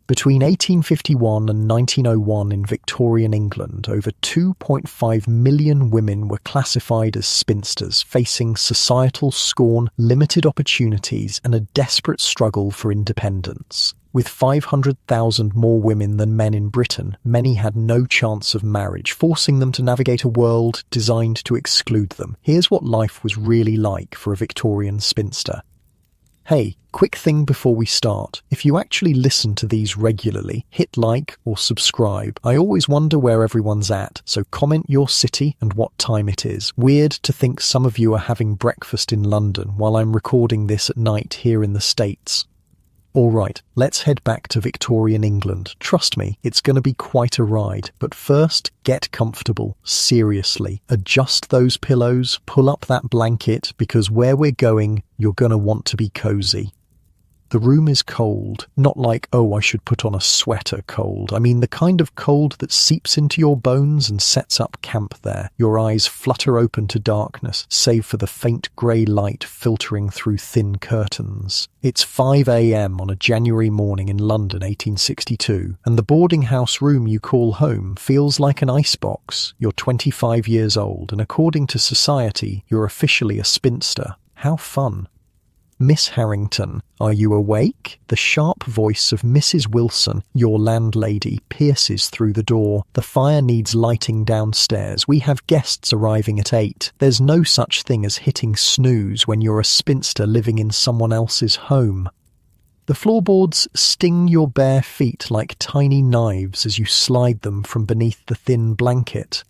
Between 1851 and 1901 in Victorian England, over 2.5 million women were classified as spinsters, facing societal scorn, limited opportunities, and a desperate struggle for independence. With 500,000 more women than men in Britain, many had no chance of marriage, forcing them to navigate a world designed to exclude them. Here's what life was really like for a Victorian spinster. Hey, quick thing before we start. If you actually listen to these regularly, hit like or subscribe. I always wonder where everyone's at, so comment your city and what time it is. Weird to think some of you are having breakfast in London while I'm recording this at night here in the States. Alright, let's head back to Victorian England. Trust me, it's going to be quite a ride. But first, get comfortable. Seriously. Adjust those pillows, pull up that blanket, because where we're going, you're going to want to be cozy. The room is cold. Not like, oh, I should put on a sweater cold. I mean the kind of cold that seeps into your bones and sets up camp there. Your eyes flutter open to darkness, save for the faint grey light filtering through thin curtains. It's 5 a.m. on a January morning in London, 1862, and the boarding house room you call home feels like an icebox. You're 25 years old, and according to society, you're officially a spinster. How fun. Miss Harrington, are you awake? The sharp voice of Mrs. Wilson, your landlady, pierces through the door. The fire needs lighting downstairs. We have guests arriving at 8. There's no such thing as hitting snooze when you're a spinster living in someone else's home. The floorboards sting your bare feet like tiny knives as you slide them from beneath the thin blanket.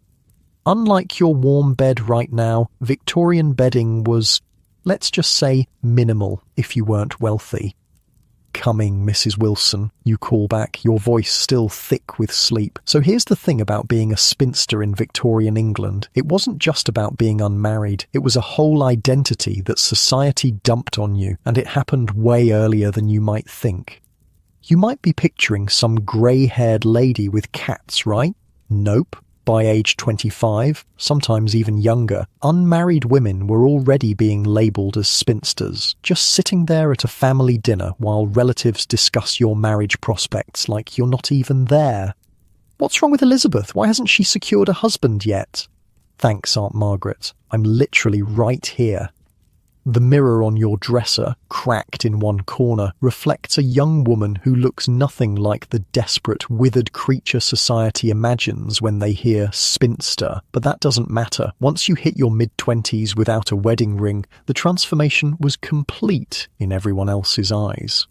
Unlike your warm bed right now, Victorian bedding was, let's just say, minimal if you weren't wealthy. Coming, Mrs. Wilson, you call back, your voice still thick with sleep. So here's the thing about being a spinster in Victorian England. It wasn't just about being unmarried. It was a whole identity that society dumped on you, and it happened way earlier than you might think. You might be picturing some grey-haired lady with cats, right? Nope. By age 25, sometimes even younger, unmarried women were already being labelled as spinsters, just sitting there at a family dinner while relatives discuss your marriage prospects like you're not even there. What's wrong with Elizabeth? Why hasn't she secured a husband yet? Thanks, Aunt Margaret. I'm literally right here. The mirror on your dresser, cracked in one corner, reflects a young woman who looks nothing like the desperate, withered creature society imagines when they hear spinster. But that doesn't matter. Once you hit your mid-20s without a wedding ring, the transformation was complete in everyone else's eyes.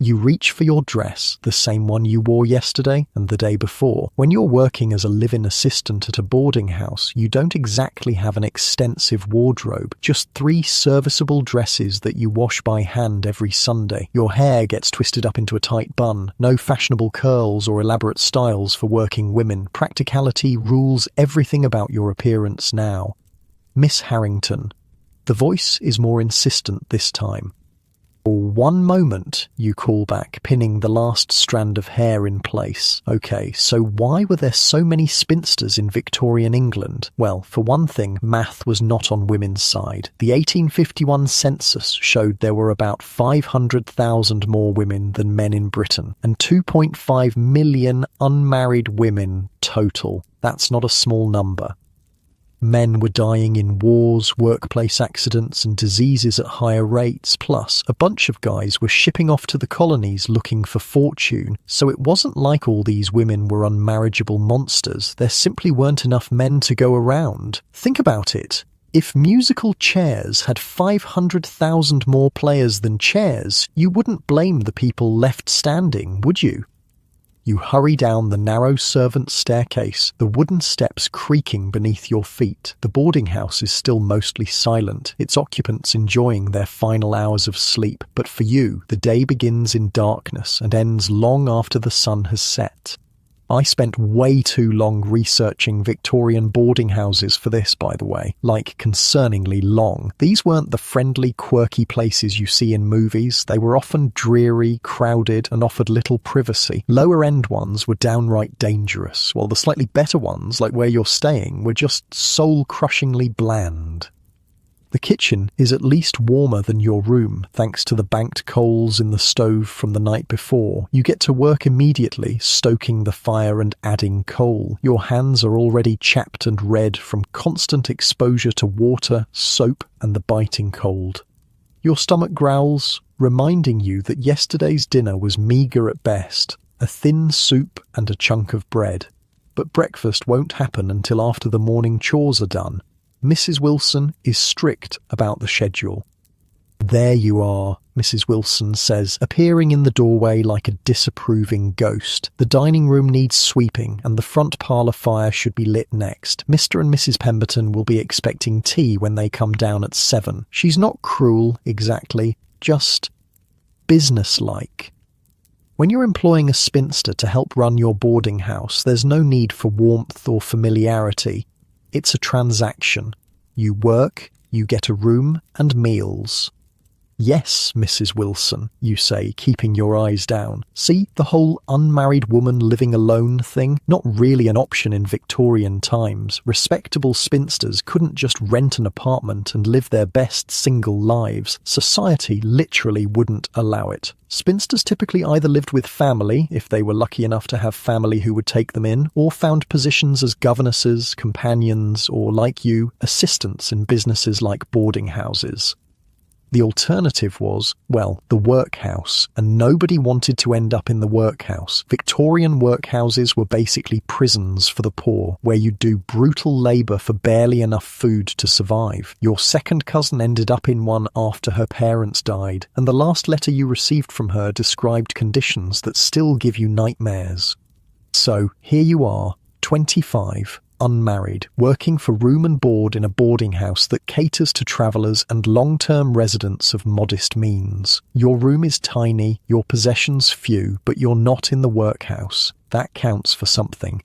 You reach for your dress, the same one you wore yesterday and the day before. When you're working as a live-in assistant at a boarding house, you don't exactly have an extensive wardrobe, just 3 serviceable dresses that you wash by hand every Sunday. Your hair gets twisted up into a tight bun, no fashionable curls or elaborate styles for working women. Practicality rules everything about your appearance now. Miss Harrington. The voice is more insistent this time. For one moment, you call back, pinning the last strand of hair in place. Okay, so why were there so many spinsters in Victorian England? Well, for one thing, math was not on women's side. The 1851 census showed there were about 500,000 more women than men in Britain, and 2.5 million unmarried women total. That's not a small number. Men were dying in wars, workplace accidents and diseases at higher rates, plus a bunch of guys were shipping off to the colonies looking for fortune, so it wasn't like all these women were unmarriageable monsters. There simply weren't enough men to go around. Think about it. If musical chairs had 500,000 more players than chairs, you wouldn't blame the people left standing, would you? You hurry down the narrow servants' staircase, the wooden steps creaking beneath your feet. The boarding house is still mostly silent, its occupants enjoying their final hours of sleep. But for you, the day begins in darkness and ends long after the sun has set. I spent way too long researching Victorian boarding houses for this, by the way. Like, concerningly long. These weren't the friendly, quirky places you see in movies. They were often dreary, crowded, and offered little privacy. Lower-end ones were downright dangerous, while the slightly better ones, like where you're staying, were just soul-crushingly bland. The kitchen is at least warmer than your room, thanks to the banked coals in the stove from the night before. You get to work immediately, stoking the fire and adding coal. Your hands are already chapped and red from constant exposure to water, soap, and the biting cold. Your stomach growls, reminding you that yesterday's dinner was meagre at best, a thin soup and a chunk of bread. But breakfast won't happen until after the morning chores are done. Mrs. Wilson is strict about the schedule. "There you are," Mrs. Wilson says, appearing in the doorway like a disapproving ghost. "The dining room needs sweeping, and the front parlour fire should be lit next. Mr. and Mrs. Pemberton will be expecting tea when they come down at 7. She's not cruel, exactly, just businesslike. When you're employing a spinster to help run your boarding house, there's no need for warmth or familiarity. It's a transaction. You work, you get a room and meals." "Yes, Mrs. Wilson," you say, keeping your eyes down. "See, the whole unmarried woman living alone thing? Not really an option in Victorian times. Respectable spinsters couldn't just rent an apartment and live their best single lives. Society literally wouldn't allow it. Spinsters typically either lived with family, if they were lucky enough to have family who would take them in, or found positions as governesses, companions, or, like you, assistants in businesses like boarding houses. The alternative was, well, the workhouse, and nobody wanted to end up in the workhouse. Victorian workhouses were basically prisons for the poor, where you do brutal labour for barely enough food to survive. Your second cousin ended up in one after her parents died, and the last letter you received from her described conditions that still give you nightmares. So, here you are, 25, unmarried, working for room and board in a boarding house that caters to travellers and long-term residents of modest means. Your room is tiny, your possessions few, but you're not in the workhouse. That counts for something.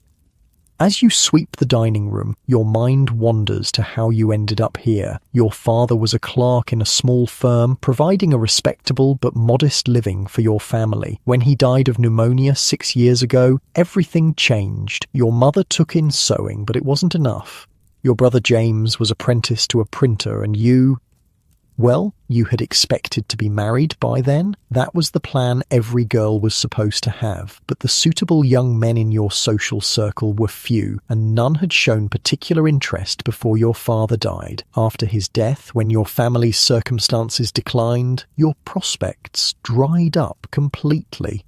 As you sweep the dining room, your mind wanders to how you ended up here. Your father was a clerk in a small firm, providing a respectable but modest living for your family. When he died of pneumonia 6 years ago, everything changed. Your mother took in sewing, but it wasn't enough. Your brother James was apprenticed to a printer, and you... Well, you had expected to be married by then. That was the plan every girl was supposed to have. But the suitable young men in your social circle were few, and none had shown particular interest before your father died. After his death, when your family's circumstances declined, your prospects dried up completely.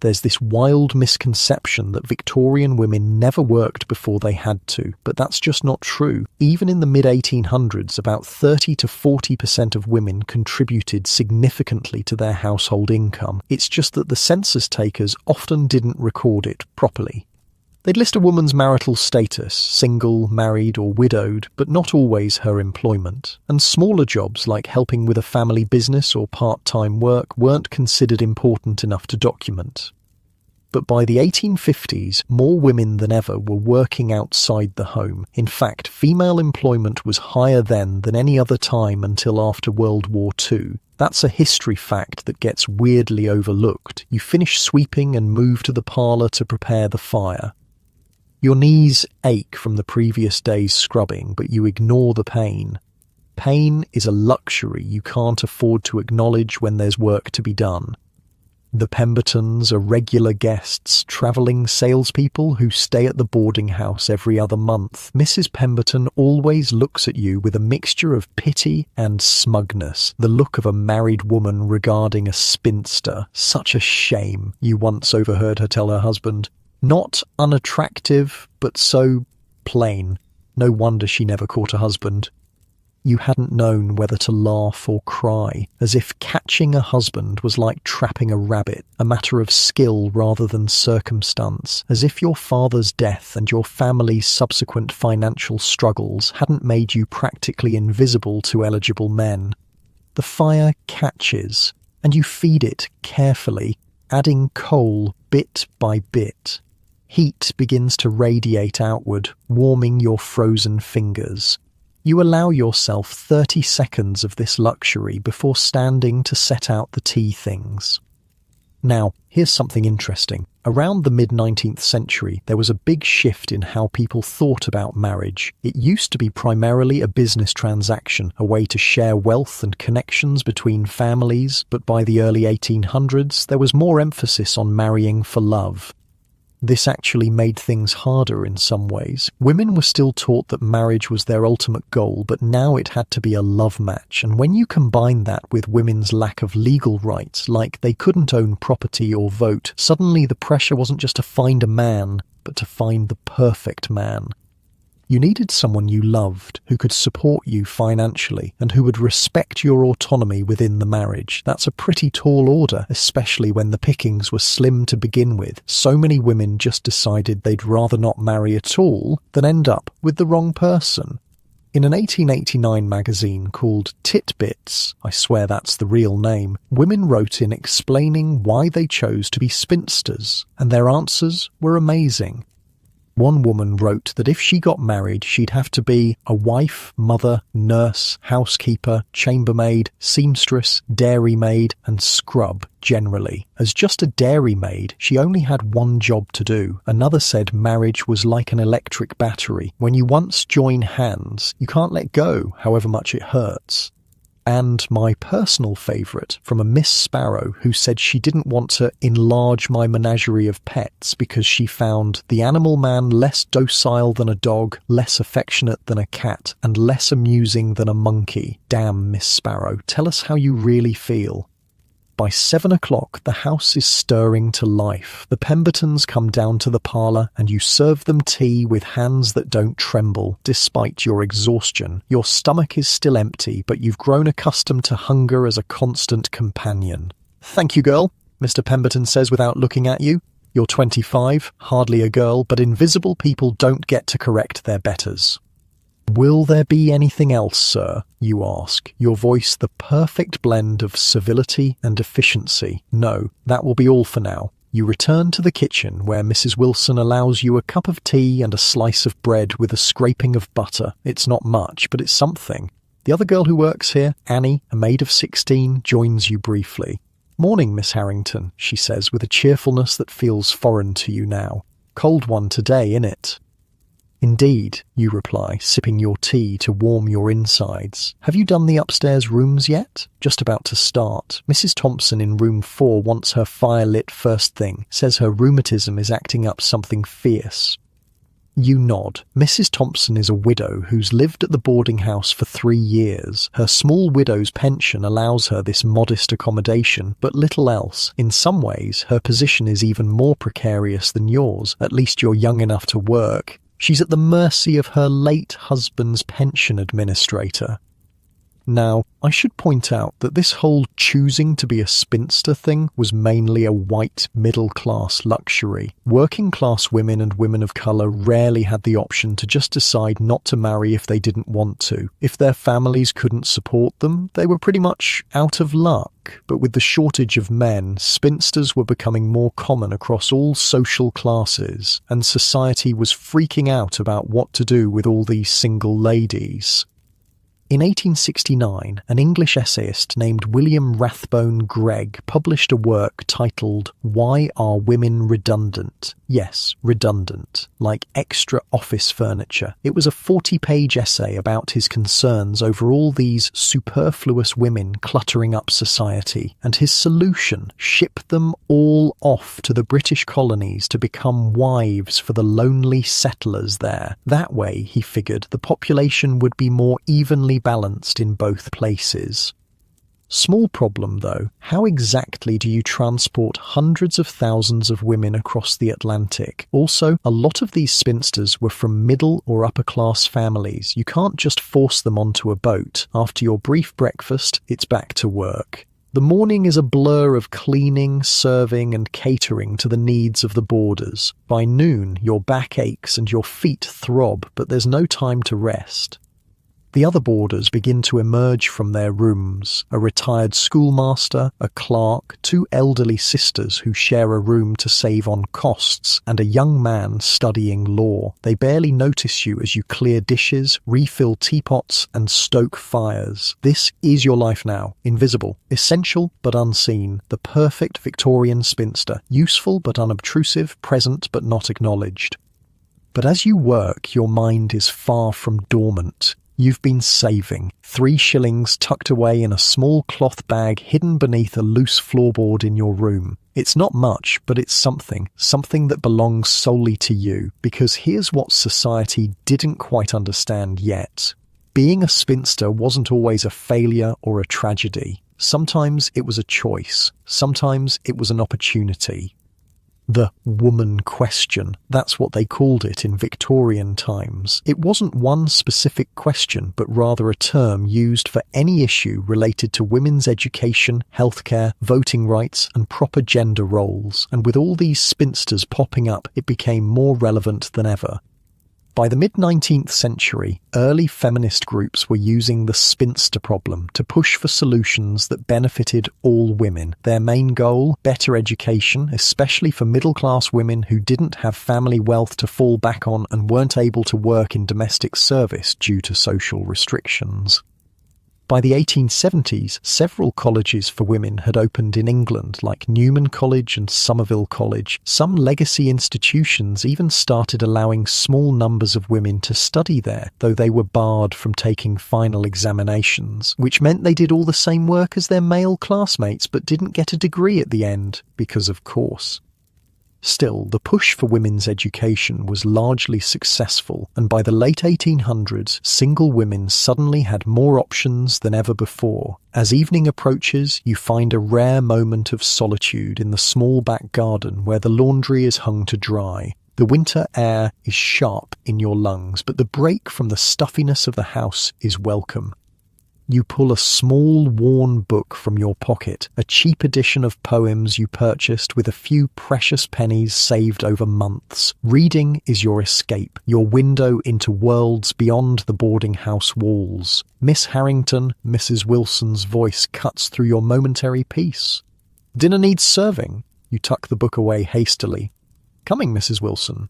There's this wild misconception that Victorian women never worked before they had to, but that's just not true. Even in the mid-1800s, about 30 to 40% of women contributed significantly to their household income. It's just that the census takers often didn't record it properly. They'd list a woman's marital status, single, married, or widowed, but not always her employment. And smaller jobs like helping with a family business or part-time work weren't considered important enough to document. But by the 1850s, more women than ever were working outside the home. In fact, female employment was higher then than any other time until after World War II. That's a history fact that gets weirdly overlooked. You finish sweeping and move to the parlour to prepare the fire. Your knees ache from the previous day's scrubbing, but you ignore the pain. Pain is a luxury you can't afford to acknowledge when there's work to be done. The Pembertons are regular guests, travelling salespeople who stay at the boarding house every other month. Mrs. Pemberton always looks at you with a mixture of pity and smugness, the look of a married woman regarding a spinster. Such a shame, you once overheard her tell her husband. Not unattractive, but so plain. No wonder she never caught a husband. You hadn't known whether to laugh or cry, as if catching a husband was like trapping a rabbit, a matter of skill rather than circumstance, as if your father's death and your family's subsequent financial struggles hadn't made you practically invisible to eligible men. The fire catches, and you feed it carefully, adding coal bit by bit. Heat begins to radiate outward, warming your frozen fingers. You allow yourself 30 seconds of this luxury before standing to set out the tea things. Now, here's something interesting. Around the mid-19th century, there was a big shift in how people thought about marriage. It used to be primarily a business transaction, a way to share wealth and connections between families, but by the early 1800s, there was more emphasis on marrying for love. This actually made things harder in some ways. Women were still taught that marriage was their ultimate goal, but now it had to be a love match. And when you combine that with women's lack of legal rights, like they couldn't own property or vote, suddenly the pressure wasn't just to find a man, but to find the perfect man. You needed someone you loved, who could support you financially, and who would respect your autonomy within the marriage. That's a pretty tall order, especially when the pickings were slim to begin with. So many women just decided they'd rather not marry at all than end up with the wrong person. In an 1889 magazine called Titbits, I swear that's the real name, women wrote in explaining why they chose to be spinsters, and their answers were amazing. One woman wrote that if she got married, she'd have to be a wife, mother, nurse, housekeeper, chambermaid, seamstress, dairymaid, and scrub generally. As just a dairymaid, she only had one job to do. Another said marriage was like an electric battery. When you once join hands, you can't let go, however much it hurts. And my personal favourite, from a Miss Sparrow, who said she didn't want to enlarge my menagerie of pets because she found the animal man less docile than a dog, less affectionate than a cat, and less amusing than a monkey. Damn, Miss Sparrow, tell us how you really feel. By 7 o'clock, the house is stirring to life. The Pembertons come down to the parlour and you serve them tea with hands that don't tremble, despite your exhaustion. Your stomach is still empty, but you've grown accustomed to hunger as a constant companion. "Thank you, girl," Mr. Pemberton says without looking at you. You're 25, hardly a girl, but invisible people don't get to correct their betters. "Will there be anything else, sir?" you ask, your voice the perfect blend of civility and efficiency. "No, that will be all for now." You return to the kitchen where Mrs. Wilson allows you a cup of tea and a slice of bread with a scraping of butter. It's not much, but it's something. The other girl who works here, Annie, a maid of 16, joins you briefly. "Morning, Miss Harrington," she says with a cheerfulness that feels foreign to you now. "Cold one today, innit?" "Indeed," you reply, sipping your tea to warm your insides. "Have you done the upstairs rooms yet?" "Just about to start. Mrs. Thompson in room 4 wants her fire lit first thing, says her rheumatism is acting up something fierce." You nod. Mrs. Thompson is a widow who's lived at the boarding house for 3 years. Her small widow's pension allows her this modest accommodation, but little else. In some ways, her position is even more precarious than yours. At least you're young enough to work. She's at the mercy of her late husband's pension administrator. Now, I should point out that this whole choosing to be a spinster thing was mainly a white middle-class luxury. Working-class women and women of colour rarely had the option to just decide not to marry if they didn't want to. If their families couldn't support them, they were pretty much out of luck. But with the shortage of men, spinsters were becoming more common across all social classes, and society was freaking out about what to do with all these single ladies. In 1869, an English essayist named William Rathbone Gregg published a work titled "Why Are Women Redundant?" Yes, redundant, like extra office furniture. It was a 40-page essay about his concerns over all these superfluous women cluttering up society, and his solution: ship them all off to the British colonies to become wives for the lonely settlers there. That way, he figured, the population would be more evenly balanced in both places. Small problem though, how exactly do you transport hundreds of thousands of women across the Atlantic? Also, a lot of these spinsters were from middle or upper class families. You can't just force them onto a boat. After your brief breakfast, it's back to work. The morning is a blur of cleaning, serving, and catering to the needs of the boarders. By noon, your back aches and your feet throb, but there's no time to rest. The other boarders begin to emerge from their rooms: a retired schoolmaster, a clerk, two elderly sisters who share a room to save on costs, and a young man studying law. They barely notice you as you clear dishes, refill teapots, and stoke fires. This is your life now. Invisible, essential but unseen, the perfect Victorian spinster, useful but unobtrusive, present but not acknowledged. But as you work, your mind is far from dormant. You've been saving 3 shillings tucked away in a small cloth bag hidden beneath a loose floorboard in your room. It's not much, but it's something that belongs solely to you, because here's what society didn't quite understand yet. Being a spinster wasn't always a failure or a tragedy. Sometimes it was a choice. Sometimes it was an opportunity. The woman question, that's what they called it in Victorian times. It wasn't one specific question, but rather a term used for any issue related to women's education, healthcare, voting rights, and proper gender roles. And with all these spinsters popping up, it became more relevant than ever. By the mid-19th century, early feminist groups were using the spinster problem to push for solutions that benefited all women. Their main goal: better education, especially for middle-class women who didn't have family wealth to fall back on and weren't able to work in domestic service due to social restrictions. By the 1870s, several colleges for women had opened in England, like Newman College and Somerville College. Some legacy institutions even started allowing small numbers of women to study there, though they were barred from taking final examinations, which meant they did all the same work as their male classmates but didn't get a degree at the end, because of course. Still, the push for women's education was largely successful, and by the late 1800s, single women suddenly had more options than ever before. As evening approaches, you find a rare moment of solitude in the small back garden where the laundry is hung to dry. The winter air is sharp in your lungs, but the break from the stuffiness of the house is welcome. You pull a small, worn book from your pocket, a cheap edition of poems you purchased with a few precious pennies saved over months. Reading is your escape, your window into worlds beyond the boarding house walls. Miss Harrington, Mrs. Wilson's voice cuts through your momentary peace. Dinner needs serving. You tuck the book away hastily. Coming, Mrs. Wilson.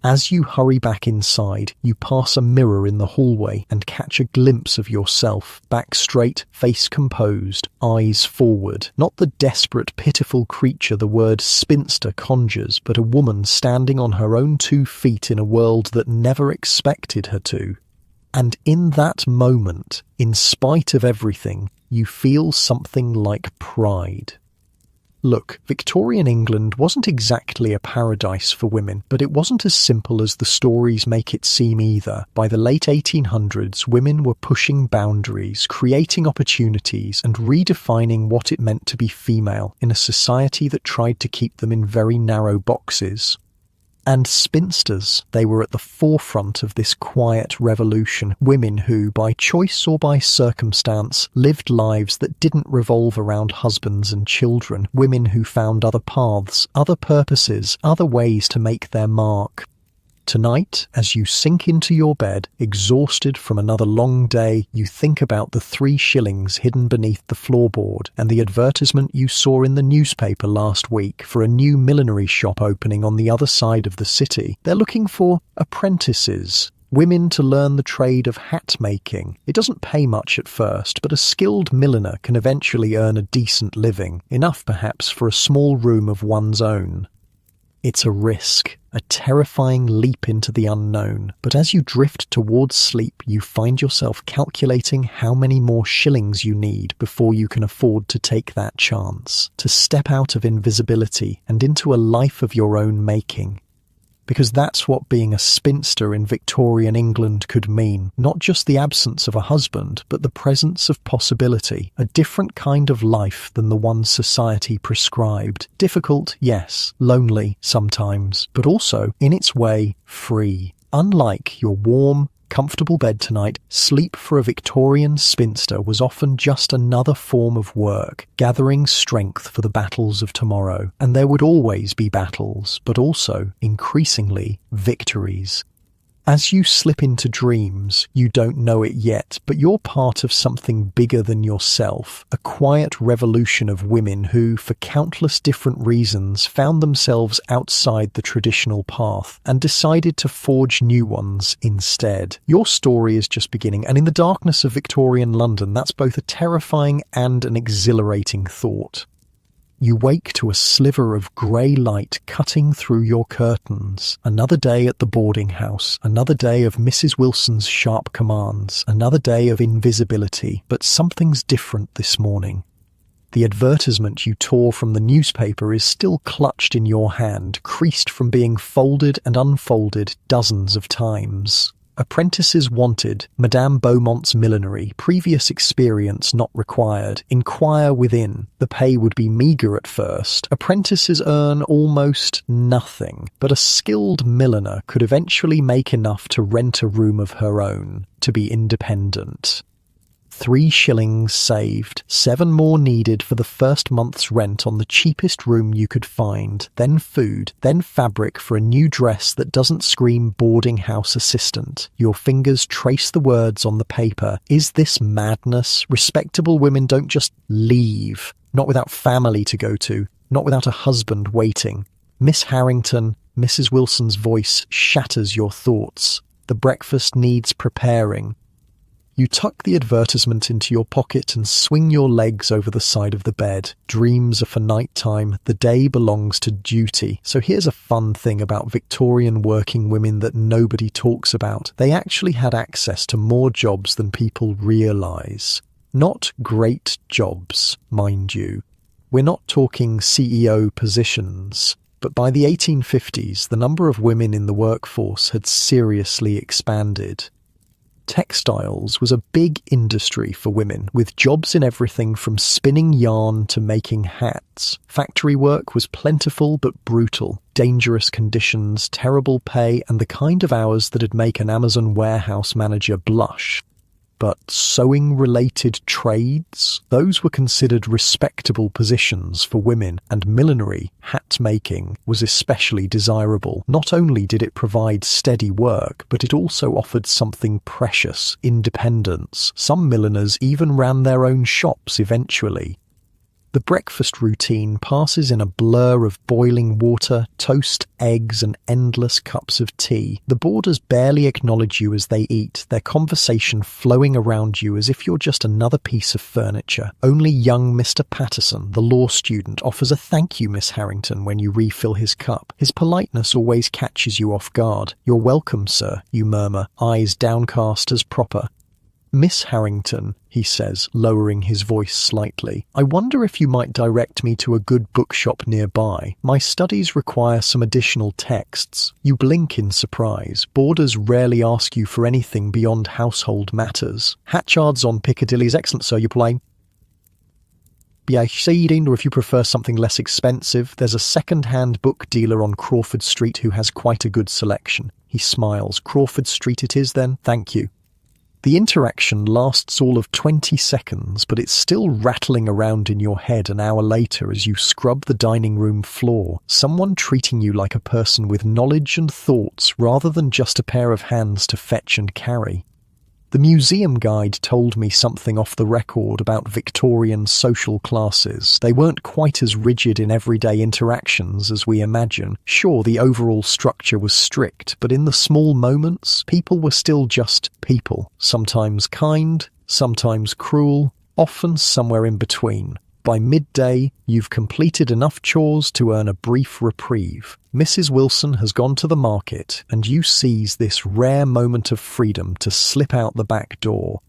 As you hurry back inside, you pass a mirror in the hallway and catch a glimpse of yourself, back straight, face composed, eyes forward. Not the desperate, pitiful creature the word spinster conjures, but a woman standing on her own 2 feet in a world that never expected her to. And in that moment, in spite of everything, you feel something like pride. Look, Victorian England wasn't exactly a paradise for women, but it wasn't as simple as the stories make it seem either. By the late 1800s, women were pushing boundaries, creating opportunities, and redefining what it meant to be female in a society that tried to keep them in very narrow boxes. And spinsters, they were at the forefront of this quiet revolution, women who, by choice or by circumstance, lived lives that didn't revolve around husbands and children, women who found other paths, other purposes, other ways to make their mark. Tonight, as you sink into your bed, exhausted from another long day, you think about the 3 shillings hidden beneath the floorboard and the advertisement you saw in the newspaper last week for a new millinery shop opening on the other side of the city. They're looking for apprentices, women to learn the trade of hat making. It doesn't pay much at first, but a skilled milliner can eventually earn a decent living, enough perhaps for a small room of one's own. It's a risk, a terrifying leap into the unknown, but as you drift towards sleep, you find yourself calculating how many more shillings you need before you can afford to take that chance, to step out of invisibility and into a life of your own making. Because that's what being a spinster in Victorian England could mean. Not just the absence of a husband, but the presence of possibility, a different kind of life than the one society prescribed. Difficult, yes, lonely sometimes, but also, in its way, free. Unlike your warm, comfortable bed tonight, sleep for a Victorian spinster was often just another form of work, gathering strength for the battles of tomorrow. And there would always be battles, but also, increasingly, victories. As you slip into dreams, you don't know it yet, but you're part of something bigger than yourself, a quiet revolution of women who, for countless different reasons, found themselves outside the traditional path and decided to forge new ones instead. Your story is just beginning, and in the darkness of Victorian London, that's both a terrifying and an exhilarating thought. You wake to a sliver of grey light cutting through your curtains. Another day at the boarding house, another day of Mrs. Wilson's sharp commands, another day of invisibility, but something's different this morning. The advertisement you tore from the newspaper is still clutched in your hand, creased from being folded and unfolded dozens of times. Apprentices wanted, Madame Beaumont's millinery, previous experience not required, inquire within. The pay would be meagre at first. Apprentices earn almost nothing, but a skilled milliner could eventually make enough to rent a room of her own, to be independent. 3 shillings saved, 7 more needed for the first month's rent on the cheapest room you could find, then food, then fabric for a new dress that doesn't scream boarding house assistant. Your fingers trace the words on the paper. Is this madness? Respectable women don't just leave, not without family to go to, not without a husband waiting. Miss Harrington, Mrs. Wilson's voice shatters your thoughts. The breakfast needs preparing. You tuck the advertisement into your pocket and swing your legs over the side of the bed. Dreams are for nighttime. The day belongs to duty. So here's a fun thing about Victorian working women that nobody talks about. They actually had access to more jobs than people realise. Not great jobs, mind you. We're not talking CEO positions. But by the 1850s, the number of women in the workforce had seriously expanded. Textiles was a big industry for women, with jobs in everything from spinning yarn to making hats. Factory work was plentiful but brutal. Dangerous conditions, terrible pay, and the kind of hours that'd make an Amazon warehouse manager blush. But sewing-related trades? Those were considered respectable positions for women, and millinery, hat-making, was especially desirable. Not only did it provide steady work, but it also offered something precious, independence. Some milliners even ran their own shops eventually. The breakfast routine passes in a blur of boiling water, toast, eggs, and endless cups of tea. The boarders barely acknowledge you as they eat, their conversation flowing around you as if you're just another piece of furniture. Only young Mr. Patterson, the law student, offers a "Thank you, Miss Harrington," when you refill his cup. His politeness always catches you off guard. "You're welcome, sir," you murmur, eyes downcast as proper. "Miss Harrington," he says, lowering his voice slightly, "I wonder if you might direct me to a good bookshop nearby. My studies require some additional texts." You blink in surprise. Boarders rarely ask you for anything beyond household matters. "Hatchard's on Piccadilly's excellent, sir, you play." "Be I seeding, or if you prefer something less expensive, there's a second-hand book dealer on Crawford Street who has quite a good selection." He smiles. "Crawford Street it is then? Thank you." The interaction lasts all of 20 seconds, but it's still rattling around in your head an hour later as you scrub the dining room floor, someone treating you like a person with knowledge and thoughts rather than just a pair of hands to fetch and carry. The museum guide told me something off the record about Victorian social classes. They weren't quite as rigid in everyday interactions as we imagine. Sure, the overall structure was strict, but in the small moments, people were still just people. Sometimes kind, sometimes cruel, often somewhere in between. By midday, you've completed enough chores to earn a brief reprieve. Mrs. Wilson has gone to the market, and you seize this rare moment of freedom to slip out the back door.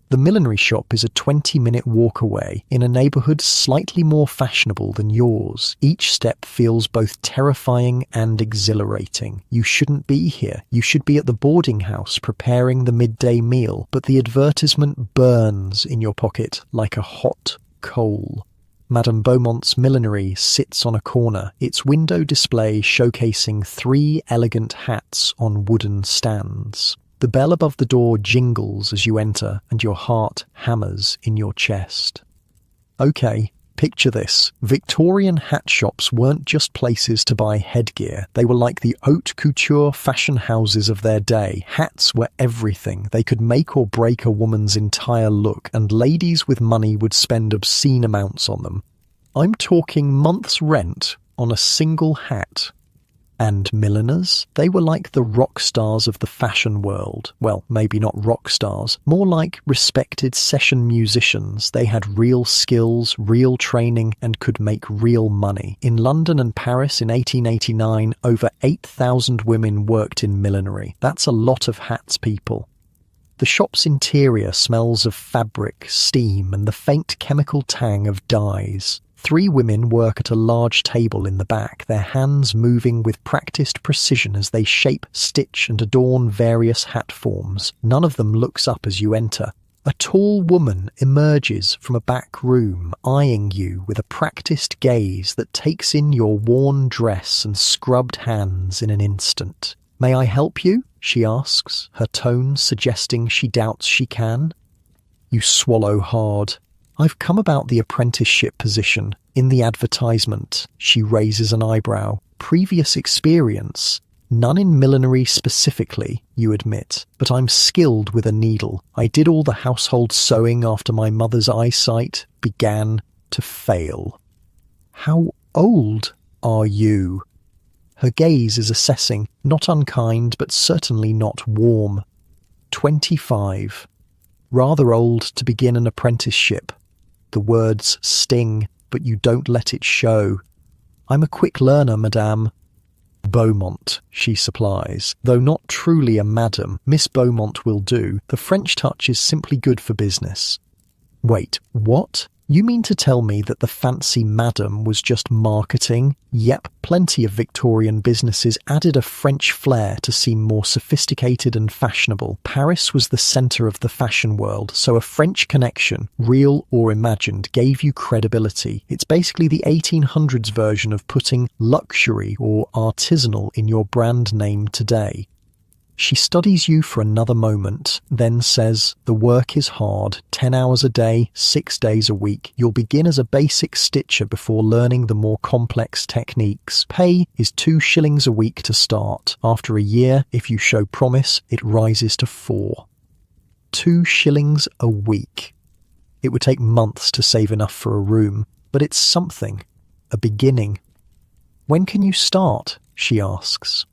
The millinery shop is a 20-minute walk away, in a neighbourhood slightly more fashionable than yours. Each step feels both terrifying and exhilarating. You shouldn't be here. You should be at the boarding house preparing the midday meal, but the advertisement burns in your pocket like a hot coal. Madame Beaumont's millinery sits on a corner, its window display showcasing 3 elegant hats on wooden stands. The bell above the door jingles as you enter, and your heart hammers in your chest. "Okay, Picture this. Victorian hat shops weren't just places to buy headgear. They were like the haute couture fashion houses of their day. Hats were everything. They could make or break a woman's entire look, and ladies with money would spend obscene amounts on them. I'm talking months' rent on a single hat. And milliners? They were like the rock stars of the fashion world. Well, maybe not rock stars, more like respected session musicians. They had real skills, real training, and could make real money. In London and Paris in 1889, over 8,000 women worked in millinery. That's a lot of hats, people. The shop's interior smells of fabric, steam, and the faint chemical tang of dyes. 3 women work at a large table in the back, their hands moving with practiced precision as they shape, stitch, and adorn various hat forms. None of them looks up as you enter. A tall woman emerges from a back room, eyeing you with a practiced gaze that takes in your worn dress and scrubbed hands in an instant. "May I help you?" she asks, her tone suggesting she doubts she can. You swallow hard. "I've come about the apprenticeship position. In the advertisement." She raises an eyebrow. "Previous experience?" "None in millinery specifically," you admit, "but I'm skilled with a needle. I did all the household sewing after my mother's eyesight began to fail." "How old are you?" Her gaze is assessing, not unkind, but certainly not warm. 25. "Rather old to begin an apprenticeship." The words sting, but you don't let it show. "I'm a quick learner, madame." "Beaumont," she supplies. Though not truly a madam, Miss Beaumont will do. The French touch is simply good for business. "Wait, what? You mean to tell me that the fancy madam was just marketing?" "Yep, plenty of Victorian businesses added a French flair to seem more sophisticated and fashionable. Paris was the centre of the fashion world, so a French connection, real or imagined, gave you credibility. It's basically the 1800s version of putting luxury or artisanal in your brand name today." She studies you for another moment, then says, "The work is hard, 10 hours a day, 6 days a week. You'll begin as a basic stitcher before learning the more complex techniques. Pay is 2 shillings a week to start. After a year, if you show promise, it rises to 4. 2 shillings a week. It would take months to save enough for a room, but it's something, a beginning. "When can you start?" she asks.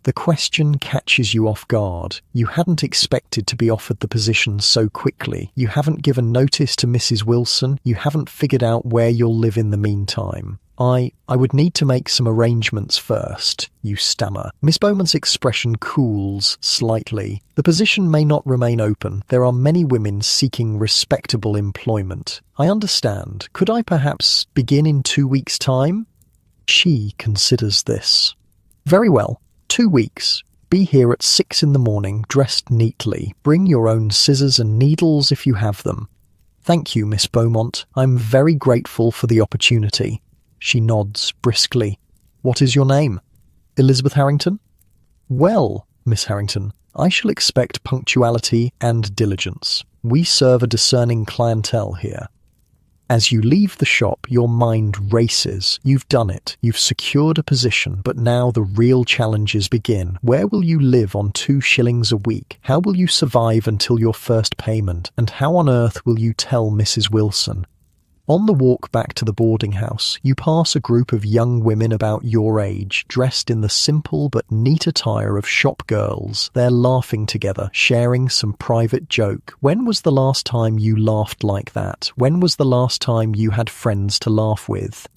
The question catches you off guard. You hadn't expected to be offered the position so quickly. You haven't given notice to Mrs. Wilson. You haven't figured out where you'll live in the meantime. I would need to make some arrangements first," you stammer. Miss Beaumont's expression cools slightly. "The position may not remain open. There are many women seeking respectable employment. I understand. Could I perhaps begin in 2 weeks' time?" She considers this. "Very well. 2 weeks. Be here at 6 in the morning, dressed neatly. Bring your own scissors and needles if you have them." "Thank you, Miss Beaumont. I'm very grateful for the opportunity." She nods briskly. "What is your name?" "Elizabeth Harrington." "Well, Miss Harrington, I shall expect punctuality and diligence. We serve a discerning clientele here." As you leave the shop, your mind races. You've done it. You've secured a position, but now the real challenges begin. Where will you live on 2 shillings a week? How will you survive until your first payment? And how on earth will you tell Mrs. Wilson? On the walk back to the boarding house, you pass a group of young women about your age, dressed in the simple but neat attire of shop girls. They're laughing together, sharing some private joke. When was the last time you laughed like that? When was the last time you had friends to laugh with?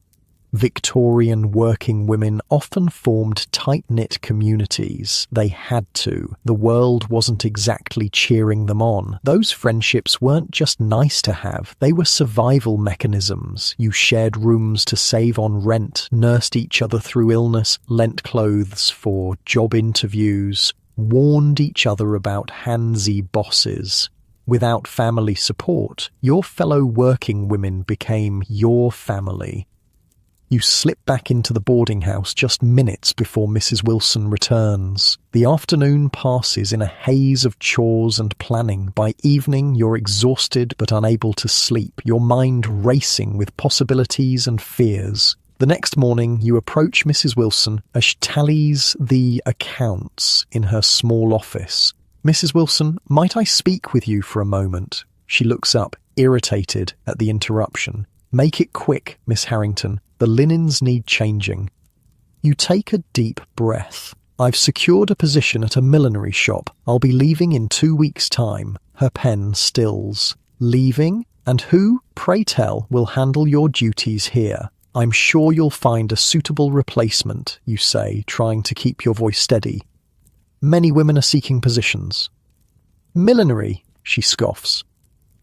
Victorian working women often formed tight-knit communities. They had to. The world wasn't exactly cheering them on. Those friendships weren't just nice to have. They were survival mechanisms. You shared rooms to save on rent, nursed each other through illness, lent clothes for job interviews, warned each other about handsy bosses. Without family support, your fellow working women became your family. You slip back into the boarding house just minutes before Mrs. Wilson returns. The afternoon passes in a haze of chores and planning. By evening, you're exhausted but unable to sleep, your mind racing with possibilities and fears. The next morning, you approach Mrs. Wilson as she tallies the accounts in her small office. "Mrs. Wilson, might I speak with you for a moment?" She looks up, irritated at the interruption. "Make it quick, Miss Harrington. The linens need changing." You take a deep breath. "I've secured a position at a millinery shop. I'll be leaving in 2 weeks' time." Her pen stills. "Leaving? And who, pray tell, will handle your duties here?" "I'm sure you'll find a suitable replacement," you say, trying to keep your voice steady. "Many women are seeking positions." "Millinery," she scoffs.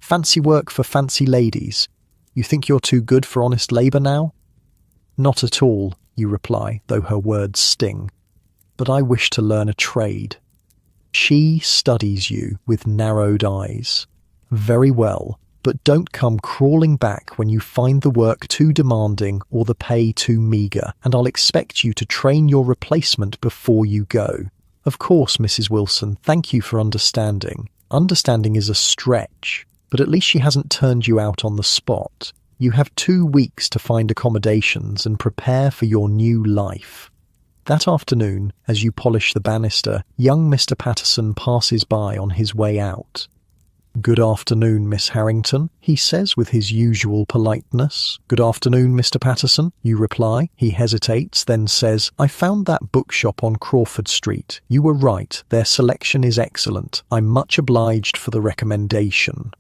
"Fancy work for fancy ladies. You think you're too good for honest labour now?" "Not at all," you reply, though her words sting. "But I wish to learn a trade." She studies you with narrowed eyes. "Very well, but don't come crawling back when you find the work too demanding or the pay too meagre, and I'll expect you to train your replacement before you go." "Of course, Mrs. Wilson, thank you for understanding." Understanding is a stretch, but at least she hasn't turned you out on the spot. You have 2 weeks to find accommodations and prepare for your new life. That afternoon, as you polish the banister, young Mr. Patterson passes by on his way out. "Good afternoon, Miss Harrington," he says with his usual politeness. "Good afternoon, Mr. Patterson," you reply. He hesitates, then says, "I found that bookshop on Crawford Street. You were right, their selection is excellent. I'm much obliged for the recommendation."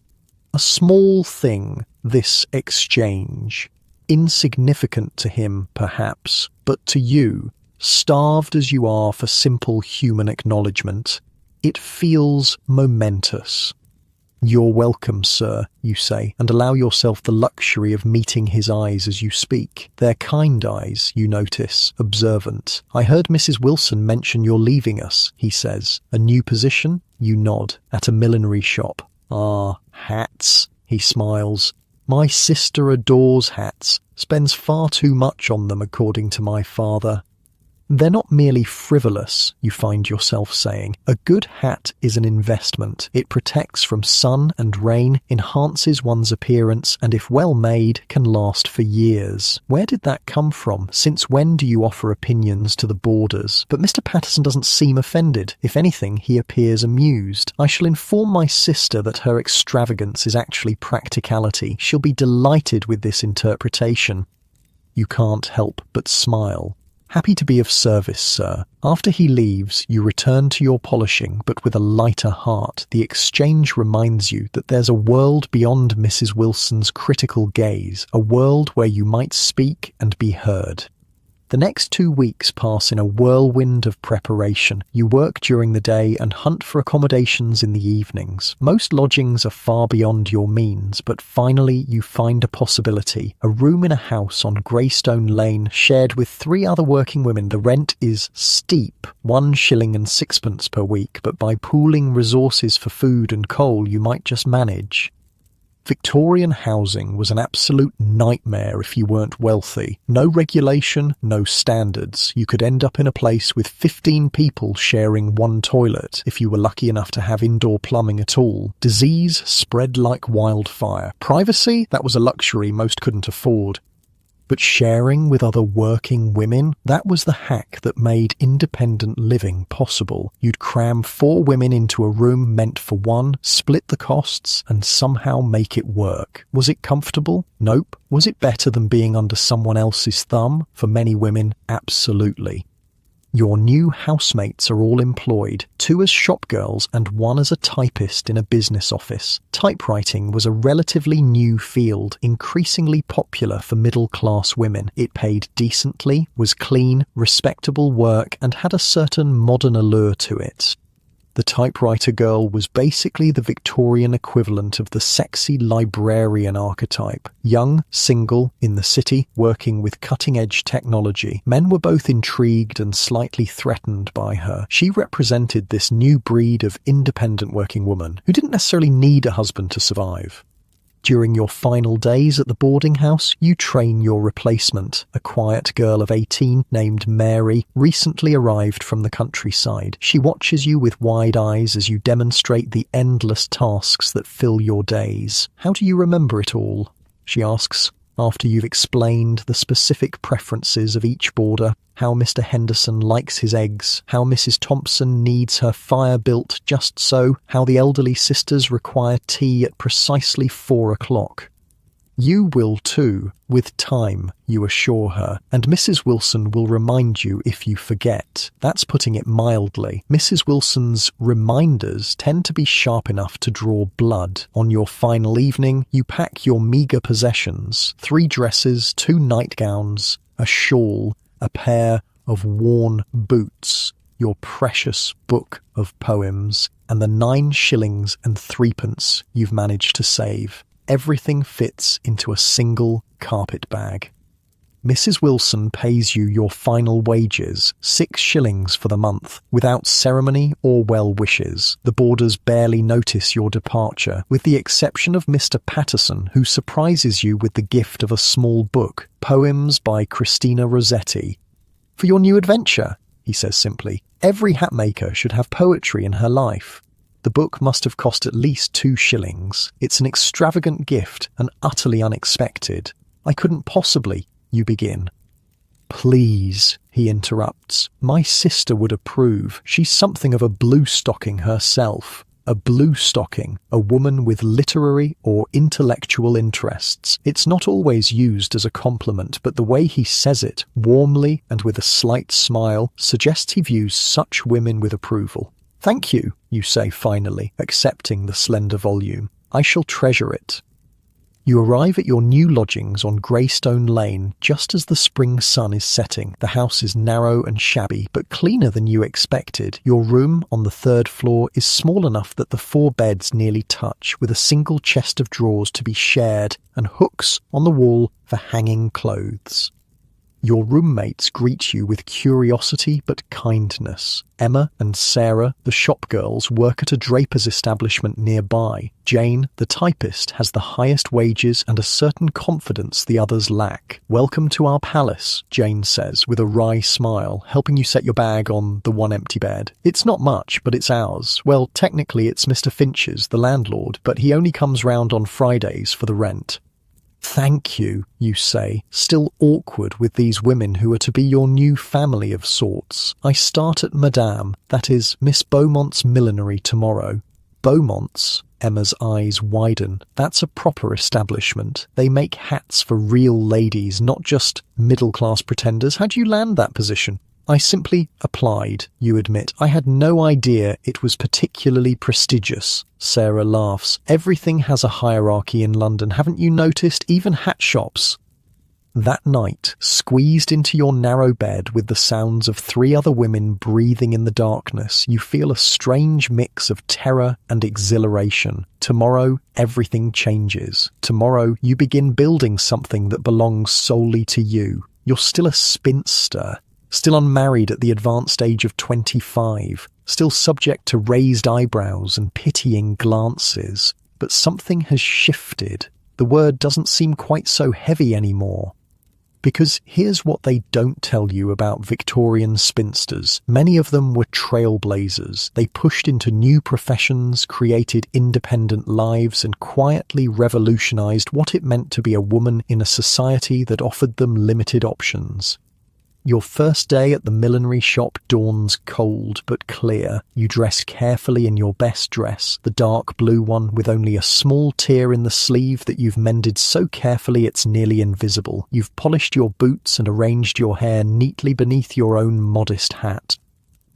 A small thing, this exchange. Insignificant to him, perhaps, but to you, starved as you are for simple human acknowledgement, it feels momentous. "You're welcome, sir," you say, and allow yourself the luxury of meeting his eyes as you speak. They're kind eyes, you notice, observant. "I heard Mrs. Wilson mention you're leaving us," he says. "A new position?" You nod. "At a millinery shop." "Ah, hats," he smiles. "My sister adores hats, spends far too much on them, according to my father." "They're not merely frivolous," you find yourself saying. "A good hat is an investment. It protects from sun and rain, enhances one's appearance, and if well made, can last for years. Where did that come from? Since when do you offer opinions to the boarders?" But Mr. Patterson doesn't seem offended. If anything, he appears amused. "I shall inform my sister that her extravagance is actually practicality. She'll be delighted with this interpretation." You can't help but smile. "Happy to be of service, sir." After he leaves, you return to your polishing, but with a lighter heart. The exchange reminds you that there's a world beyond Mrs. Wilson's critical gaze, a world where you might speak and be heard. The next 2 weeks pass in a whirlwind of preparation. You work during the day and hunt for accommodations in the evenings. Most lodgings are far beyond your means, but finally you find a possibility. A room in a house on Greystone Lane, shared with 3 other working women. The rent is steep, 1 shilling and 6pence per week, but by pooling resources for food and coal you might just manage. Victorian housing was an absolute nightmare if you weren't wealthy. No regulation, no standards. You could end up in a place with 15 people sharing 1 toilet if you were lucky enough to have indoor plumbing at all. Disease spread like wildfire. Privacy? That was a luxury most couldn't afford. But sharing with other working women, that was the hack that made independent living possible. You'd cram 4 women into a room meant for 1, split the costs, and somehow make it work. Was it comfortable? Nope. Was it better than being under someone else's thumb? For many women, absolutely. Your new housemates are all employed, 2 as shop girls and 1 as a typist in a business office. Typewriting was a relatively new field, increasingly popular for middle-class women. It paid decently, was clean, respectable work, and had a certain modern allure to it. The typewriter girl was basically the Victorian equivalent of the sexy librarian archetype. Young, single, in the city, working with cutting-edge technology. Men were both intrigued and slightly threatened by her. She represented this new breed of independent working woman who didn't necessarily need a husband to survive. During your final days at the boarding house, you train your replacement, a quiet girl of 18 named Mary, recently arrived from the countryside. She watches you with wide eyes as you demonstrate the endless tasks that fill your days. How do you remember it all? She asks, after you've explained the specific preferences of each boarder, how Mr. Henderson likes his eggs, how Mrs. Thompson needs her fire built just so, how the elderly sisters require tea at precisely 4 o'clock. You will too, with time, you assure her, and Mrs. Wilson will remind you if you forget. That's putting it mildly. Mrs. Wilson's reminders tend to be sharp enough to draw blood. On your final evening, you pack your meagre possessions, 3 dresses, 2 nightgowns, a shawl, a pair of worn boots, your precious book of poems, and the 9 shillings and 3pence you've managed to save. Everything fits into a single carpet bag. Mrs. Wilson pays you your final wages, 6 shillings for the month, without ceremony or well wishes. The boarders barely notice your departure, with the exception of Mr. Patterson, who surprises you with the gift of a small book, Poems by Christina Rossetti. For your new adventure, he says simply. Every hatmaker should have poetry in her life. The book must have cost at least 2 shillings. It's an extravagant gift and utterly unexpected. I couldn't possibly, you begin. Please, he interrupts. My sister would approve. She's something of a blue stocking herself. A blue stocking, a woman with literary or intellectual interests. It's not always used as a compliment, but the way he says it, warmly and with a slight smile, suggests he views such women with approval. Thank you, you say finally, accepting the slender volume. I shall treasure it. You arrive at your new lodgings on Greystone Lane just as the spring sun is setting. The house is narrow and shabby, but cleaner than you expected. Your room on the 3rd floor is small enough that the 4 beds nearly touch, with a single chest of drawers to be shared and hooks on the wall for hanging clothes. Your roommates greet you with curiosity but kindness. Emma and Sarah, the shop girls, work at a draper's establishment nearby. Jane, the typist, has the highest wages and a certain confidence the others lack. Welcome to our palace, Jane says with a wry smile, helping you set your bag on the 1 empty bed. It's not much, but it's ours. Well, technically it's Mr. Finch's, the landlord, but he only comes round on Fridays for the rent. Thank you, you say, still awkward with these women who are to be your new family of sorts. I start at Madame, that is, Miss Beaumont's millinery tomorrow. Beaumont's? Emma's eyes widen. That's a proper establishment. They make hats for real ladies, not just middle-class pretenders. How do you land that position? I simply applied, you admit. I had no idea it was particularly prestigious. Sarah laughs. Everything has a hierarchy in London, haven't you noticed? Even hat shops. That night, squeezed into your narrow bed with the sounds of 3 other women breathing in the darkness, you feel a strange mix of terror and exhilaration. Tomorrow, everything changes. Tomorrow, you begin building something that belongs solely to you. You're still a spinster. Still unmarried at the advanced age of 25, still subject to raised eyebrows and pitying glances. But something has shifted. The word doesn't seem quite so heavy anymore. Because here's what they don't tell you about Victorian spinsters. Many of them were trailblazers. They pushed into new professions, created independent lives, and quietly revolutionized what it meant to be a woman in a society that offered them limited options. Your first day at the millinery shop dawns cold but clear. You dress carefully in your best dress, the dark blue one with only a small tear in the sleeve that you've mended so carefully it's nearly invisible. You've polished your boots and arranged your hair neatly beneath your own modest hat.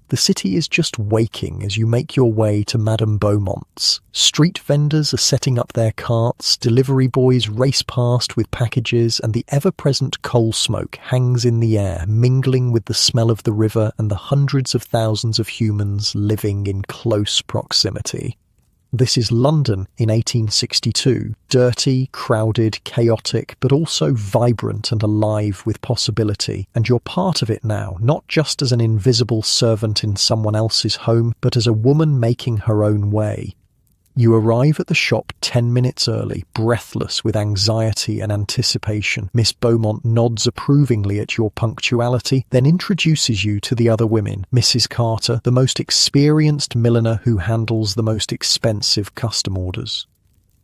The city is just waking as you make your way to Madame Beaumont's. Street vendors are setting up their carts, delivery boys race past with packages, and the ever-present coal smoke hangs in the air, mingling with the smell of the river and the hundreds of thousands of humans living in close proximity. This is London in 1862, dirty, crowded, chaotic, but also vibrant and alive with possibility. And you're part of it now, not just as an invisible servant in someone else's home, but as a woman making her own way. You arrive at the shop 10 minutes early, breathless with anxiety and anticipation. Miss Beaumont nods approvingly at your punctuality, then introduces you to the other women. Mrs. Carter, the most experienced milliner who handles the most expensive custom orders.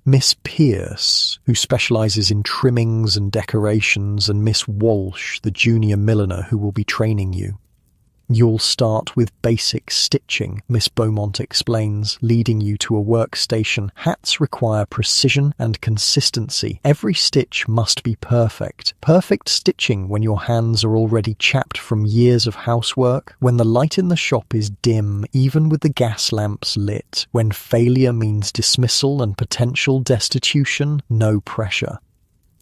Miss Pierce, who specializes in trimmings and decorations, and Miss Walsh, the junior milliner who will be training you. You'll start with basic stitching, Miss Beaumont explains, leading you to a workstation. Hats require precision and consistency. Every stitch must be perfect. Perfect stitching when your hands are already chapped from years of housework, when the light in the shop is dim, even with the gas lamps lit, when failure means dismissal and potential destitution, no pressure.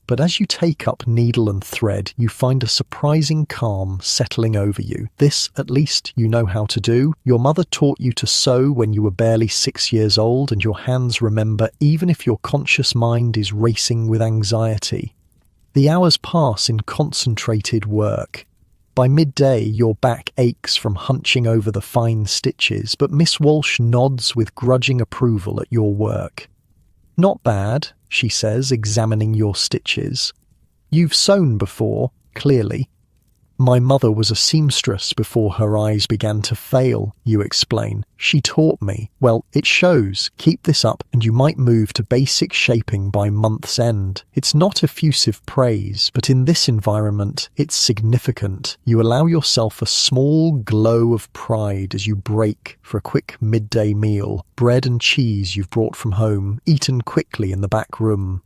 But as you take up needle and thread, you find a surprising calm settling over you. This, at least, you know how to do. Your mother taught you to sew when you were barely 6 years old, and your hands remember even if your conscious mind is racing with anxiety. The hours pass in concentrated work. By midday, your back aches from hunching over the fine stitches, but Miss Walsh nods with grudging approval at your work. "Not bad," she says, examining your stitches. "You've sewn before, clearly." "My mother was a seamstress before her eyes began to fail," you explain. "She taught me. Well, it shows. Keep this up and you might move to basic shaping by month's end." It's not effusive praise, but in this environment, it's significant. You allow yourself a small glow of pride as you break for a quick midday meal. Bread and cheese you've brought from home, eaten quickly in the back room.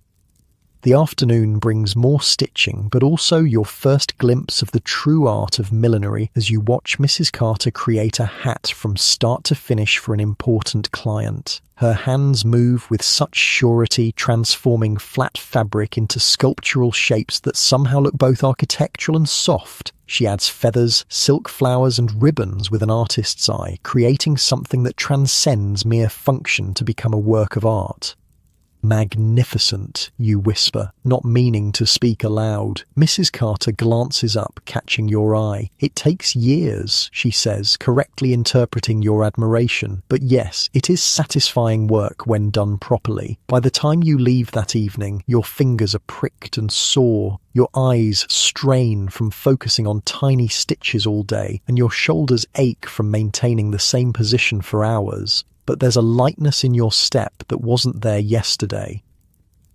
The afternoon brings more stitching, but also your first glimpse of the true art of millinery as you watch Mrs. Carter create a hat from start to finish for an important client. Her hands move with such surety, transforming flat fabric into sculptural shapes that somehow look both architectural and soft. She adds feathers, silk flowers, and ribbons with an artist's eye, creating something that transcends mere function to become a work of art. "Magnificent," you whisper, not meaning to speak aloud. Mrs. Carter glances up, catching your eye. "It takes years," she says, correctly interpreting your admiration. "But yes, it is satisfying work when done properly. By the time you leave that evening, your fingers are pricked and sore. Your eyes strain from focusing on tiny stitches all day, and your shoulders ache from maintaining the same position for hours. But there's a lightness in your step that wasn't there yesterday.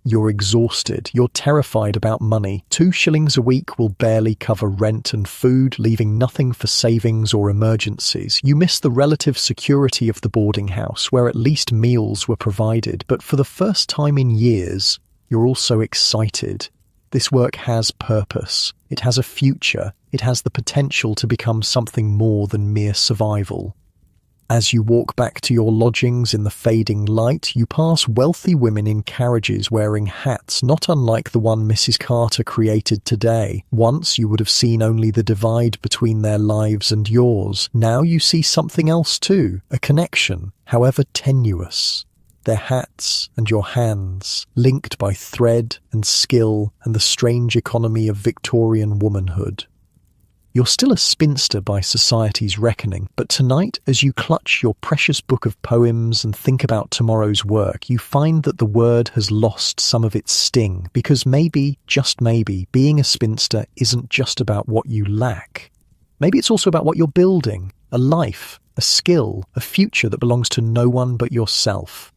You're exhausted. You're terrified about money. 2 shillings a week will barely cover rent and food, leaving nothing for savings or emergencies. You miss the relative security of the boarding house, where at least meals were provided. But for the first time in years, you're also excited. This work has purpose. It has a future. It has the potential to become something more than mere survival. As you walk back to your lodgings in the fading light, you pass wealthy women in carriages wearing hats not unlike the one Mrs. Carter created today. Once you would have seen only the divide between their lives and yours. Now you see something else too, a connection, however tenuous. Their hats and your hands, linked by thread and skill and the strange economy of Victorian womanhood. You're still a spinster by society's reckoning, but tonight, as you clutch your precious book of poems and think about tomorrow's work, you find that the word has lost some of its sting, because maybe, just maybe, being a spinster isn't just about what you lack. Maybe it's also about what you're building, a life, a skill, a future that belongs to no one but yourself.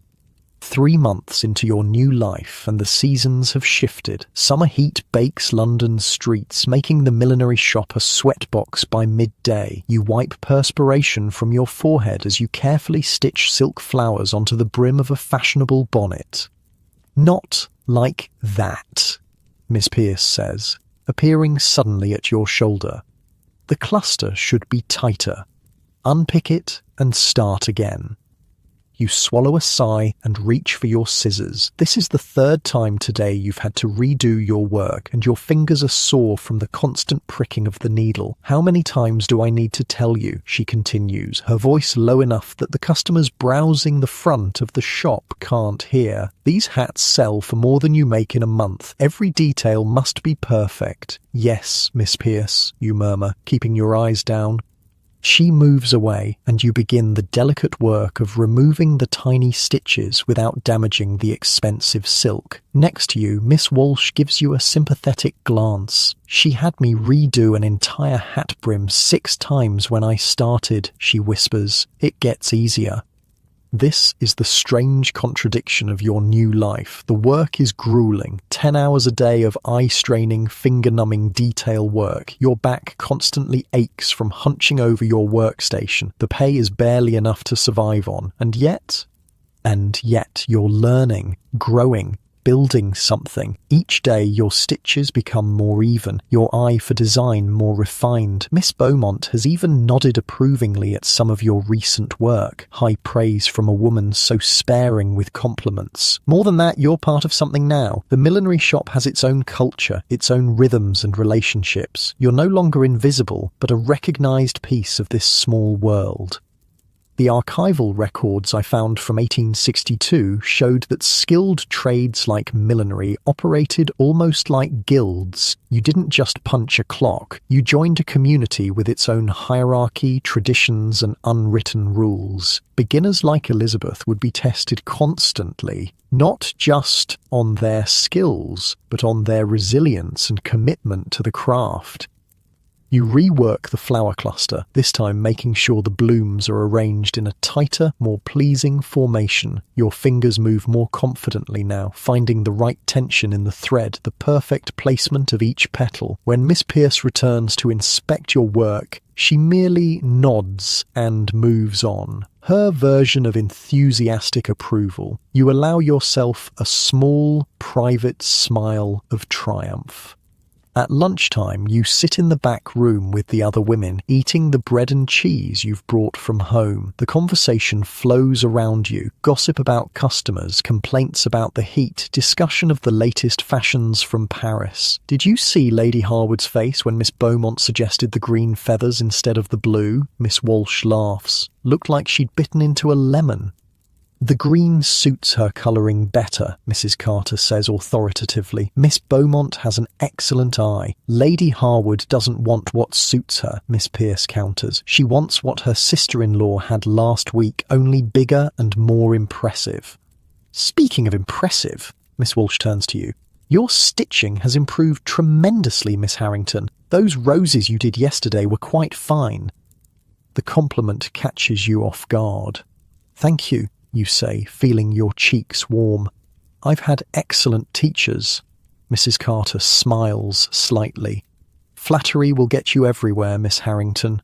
3 months into your new life and the seasons have shifted. Summer heat bakes London's streets, making the millinery shop a sweatbox by midday. You wipe perspiration from your forehead as you carefully stitch silk flowers onto the brim of a fashionable bonnet. "Not like that," Miss Pierce says, appearing suddenly at your shoulder. "The cluster should be tighter. Unpick it and start again." You swallow a sigh and reach for your scissors. This is the 3rd time today you've had to redo your work, and your fingers are sore from the constant pricking of the needle. "How many times do I need to tell you?" she continues, her voice low enough that the customers browsing the front of the shop can't hear. "These hats sell for more than you make in a month. Every detail must be perfect." "Yes, Miss Pierce," you murmur, keeping your eyes down. She moves away, and you begin the delicate work of removing the tiny stitches without damaging the expensive silk. Next to you, Miss Walsh gives you a sympathetic glance. "She had me redo an entire hat brim 6 times when I started," she whispers. "It gets easier." This is the strange contradiction of your new life. The work is grueling. 10 hours a day of eye-straining, finger-numbing detail work. Your back constantly aches from hunching over your workstation. The pay is barely enough to survive on. And yet you're learning, growing, building something. Each day your stitches become more even, your eye for design more refined. Miss Beaumont has even nodded approvingly at some of your recent work. High praise from a woman so sparing with compliments. More than that, you're part of something now. The millinery shop has its own culture, its own rhythms and relationships. You're no longer invisible, but a recognised piece of this small world. The archival records I found from 1862 showed that skilled trades like millinery operated almost like guilds. You didn't just punch a clock, you joined a community with its own hierarchy, traditions, and unwritten rules. Beginners like Elizabeth would be tested constantly, not just on their skills, but on their resilience and commitment to the craft. You rework the flower cluster, this time making sure the blooms are arranged in a tighter, more pleasing formation. Your fingers move more confidently now, finding the right tension in the thread, the perfect placement of each petal. When Miss Pierce returns to inspect your work, she merely nods and moves on. Her version of enthusiastic approval. You allow yourself a small, private smile of triumph. At lunchtime, you sit in the back room with the other women, eating the bread and cheese you've brought from home. The conversation flows around you. Gossip about customers, complaints about the heat, discussion of the latest fashions from Paris. Did you see Lady Harwood's face when Miss Beaumont suggested the green feathers instead of the blue? Miss Walsh laughs. Looked like she'd bitten into a lemon. "The green suits her colouring better," Mrs. Carter says authoritatively. "Miss Beaumont has an excellent eye. Lady Harwood doesn't want what suits her," Miss Pierce counters. "She wants what her sister-in-law had last week, only bigger and more impressive." "Speaking of impressive," Miss Walsh turns to you. "Your stitching has improved tremendously, Miss Harrington. Those roses you did yesterday were quite fine." The compliment catches you off guard. "Thank you," you say, feeling your cheeks warm. "I've had excellent teachers." Mrs. Carter smiles slightly. "Flattery will get you everywhere, Miss Harrington."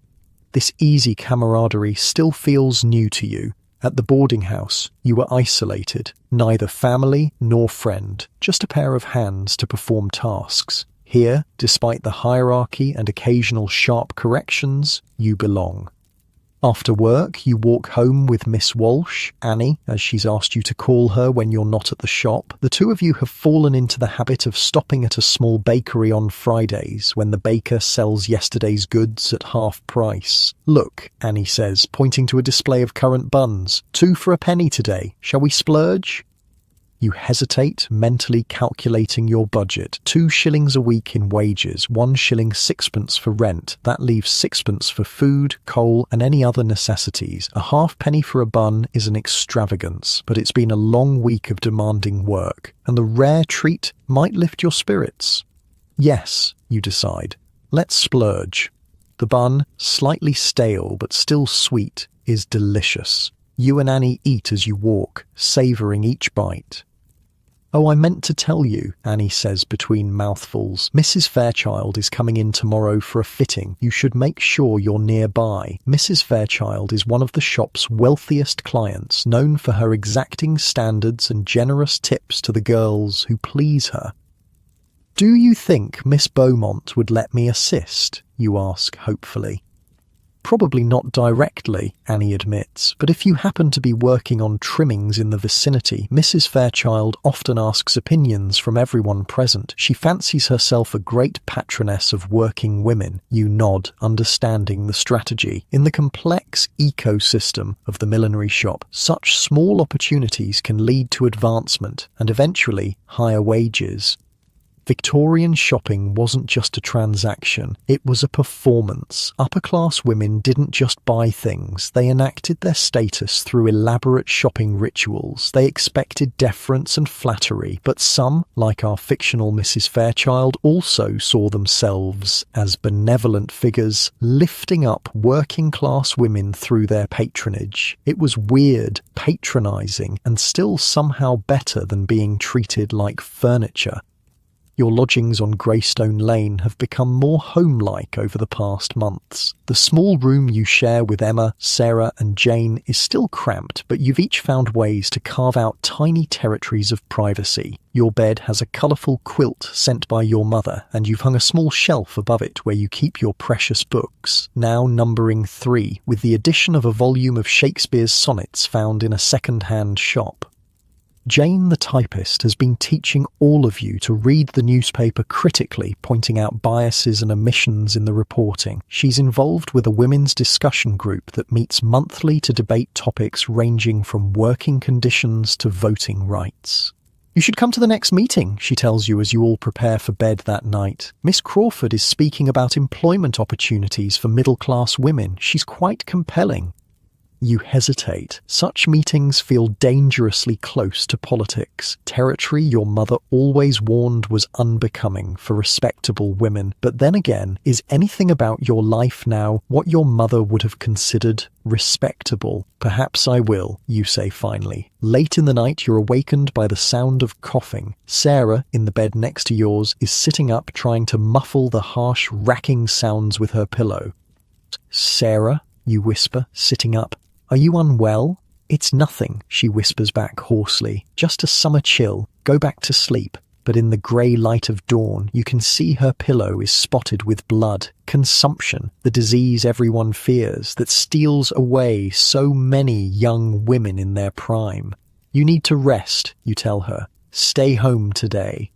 This easy camaraderie still feels new to you. At the boarding house, you were isolated, neither family nor friend, just a pair of hands to perform tasks. Here, despite the hierarchy and occasional sharp corrections, you belong. After work, you walk home with Miss Walsh, Annie, as she's asked you to call her when you're not at the shop. The two of you have fallen into the habit of stopping at a small bakery on Fridays when the baker sells yesterday's goods at half price. "Look," Annie says, pointing to a display of currant buns. "2 for a penny today. Shall we splurge?" You hesitate, mentally calculating your budget. 2 shillings a week in wages, 1 shilling 6pence for rent. That leaves 6pence for food, coal, and any other necessities. A halfpenny for a bun is an extravagance, but it's been a long week of demanding work, and the rare treat might lift your spirits. Yes, you decide. Let's splurge. The bun, slightly stale but still sweet, is delicious. You and Annie eat as you walk, savouring each bite. "Oh, I meant to tell you," Annie says between mouthfuls. "Mrs. Fairchild is coming in tomorrow for a fitting. You should make sure you're nearby." Mrs. Fairchild is one of the shop's wealthiest clients, known for her exacting standards and generous tips to the girls who please her. "Do you think Miss Beaumont would let me assist?" you ask hopefully. "Probably not directly," Annie admits, "but if you happen to be working on trimmings in the vicinity, Mrs. Fairchild often asks opinions from everyone present. She fancies herself a great patroness of working women." You nod, understanding the strategy. In the complex ecosystem of the millinery shop, such small opportunities can lead to advancement and eventually higher wages. Victorian shopping wasn't just a transaction, it was a performance. Upper-class women didn't just buy things, they enacted their status through elaborate shopping rituals. They expected deference and flattery, but some, like our fictional Mrs. Fairchild, also saw themselves as benevolent figures, lifting up working-class women through their patronage. It was weird, patronising, and still somehow better than being treated like furniture. Your lodgings on Greystone Lane have become more home-like over the past months. The small room you share with Emma, Sarah and Jane is still cramped, but you've each found ways to carve out tiny territories of privacy. Your bed has a colourful quilt sent by your mother, and you've hung a small shelf above it where you keep your precious books, now numbering 3, with the addition of a volume of Shakespeare's sonnets found in a second-hand shop. Jane the typist has been teaching all of you to read the newspaper critically, pointing out biases and omissions in the reporting. She's involved with a women's discussion group that meets monthly to debate topics ranging from working conditions to voting rights. You should come to the next meeting, she tells you as you all prepare for bed that night. Miss Crawford is speaking about employment opportunities for middle-class women. She's quite compelling. You hesitate. Such meetings feel dangerously close to politics, territory your mother always warned was unbecoming for respectable women. But then again, is anything about your life now what your mother would have considered respectable? Perhaps I will, you say finally. Late in the night, you're awakened by the sound of coughing. Sarah, in the bed next to yours, is sitting up trying to muffle the harsh, racking sounds with her pillow. Sarah, you whisper, sitting up. Are you unwell? It's nothing, she whispers back hoarsely. Just a summer chill. Go back to sleep. But in the grey light of dawn, you can see her pillow is spotted with blood. Consumption, the disease everyone fears, that steals away so many young women in their prime. You need to rest, you tell her. Stay home today.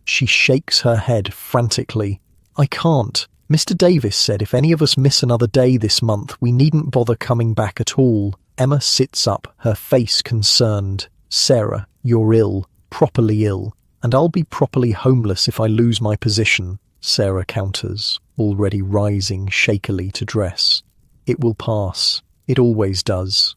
She shakes her head frantically. I can't. Mr. Davis said if any of us miss another day this month, we needn't bother coming back at all. Emma sits up, her face concerned. Sarah, you're ill, properly ill, and I'll be properly homeless if I lose my position, Sarah counters, already rising shakily to dress. It will pass. It always does.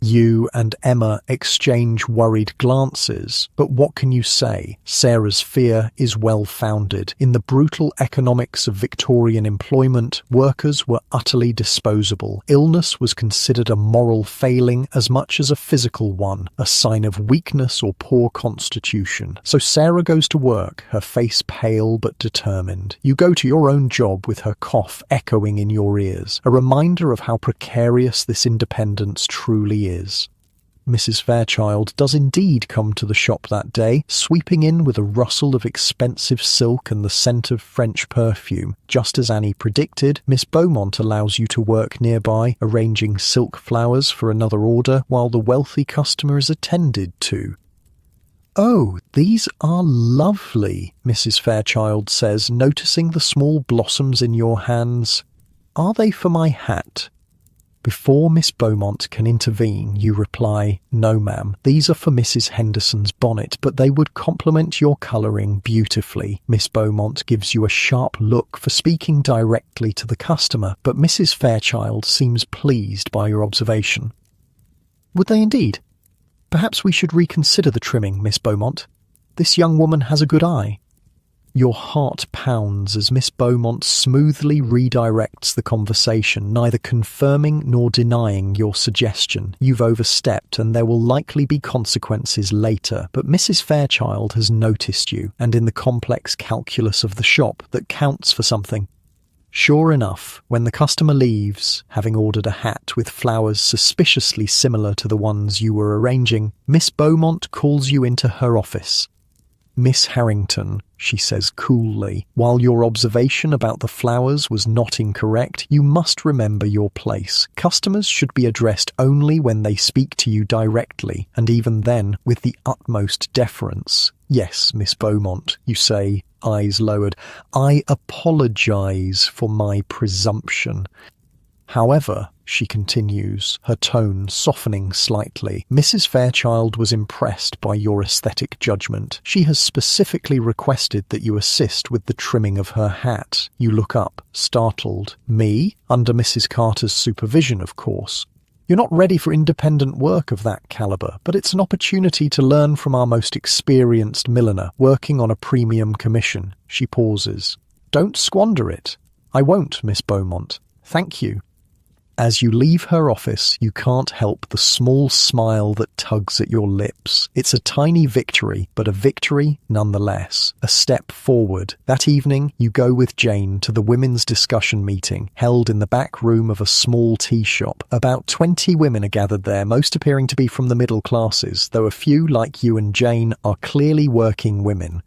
You and Emma exchange worried glances, but what can you say? Sarah's fear is well-founded. In the brutal economics of Victorian employment, workers were utterly disposable. Illness was considered a moral failing as much as a physical one, a sign of weakness or poor constitution. So Sarah goes to work, her face pale but determined. You go to your own job with her cough echoing in your ears, a reminder of how precarious this independence truly is. Mrs. Fairchild does indeed come to the shop that day, sweeping in with a rustle of expensive silk and the scent of French perfume. Just as Annie predicted, Miss Beaumont allows you to work nearby, arranging silk flowers for another order while the wealthy customer is attended to. Oh, these are lovely, Mrs. Fairchild says, noticing the small blossoms in your hands. Are they for my hat? Before Miss Beaumont can intervene, you reply, No, ma'am, these are for Mrs. Henderson's bonnet, but they would complement your colouring beautifully. Miss Beaumont gives you a sharp look for speaking directly to the customer, but Mrs. Fairchild seems pleased by your observation. Would they indeed? Perhaps we should reconsider the trimming, Miss Beaumont. This young woman has a good eye. Your heart pounds as Miss Beaumont smoothly redirects the conversation, neither confirming nor denying your suggestion. You've overstepped and there will likely be consequences later, but Mrs. Fairchild has noticed you, and in the complex calculus of the shop that counts for something. Sure enough, when the customer leaves, having ordered a hat with flowers suspiciously similar to the ones you were arranging, Miss Beaumont calls you into her office. Miss Harrington, she says coolly, while your observation about the flowers was not incorrect, you must remember your place. Customers should be addressed only when they speak to you directly, and even then with the utmost deference. Yes, Miss Beaumont, you say, eyes lowered. I apologise for my presumption. However, she continues, her tone softening slightly. Mrs. Fairchild was impressed by your aesthetic judgment. She has specifically requested that you assist with the trimming of her hat. You look up, startled. Me? Under Mrs. Carter's supervision, of course. You're not ready for independent work of that caliber, but it's an opportunity to learn from our most experienced milliner, working on a premium commission. She pauses. Don't squander it. I won't, Miss Beaumont. Thank you. As you leave her office, you can't help the small smile that tugs at your lips. It's a tiny victory, but a victory nonetheless. A step forward. That evening, you go with Jane to the women's discussion meeting, held in the back room of a small tea shop. About 20 women are gathered there, most appearing to be from the middle classes, though a few, like you and Jane, are clearly working women.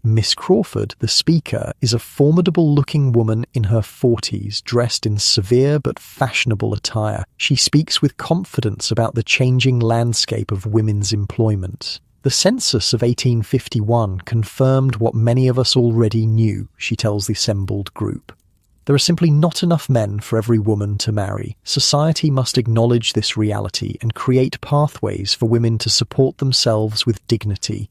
Miss Crawford, the speaker, is a formidable-looking woman in her 40s, dressed in severe but fashionable attire. She speaks with confidence about the changing landscape of women's employment. The census of 1851 confirmed what many of us already knew, she tells the assembled group. There are simply not enough men for every woman to marry. Society must acknowledge this reality and create pathways for women to support themselves with dignity.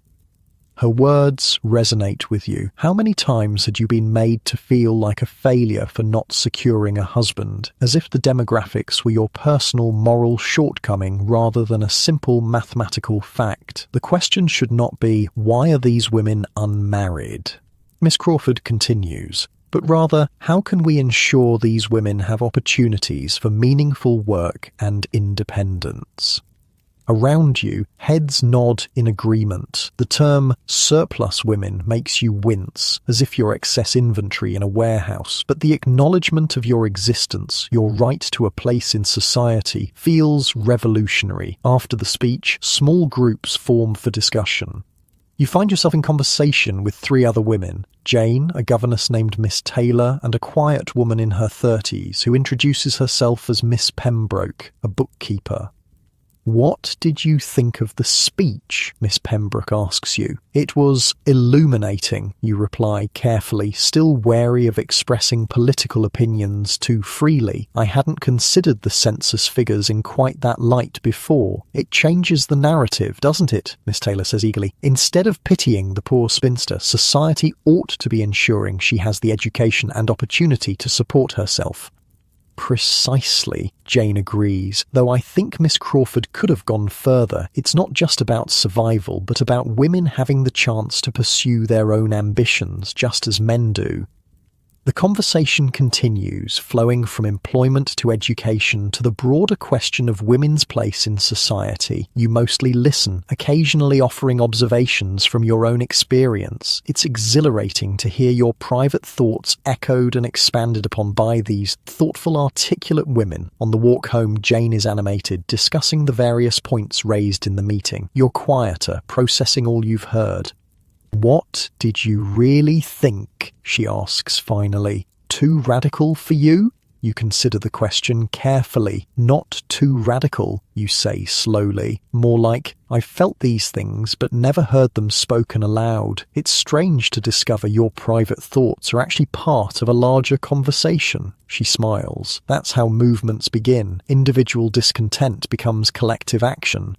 Her words resonate with you. How many times had you been made to feel like a failure for not securing a husband, as if the demographics were your personal moral shortcoming rather than a simple mathematical fact? The question should not be, why are these women unmarried? Miss Crawford continues, but rather, how can we ensure these women have opportunities for meaningful work and independence? Around you, heads nod in agreement. The term surplus women makes you wince, as if you're excess inventory in a warehouse, but the acknowledgement of your existence, your right to a place in society, feels revolutionary. After the speech, small groups form for discussion. You find yourself in conversation with 3 other women, Jane, a governess named Miss Taylor, and a quiet woman in her 30s who introduces herself as Miss Pembroke, a bookkeeper. What did you think of the speech? Miss Pembroke asks you. It was illuminating, you reply carefully, still wary of expressing political opinions too freely. I hadn't considered the census figures in quite that light before. It changes the narrative, doesn't it? Miss Taylor says eagerly. Instead of pitying the poor spinster, society ought to be ensuring she has the education and opportunity to support herself. Precisely, Jane agrees, though I think Miss Crawford could have gone further. It's not just about survival, but about women having the chance to pursue their own ambitions, just as men do. The conversation continues, flowing from employment to education to the broader question of women's place in society. You mostly listen, occasionally offering observations from your own experience. It's exhilarating to hear your private thoughts echoed and expanded upon by these thoughtful, articulate women. On the walk home, Jane is animated, discussing the various points raised in the meeting. You're quieter, processing all you've heard. What did you really think? She asks finally. Too radical for you? You consider the question carefully. Not too radical, you say slowly. More like, I've felt these things but never heard them spoken aloud. It's strange to discover your private thoughts are actually part of a larger conversation. She smiles. That's how movements begin. Individual discontent becomes collective action.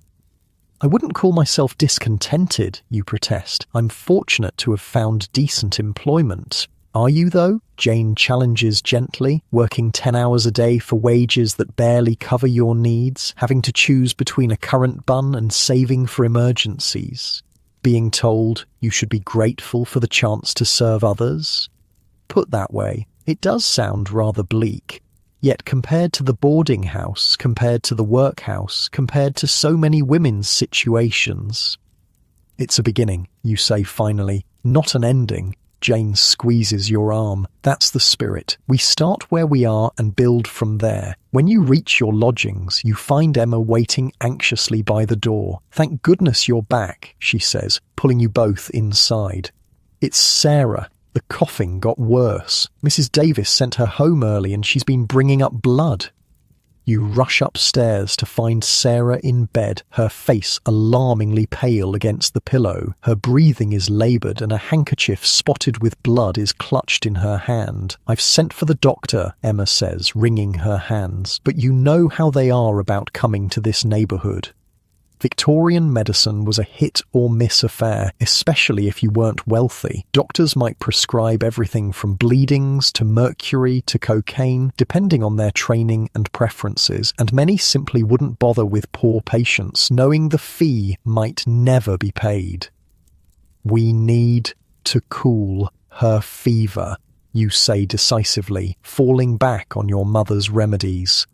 I wouldn't call myself discontented, you protest. I'm fortunate to have found decent employment. Are you, though? Jane challenges gently, working 10 hours a day for wages that barely cover your needs, having to choose between a currant bun and saving for emergencies. Being told you should be grateful for the chance to serve others? Put that way, it does sound rather bleak. Yet compared to the boarding house, compared to the workhouse, compared to so many women's situations. It's a beginning, you say finally, not an ending. Jane squeezes your arm. That's the spirit. We start where we are and build from there. When you reach your lodgings, you find Emma waiting anxiously by the door. Thank goodness you're back, she says, pulling you both inside. It's Sarah. The coughing got worse. Mrs. Davis sent her home early and she's been bringing up blood. You rush upstairs to find Sarah in bed, her face alarmingly pale against the pillow. Her breathing is laboured and a handkerchief spotted with blood is clutched in her hand. "I've sent for the doctor," Emma says, wringing her hands, "but you know how they are about coming to this neighbourhood." Victorian medicine was a hit-or-miss affair, especially if you weren't wealthy. Doctors might prescribe everything from bleedings to mercury to cocaine, depending on their training and preferences, and many simply wouldn't bother with poor patients, knowing the fee might never be paid. "We need to cool her fever," you say decisively, falling back on your mother's remedies.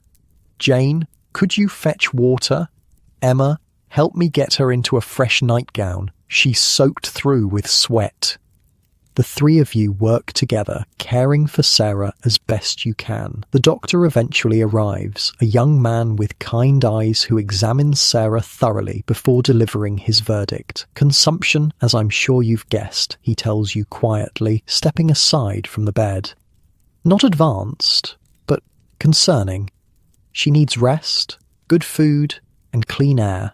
"Jane, could you fetch water? Emma, help me get her into a fresh nightgown. She's soaked through with sweat." The three of you work together, caring for Sarah as best you can. The doctor eventually arrives, a young man with kind eyes who examines Sarah thoroughly before delivering his verdict. "Consumption, as I'm sure you've guessed," he tells you quietly, stepping aside from the bed. "Not advanced, but concerning. She needs rest, good food, and clean air."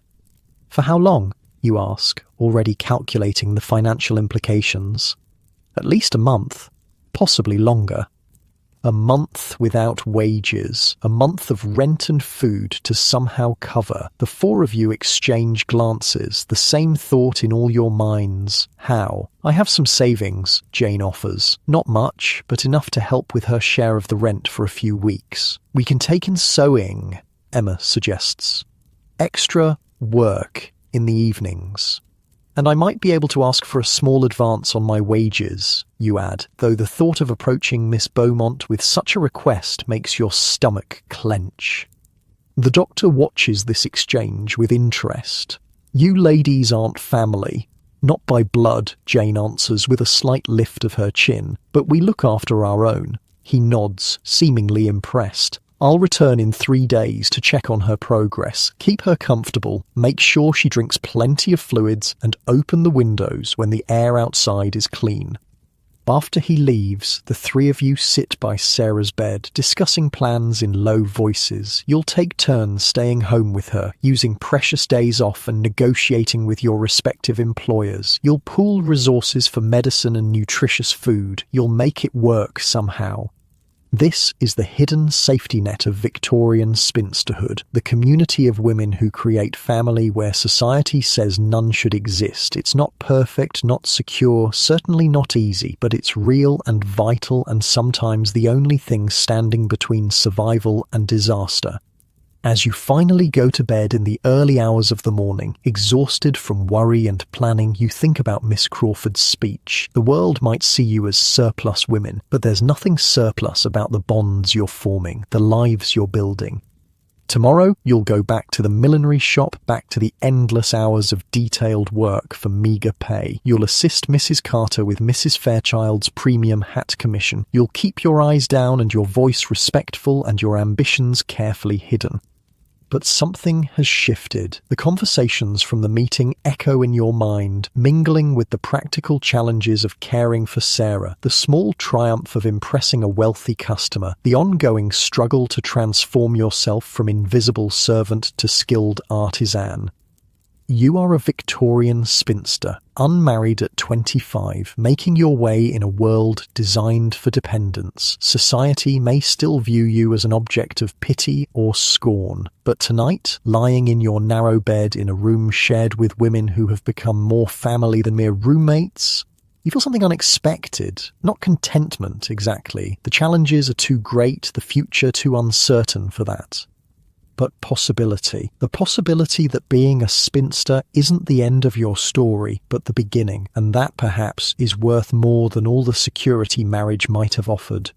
"For how long?" you ask, already calculating the financial implications. "At least a month, possibly longer." A month without wages, a month of rent and food to somehow cover. The four of you exchange glances, the same thought in all your minds. How? "I have some savings," Jane offers. "Not much, but enough to help with her share of the rent for a few weeks." "We can take in sewing," Emma suggests. "Extra work in the evenings. And I might be able to ask for a small advance on my wages," you add, though the thought of approaching Miss Beaumont with such a request makes your stomach clench. The doctor watches this exchange with interest. "You ladies aren't family." "Not by blood," Jane answers with a slight lift of her chin, "but we look after our own." He nods, seemingly impressed. "I'll return in 3 days to check on her progress, keep her comfortable, make sure she drinks plenty of fluids, and open the windows when the air outside is clean." After he leaves, the three of you sit by Sarah's bed, discussing plans in low voices. You'll take turns staying home with her, using precious days off and negotiating with your respective employers. You'll pool resources for medicine and nutritious food. You'll make it work somehow. This is the hidden safety net of Victorian spinsterhood, the community of women who create family where society says none should exist. It's not perfect, not secure, certainly not easy, but it's real and vital and sometimes the only thing standing between survival and disaster. As you finally go to bed in the early hours of the morning, exhausted from worry and planning, you think about Miss Crawford's speech. The world might see you as surplus women, but there's nothing surplus about the bonds you're forming, the lives you're building. Tomorrow, you'll go back to the millinery shop, back to the endless hours of detailed work for meagre pay. You'll assist Mrs. Carter with Mrs. Fairchild's premium hat commission. You'll keep your eyes down and your voice respectful and your ambitions carefully hidden. But something has shifted. The conversations from the meeting echo in your mind, mingling with the practical challenges of caring for Sarah, the small triumph of impressing a wealthy customer, the ongoing struggle to transform yourself from invisible servant to skilled artisan. You are a Victorian spinster, unmarried at 25, making your way in a world designed for dependence. Society may still view you as an object of pity or scorn, but tonight, lying in your narrow bed in a room shared with women who have become more family than mere roommates, you feel something unexpected, not contentment exactly. The challenges are too great, the future too uncertain for that. But possibility. The possibility that being a spinster isn't the end of your story, but the beginning, and that perhaps is worth more than all the security marriage might have offered.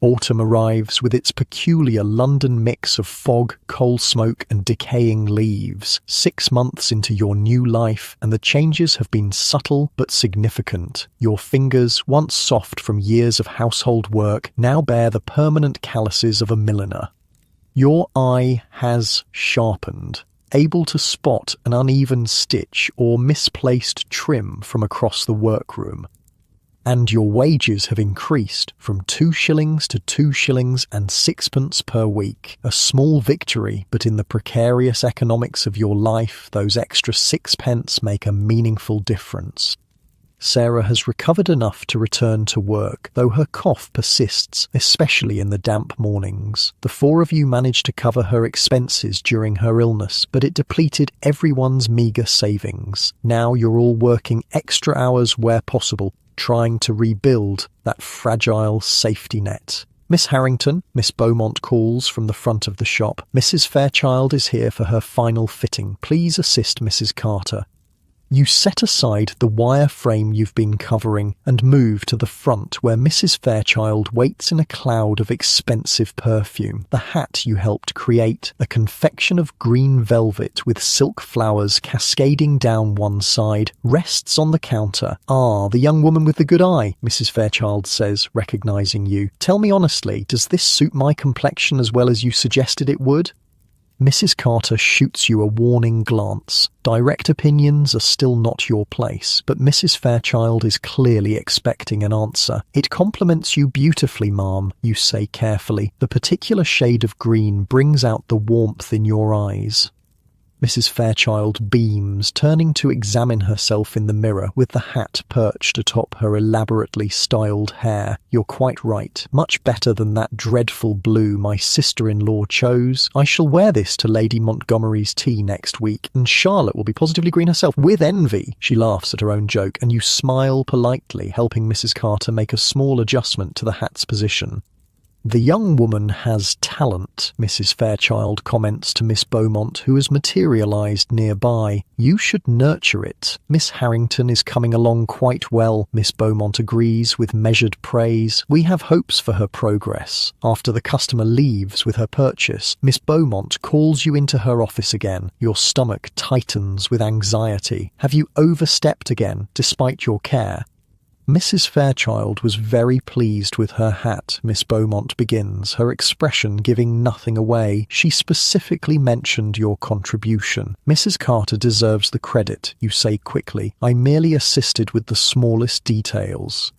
Autumn arrives with its peculiar London mix of fog, coal smoke, and decaying leaves. 6 months into your new life, and the changes have been subtle but significant. Your fingers, once soft from years of household work, now bear the permanent calluses of a milliner. Your eye has sharpened, able to spot an uneven stitch or misplaced trim from across the workroom. And your wages have increased from 2 shillings to 2 shillings and 6pence per week. A small victory, but in the precarious economics of your life, those extra 6pence make a meaningful difference. Sarah has recovered enough to return to work, though her cough persists, especially in the damp mornings. The 4 of you managed to cover her expenses during her illness, but it depleted everyone's meagre savings. Now you're all working extra hours where possible, trying to rebuild that fragile safety net. Miss Harrington, Miss Beaumont calls from the front of the shop. Mrs. Fairchild is here for her final fitting. Please assist Mrs. Carter. You set aside the wire frame you've been covering and move to the front where Mrs. Fairchild waits in a cloud of expensive perfume. The hat you helped create, a confection of green velvet with silk flowers cascading down one side, rests on the counter. "Ah, the young woman with the good eye," Mrs. Fairchild says, recognizing you. "Tell me honestly, does this suit my complexion as well as you suggested it would?" Mrs. Carter shoots you a warning glance. Direct opinions are still not your place, but Mrs. Fairchild is clearly expecting an answer. "It complements you beautifully, ma'am," you say carefully. The particular shade of green brings out the warmth in your eyes. Mrs. Fairchild beams, turning to examine herself in the mirror with the hat perched atop her elaborately styled hair. "You're quite right. Much better than that dreadful blue my sister-in-law chose. I shall wear this to Lady Montgomery's tea next week, and Charlotte will be positively green herself, with envy." She laughs at her own joke, and you smile politely, helping Mrs. Carter make a small adjustment to the hat's position. "The young woman has talent," Mrs. Fairchild comments to Miss Beaumont, who has materialised nearby. "You should nurture it." "Miss Harrington is coming along quite well," Miss Beaumont agrees with measured praise. "We have hopes for her progress." After the customer leaves with her purchase, Miss Beaumont calls you into her office again. Your stomach tightens with anxiety. Have you overstepped again, despite your care? Mrs. Fairchild was very pleased with her hat, Miss Beaumont begins, her expression giving nothing away. "She specifically mentioned your contribution." "Mrs. Carter deserves the credit," you say quickly. "I merely assisted with the smallest details."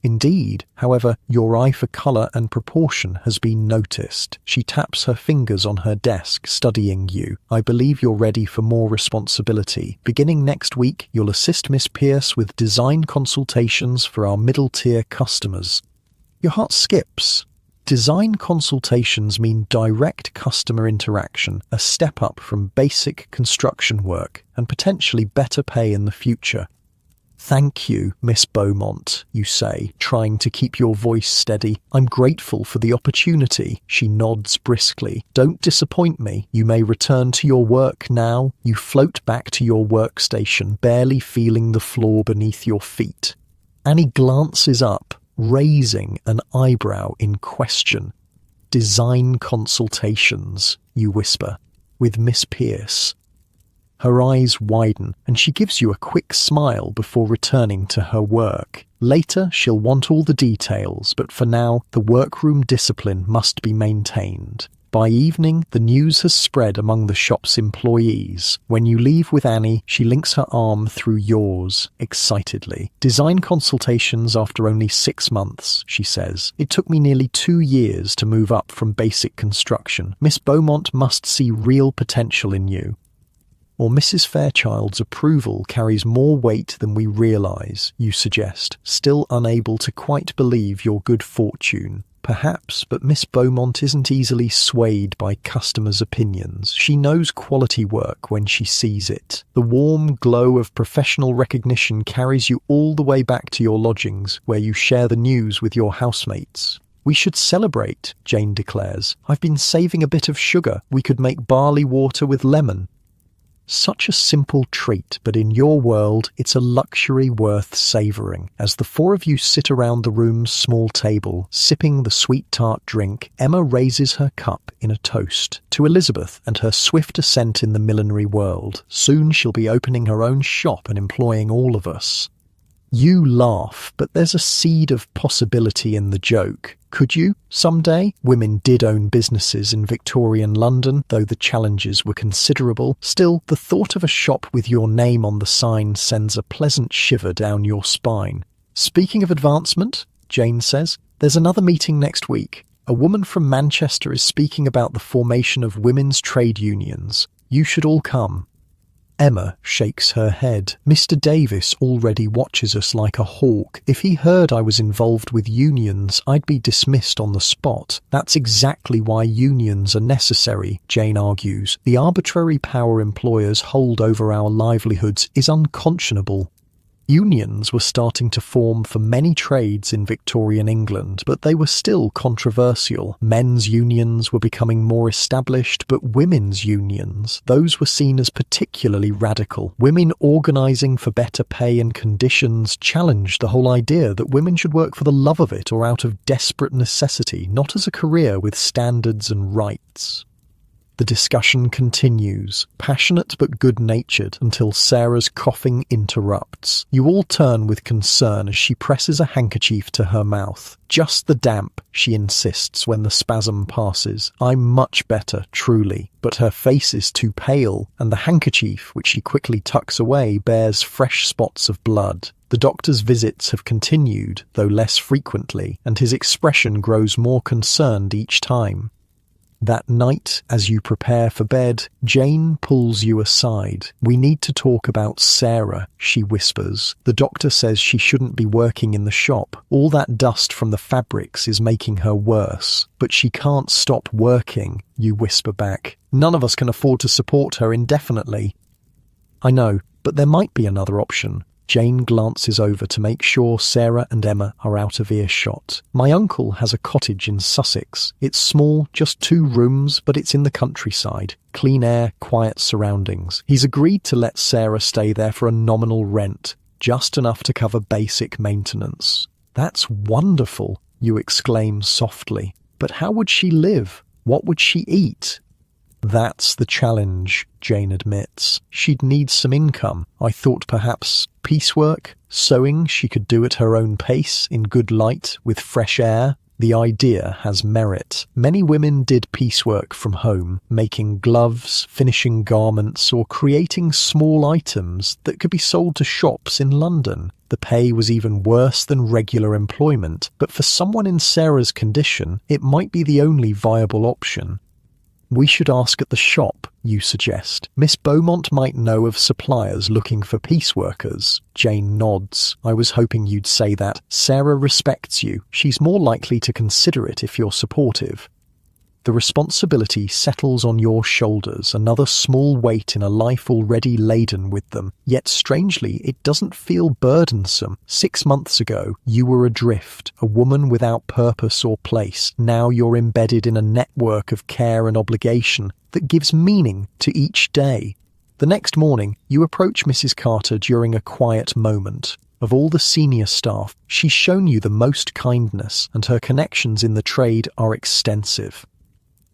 Indeed, however, your eye for colour and proportion has been noticed. She taps her fingers on her desk, studying you. "I believe you're ready for more responsibility. Beginning next week, you'll assist Miss Pierce with design consultations for our middle-tier customers." Your heart skips. Design consultations mean direct customer interaction, a step up from basic construction work, and potentially better pay in the future. "Thank you, Miss Beaumont," you say, trying to keep your voice steady. "I'm grateful for the opportunity." She nods briskly. "Don't disappoint me. You may return to your work now." You float back to your workstation, barely feeling the floor beneath your feet. Annie glances up, raising an eyebrow in question. "Design consultations," you whisper, "with Miss Pierce." Her eyes widen, and she gives you a quick smile before returning to her work. Later, she'll want all the details, but for now, the workroom discipline must be maintained. By evening, the news has spread among the shop's employees. When you leave with Annie, she links her arm through yours, excitedly. "Design consultations after only 6 months," she says. "It took me nearly 2 years to move up from basic construction. Miss Beaumont must see real potential in you." Or Mrs. Fairchild's approval carries more weight than we realise, you suggest, still unable to quite believe your good fortune. Perhaps, but Miss Beaumont isn't easily swayed by customers' opinions. She knows quality work when she sees it. The warm glow of professional recognition carries you all the way back to your lodgings, where you share the news with your housemates. "We should celebrate," Jane declares. "I've been saving a bit of sugar. We could make barley water with lemon." Such a simple treat, but in your world, it's a luxury worth savouring. As the 4 of you sit around the room's small table, sipping the sweet tart drink, Emma raises her cup in a toast to Elizabeth and her swift ascent in the millinery world. Soon she'll be opening her own shop and employing all of us. You laugh, but there's a seed of possibility in the joke. Could you, someday? Women did own businesses in Victorian London, though the challenges were considerable. Still, the thought of a shop with your name on the sign sends a pleasant shiver down your spine. Speaking of advancement, Jane says, there's another meeting next week. A woman from Manchester is speaking about the formation of women's trade unions. You should all come. Emma shakes her head. Mr. Davis already watches us like a hawk. If he heard I was involved with unions, I'd be dismissed on the spot. That's exactly why unions are necessary, Jane argues. The arbitrary power employers hold over our livelihoods is unconscionable. Unions were starting to form for many trades in Victorian England, but they were still controversial. Men's unions were becoming more established, but women's unions, those were seen as particularly radical. Women organising for better pay and conditions challenged the whole idea that women should work for the love of it or out of desperate necessity, not as a career with standards and rights. The discussion continues, passionate but good-natured, until Sarah's coughing interrupts. You all turn with concern as she presses a handkerchief to her mouth. Just the damp, she insists when the spasm passes. I'm much better, truly. But her face is too pale, and the handkerchief, which she quickly tucks away, bears fresh spots of blood. The doctor's visits have continued, though less frequently, and his expression grows more concerned each time. That night, as you prepare for bed, Jane pulls you aside. We need to talk about Sarah, she whispers. The doctor says she shouldn't be working in the shop. All that dust from the fabrics is making her worse. But she can't stop working, you whisper back. None of us can afford to support her indefinitely. I know, but there might be another option. Jane glances over to make sure Sarah and Emma are out of earshot. My uncle has a cottage in Sussex. It's small, just 2 rooms, but it's in the countryside. Clean air, quiet surroundings. He's agreed to let Sarah stay there for a nominal rent, just enough to cover basic maintenance. That's wonderful, you exclaim softly. But how would she live? What would she eat? That's the challenge, Jane admits. She'd need some income. I thought perhaps piecework, sewing she could do at her own pace, in good light, with fresh air. The idea has merit. Many women did piecework from home, making gloves, finishing garments, or creating small items that could be sold to shops in London. The pay was even worse than regular employment, but for someone in Sarah's condition, it might be the only viable option. We should ask at the shop, you suggest. Miss Beaumont might know of suppliers looking for pieceworkers. Jane nods. I was hoping you'd say that. Sarah respects you. She's more likely to consider it if you're supportive. The responsibility settles on your shoulders, another small weight in a life already laden with them. Yet strangely, it doesn't feel burdensome. 6 months ago, you were adrift, a woman without purpose or place. Now you're embedded in a network of care and obligation that gives meaning to each day. The next morning, you approach Mrs. Carter during a quiet moment. Of all the senior staff, she's shown you the most kindness, and her connections in the trade are extensive.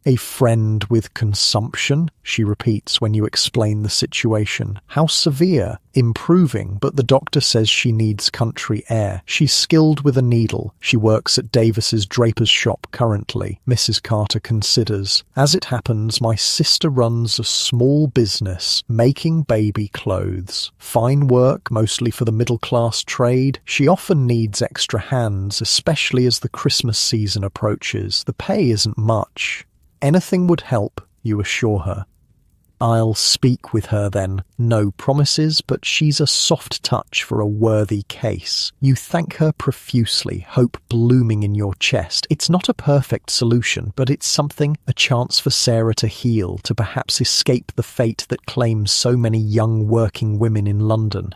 A friend with consumption, she repeats when you explain the situation. How severe? Improving, but the doctor says she needs country air. She's skilled with a needle. She works at Davis's draper's shop currently. Mrs. Carter considers. As it happens, my sister runs a small business, making baby clothes. Fine work, mostly for the middle-class trade. She often needs extra hands, especially as the Christmas season approaches. The pay isn't much. Anything would help, you assure her. I'll speak with her then. No promises, but she's a soft touch for a worthy case. You thank her profusely, hope blooming in your chest. It's not a perfect solution, but it's something, a chance for Sarah to heal, to perhaps escape the fate that claims so many young working women in London.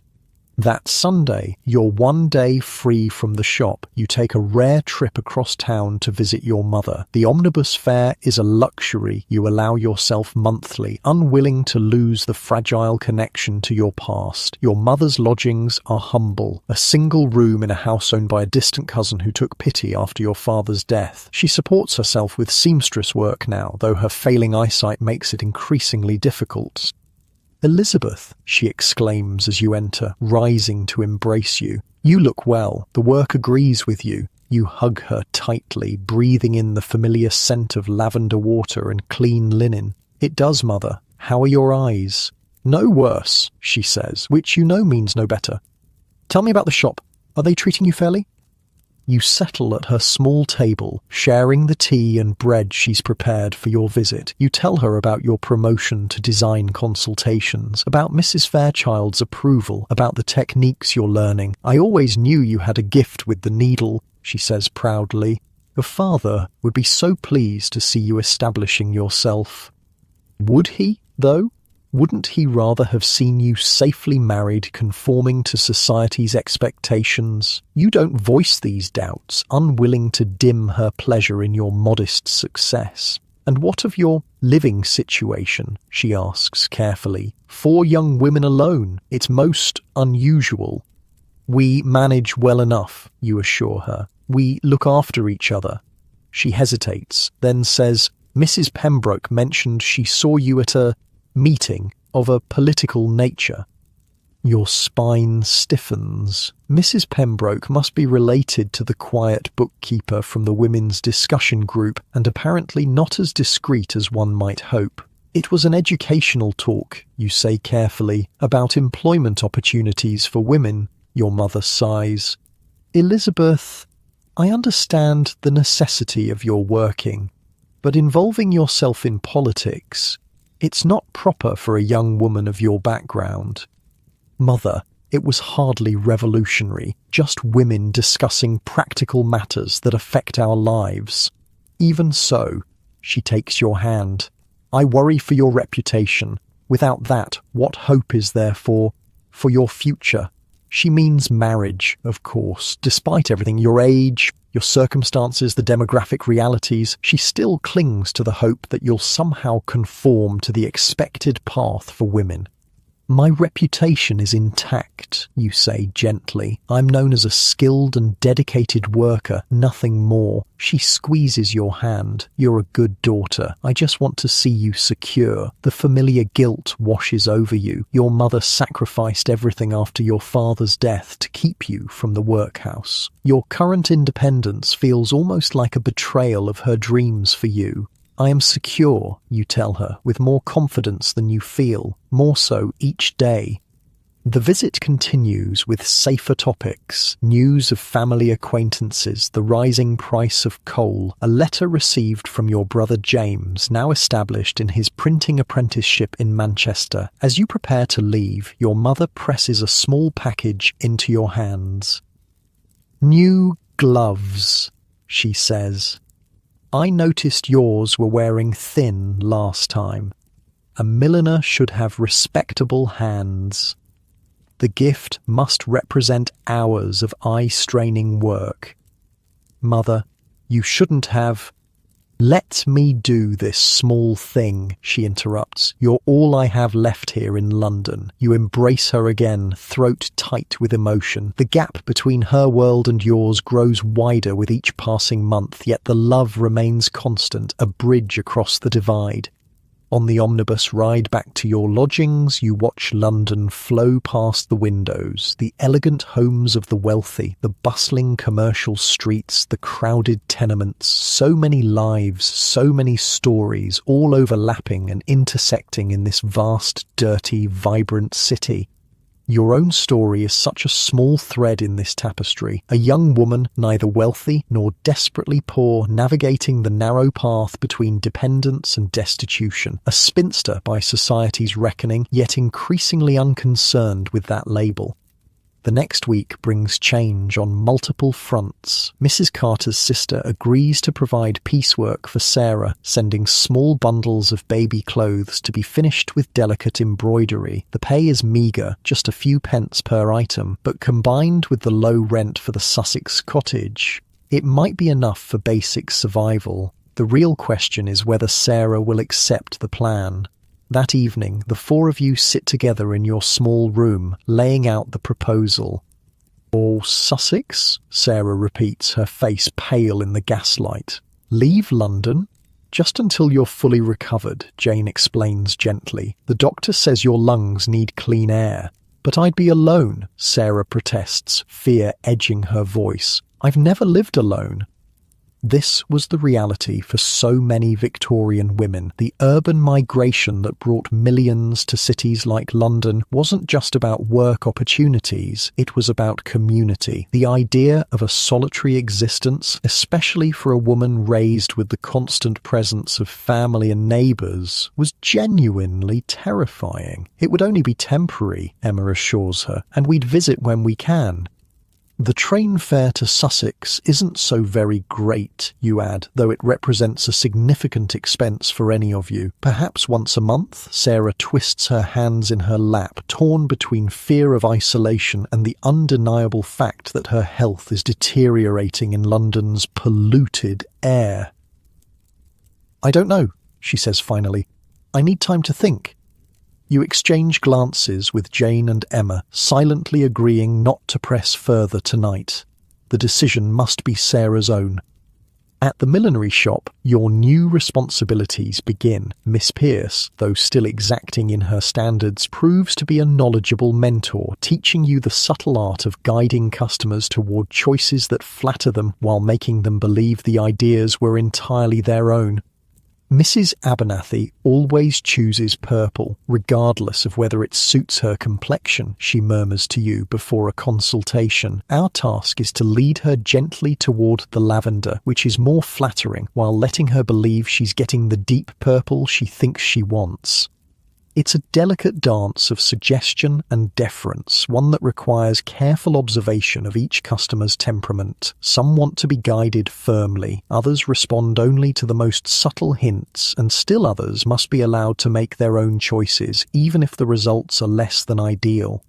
That Sunday, you're 1 day free from the shop. You take a rare trip across town to visit your mother. The omnibus fare is a luxury you allow yourself monthly, unwilling to lose the fragile connection to your past. Your mother's lodgings are humble, a single room in a house owned by a distant cousin who took pity after your father's death. She supports herself with seamstress work now, though her failing eyesight makes it increasingly difficult. Elizabeth, she exclaims as you enter, rising to embrace you. You look well. The work agrees with you. You hug her tightly, breathing in the familiar scent of lavender water and clean linen. It does, Mother. How are your eyes? No worse, she says, which you know means no better. Tell me about the shop. Are they treating you fairly? You settle at her small table, sharing the tea and bread she's prepared for your visit. You tell her about your promotion to design consultations, about Mrs. Fairchild's approval, about the techniques you're learning. I always knew you had a gift with the needle, she says proudly. Your father would be so pleased to see you establishing yourself. Would he, though? Wouldn't he rather have seen you safely married, conforming to society's expectations? You don't voice these doubts, unwilling to dim her pleasure in your modest success. And what of your living situation? She asks carefully. 4 young women alone. It's most unusual. We manage well enough, you assure her. We look after each other. She hesitates, then says, Mrs. Pembroke mentioned she saw you at a meeting of a political nature. Your spine stiffens. Mrs. Pembroke must be related to the quiet bookkeeper from the women's discussion group, and apparently not as discreet as one might hope. It was an educational talk, you say carefully, about employment opportunities for women. Your mother sighs. Elizabeth, I understand the necessity of your working, but involving yourself in politics, it's not proper for a young woman of your background. Mother, it was hardly revolutionary, just women discussing practical matters that affect our lives. Even so, she takes your hand. I worry for your reputation. Without that, what hope is there for your future? She means marriage, of course. Despite everything, your age, your circumstances, the demographic realities, she still clings to the hope that you'll somehow conform to the expected path for women. My reputation is intact, you say gently. I'm known as a skilled and dedicated worker, nothing more. She squeezes your hand. You're a good daughter. I just want to see you secure. The familiar guilt washes over you. Your mother sacrificed everything after your father's death to keep you from the workhouse. Your current independence feels almost like a betrayal of her dreams for you. I am secure, you tell her, with more confidence than you feel, more so each day. The visit continues with safer topics, news of family acquaintances, the rising price of coal, a letter received from your brother James, now established in his printing apprenticeship in Manchester. As you prepare to leave, your mother presses a small package into your hands. New gloves, she says. I noticed yours were wearing thin last time. A milliner should have respectable hands. The gift must represent hours of eye-straining work. Mother, you shouldn't have... Let me do this small thing, she interrupts. You're all I have left here in London. You embrace her again, throat tight with emotion. The gap between her world and yours grows wider with each passing month, yet the love remains constant, a bridge across the divide. On the omnibus ride back to your lodgings, you watch London flow past the windows, the elegant homes of the wealthy, the bustling commercial streets, the crowded tenements, so many lives, so many stories, all overlapping and intersecting in this vast, dirty, vibrant city. Your own story is such a small thread in this tapestry, a young woman, neither wealthy nor desperately poor, navigating the narrow path between dependence and destitution, a spinster by society's reckoning, yet increasingly unconcerned with that label. The next week brings change on multiple fronts. Mrs. Carter's sister agrees to provide piecework for Sarah, sending small bundles of baby clothes to be finished with delicate embroidery. The pay is meagre, just a few pence per item, but combined with the low rent for the Sussex cottage, it might be enough for basic survival. The real question is whether Sarah will accept the plan. That evening, the 4 of you sit together in your small room, laying out the proposal. "All Sussex?" Sarah repeats, her face pale in the gaslight. "Leave London?" "Just until you're fully recovered," Jane explains gently. "The doctor says your lungs need clean air." "But I'd be alone," Sarah protests, fear edging her voice. "I've never lived alone." This was the reality for so many Victorian women. The urban migration that brought millions to cities like London wasn't just about work opportunities, it was about community. The idea of a solitary existence, especially for a woman raised with the constant presence of family and neighbours, was genuinely terrifying. It would only be temporary, Emma assures her, and we'd visit when we can. The train fare to Sussex isn't so very great, you add, though it represents a significant expense for any of you. Perhaps once a month? Sarah twists her hands in her lap, torn between fear of isolation and the undeniable fact that her health is deteriorating in London's polluted air. I don't know, she says finally. I need time to think. You exchange glances with Jane and Emma, silently agreeing not to press further tonight. The decision must be Sarah's own. At the millinery shop, your new responsibilities begin. Miss Pearce, though still exacting in her standards, proves to be a knowledgeable mentor, teaching you the subtle art of guiding customers toward choices that flatter them while making them believe the ideas were entirely their own. Mrs. Abernathy always chooses purple, regardless of whether it suits her complexion, she murmurs to you before a consultation. Our task is to lead her gently toward the lavender, which is more flattering, while letting her believe she's getting the deep purple she thinks she wants. It's a delicate dance of suggestion and deference, one that requires careful observation of each customer's temperament. Some want to be guided firmly, others respond only to the most subtle hints, and still others must be allowed to make their own choices, even if the results are less than ideal.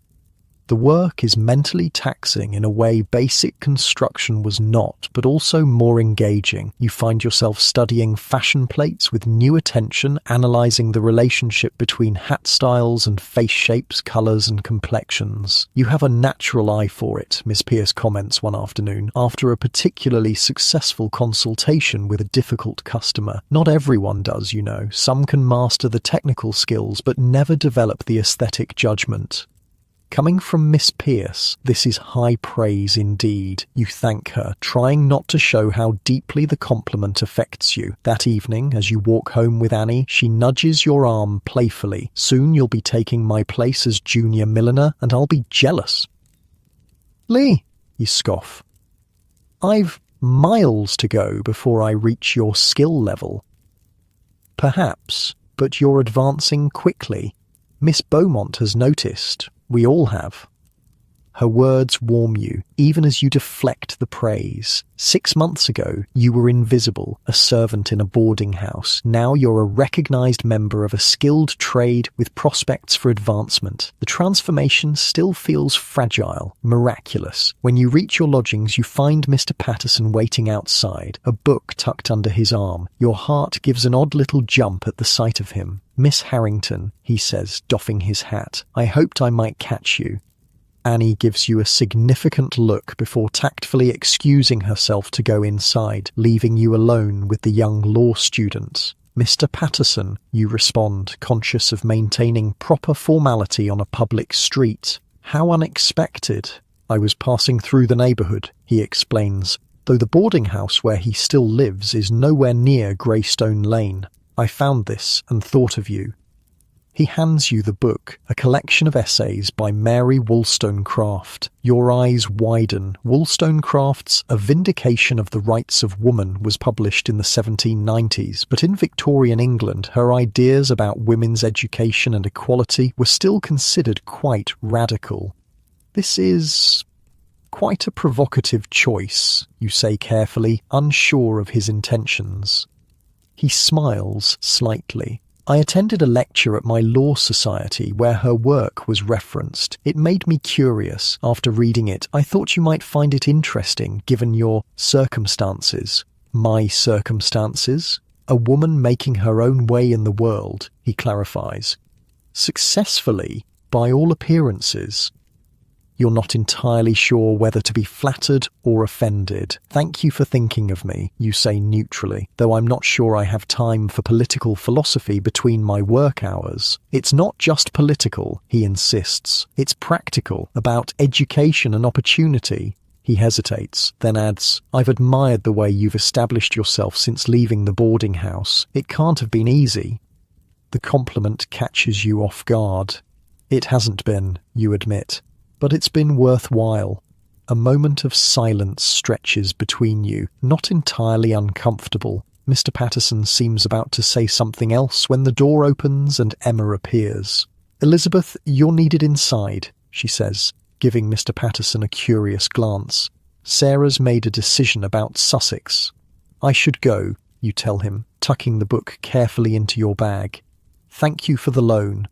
The work is mentally taxing in a way basic construction was not, but also more engaging. You find yourself studying fashion plates with new attention, analysing the relationship between hat styles and face shapes, colours and complexions. You have a natural eye for it, Miss Pearce comments one afternoon, after a particularly successful consultation with a difficult customer. Not everyone does, you know. Some can master the technical skills, but never develop the aesthetic judgment. Coming from Miss Pearce, this is high praise indeed. You thank her, trying not to show how deeply the compliment affects you. That evening, as you walk home with Annie, she nudges your arm playfully. Soon you'll be taking my place as junior milliner, and I'll be jealous. Lee, you scoff. I've miles to go before I reach your skill level. Perhaps, but you're advancing quickly. Miss Beaumont has noticed. We all have. Her words warm you, even as you deflect the praise. 6 months ago, you were invisible, a servant in a boarding house. Now you're a recognised member of a skilled trade with prospects for advancement. The transformation still feels fragile, miraculous. When you reach your lodgings, you find Mr. Patterson waiting outside, a book tucked under his arm. Your heart gives an odd little jump at the sight of him. Miss Harrington, he says, doffing his hat. I hoped I might catch you. Annie gives you a significant look before tactfully excusing herself to go inside, leaving you alone with the young law student. Mr. Patterson, you respond, conscious of maintaining proper formality on a public street. How unexpected. I was passing through the neighbourhood, he explains, though the boarding house where he still lives is nowhere near Greystone Lane. I found this and thought of you. He hands you the book, a collection of essays by Mary Wollstonecraft. Your eyes widen. Wollstonecraft's A Vindication of the Rights of Woman was published in the 1790s, but in Victorian England, her ideas about women's education and equality were still considered quite radical. This is quite a provocative choice, you say carefully, unsure of his intentions. He smiles slightly. I attended a lecture at my law society where her work was referenced. It made me curious. After reading it, I thought you might find it interesting given your circumstances. My circumstances? A woman making her own way in the world, he clarifies. Successfully, by all appearances. You're not entirely sure whether to be flattered or offended. Thank you for thinking of me, you say neutrally, though I'm not sure I have time for political philosophy between my work hours. It's not just political, he insists. It's practical, about education and opportunity. He hesitates, then adds, "I've admired the way you've established yourself since leaving the boarding house. It can't have been easy." The compliment catches you off guard. It hasn't been, you admit, but it's been worthwhile. A moment of silence stretches between you, not entirely uncomfortable. Mr. Patterson seems about to say something else when the door opens and Emma appears. "Elizabeth, you're needed inside," she says, giving Mr. Patterson a curious glance. "Sarah's made a decision about Sussex." "I should go," you tell him, tucking the book carefully into your bag. "Thank you for the loan."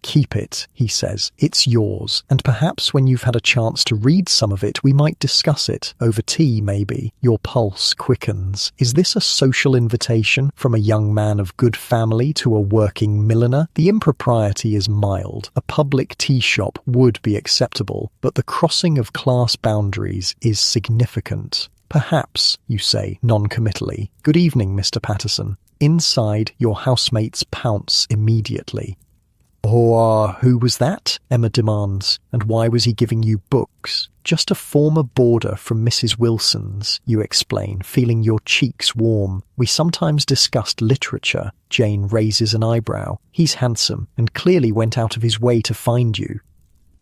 "Keep it," he says. "It's yours, and perhaps when you've had a chance to read some of it, we might discuss it. Over tea, maybe." Your pulse quickens. Is this a social invitation from a young man of good family to a working milliner? The impropriety is mild. A public tea shop would be acceptable, but the crossing of class boundaries is significant. "Perhaps," you say non-committally. "Good evening, Mr. Patterson." Inside, your housemates pounce immediately. Who was that?" Emma demands. "And why was he giving you books?" "Just a former boarder from Mrs. Wilson's," you explain, feeling your cheeks warm. "We sometimes discussed literature." Jane raises an eyebrow. "He's handsome, and clearly went out of his way to find you."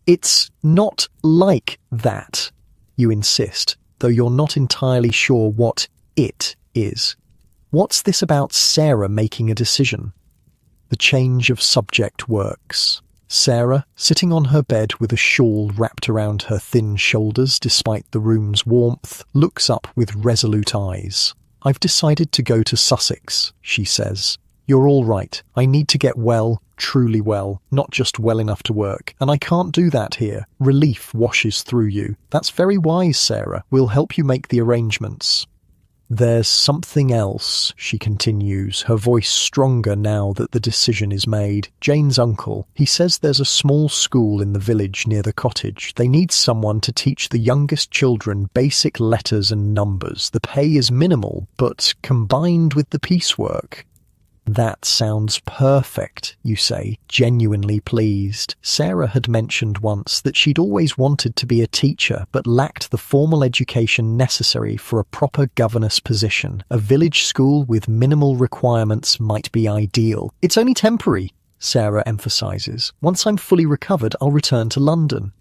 "It's not like that," you insist, though you're not entirely sure what it is. "What's this about Sarah making a decision?" The change of subject works. Sarah, sitting on her bed with a shawl wrapped around her thin shoulders despite the room's warmth, looks up with resolute eyes. "I've decided to go to Sussex," she says. "You're all right. I need to get well, truly well, not just well enough to work. And I can't do that here." Relief washes through you. "That's very wise, Sarah. We'll help you make the arrangements." "There's something else," she continues, her voice stronger now that the decision is made. "Jane's uncle, he says there's a small school in the village near the cottage. They need someone to teach the youngest children basic letters and numbers. The pay is minimal, but combined with the piecework." "That sounds perfect," you say, genuinely pleased. Sarah had mentioned once that she'd always wanted to be a teacher, but lacked the formal education necessary for a proper governess position. A village school with minimal requirements might be ideal. "It's only temporary," Sarah emphasises. "Once I'm fully recovered, I'll return to London."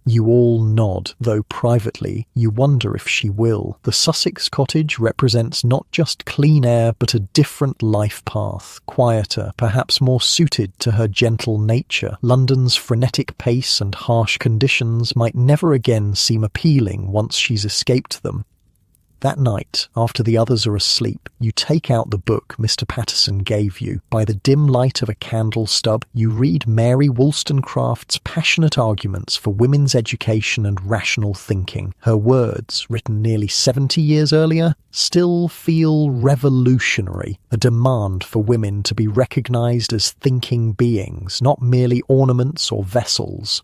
You all nod, though privately you wonder if she will. The Sussex cottage represents not just clean air but a different life path, quieter, perhaps more suited to her gentle nature. London's frenetic pace and harsh conditions might never again seem appealing once she's escaped them. That night, after the others are asleep, you take out the book Mr. Patterson gave you. By the dim light of a candle stub, you read Mary Wollstonecraft's passionate arguments for women's education and rational thinking. Her words, written nearly 70 years earlier, still feel revolutionary, a demand for women to be recognized as thinking beings, not merely ornaments or vessels.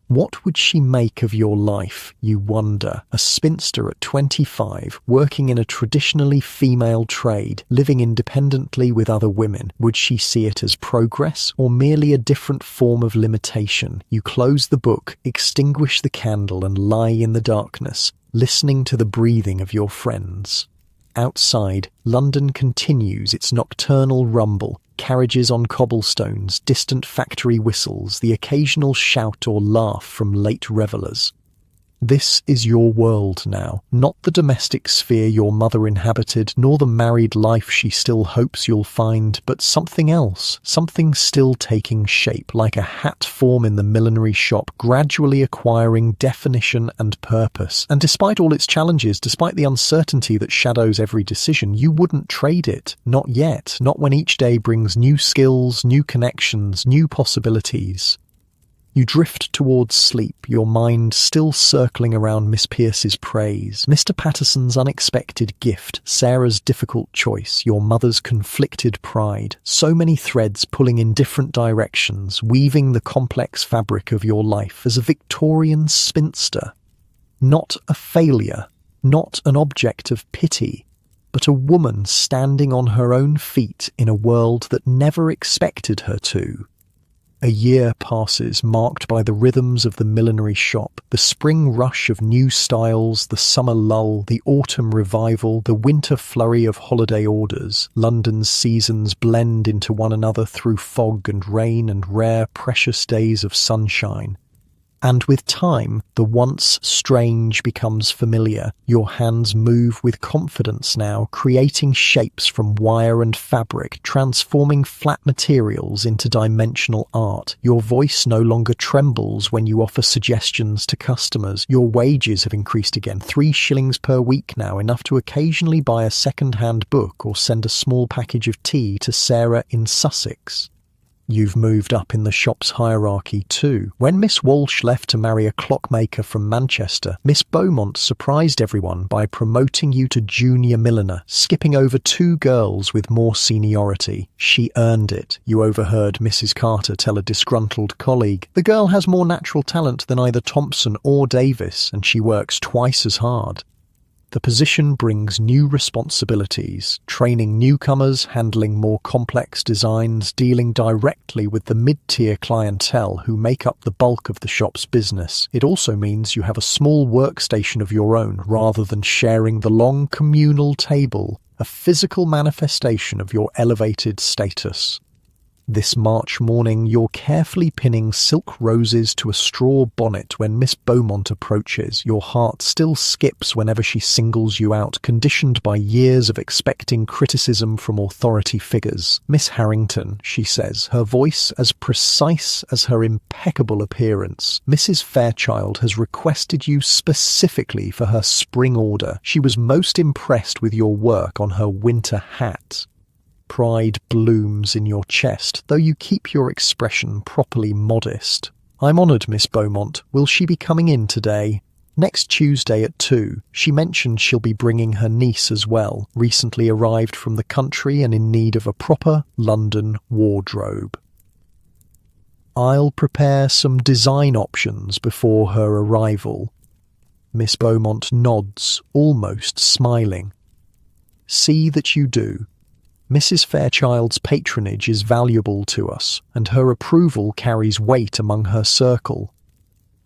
What would she make of your life, you wonder? A spinster at 25, working in a traditionally female trade, living independently with other women. Would she see it as progress, or merely a different form of limitation? You close the book, extinguish the candle and lie in the darkness, listening to the breathing of your friends. Outside, London continues its nocturnal rumble. Carriages on cobblestones, distant factory whistles, the occasional shout or laugh from late revellers. This is your world now, not the domestic sphere your mother inhabited, nor the married life she still hopes you'll find, but something else, something still taking shape, like a hat form in the millinery shop, gradually acquiring definition and purpose. And despite all its challenges, despite the uncertainty that shadows every decision, you wouldn't trade it. Not yet, not when each day brings new skills, new connections, new possibilities. You drift towards sleep, your mind still circling around Miss Pierce's praise, Mr. Patterson's unexpected gift, Sarah's difficult choice, your mother's conflicted pride. So many threads pulling in different directions, weaving the complex fabric of your life as a Victorian spinster. Not a failure, not an object of pity, but a woman standing on her own feet in a world that never expected her to. A year passes, marked by the rhythms of the millinery shop, the spring rush of new styles, the summer lull, the autumn revival, the winter flurry of holiday orders. London's seasons blend into one another through fog and rain and rare, precious days of sunshine. And with time, the once strange becomes familiar. Your hands move with confidence now, creating shapes from wire and fabric, transforming flat materials into dimensional art. Your voice no longer trembles when you offer suggestions to customers. Your wages have increased again, 3 shillings per week now, enough to occasionally buy a second-hand book or send a small package of tea to Sarah in Sussex. You've moved up in the shop's hierarchy too. When Miss Walsh left to marry a clockmaker from Manchester, Miss Beaumont surprised everyone by promoting you to junior milliner, skipping over 2 girls with more seniority. She earned it, you overheard Mrs. Carter tell a disgruntled colleague. The girl has more natural talent than either Thompson or Davis, and she works twice as hard. The position brings new responsibilities, training newcomers, handling more complex designs, dealing directly with the mid-tier clientele who make up the bulk of the shop's business. It also means you have a small workstation of your own rather than sharing the long communal table, a physical manifestation of your elevated status. This March morning, you're carefully pinning silk roses to a straw bonnet when Miss Beaumont approaches. Your heart still skips whenever she singles you out, conditioned by years of expecting criticism from authority figures. "Miss Harrington," she says, her voice as precise as her impeccable appearance. "Mrs. Fairchild has requested you specifically for her spring order. She was most impressed with your work on her winter hat." Pride blooms in your chest, though you keep your expression properly modest. "I'm honoured, Miss Beaumont. Will she be coming in today?" "Next Tuesday at 2. She mentioned she'll be bringing her niece as well, recently arrived from the country and in need of a proper London wardrobe." "I'll prepare some design options before her arrival." Miss Beaumont nods, almost smiling. "See that you do. Mrs. Fairchild's patronage is valuable to us, and her approval carries weight among her circle."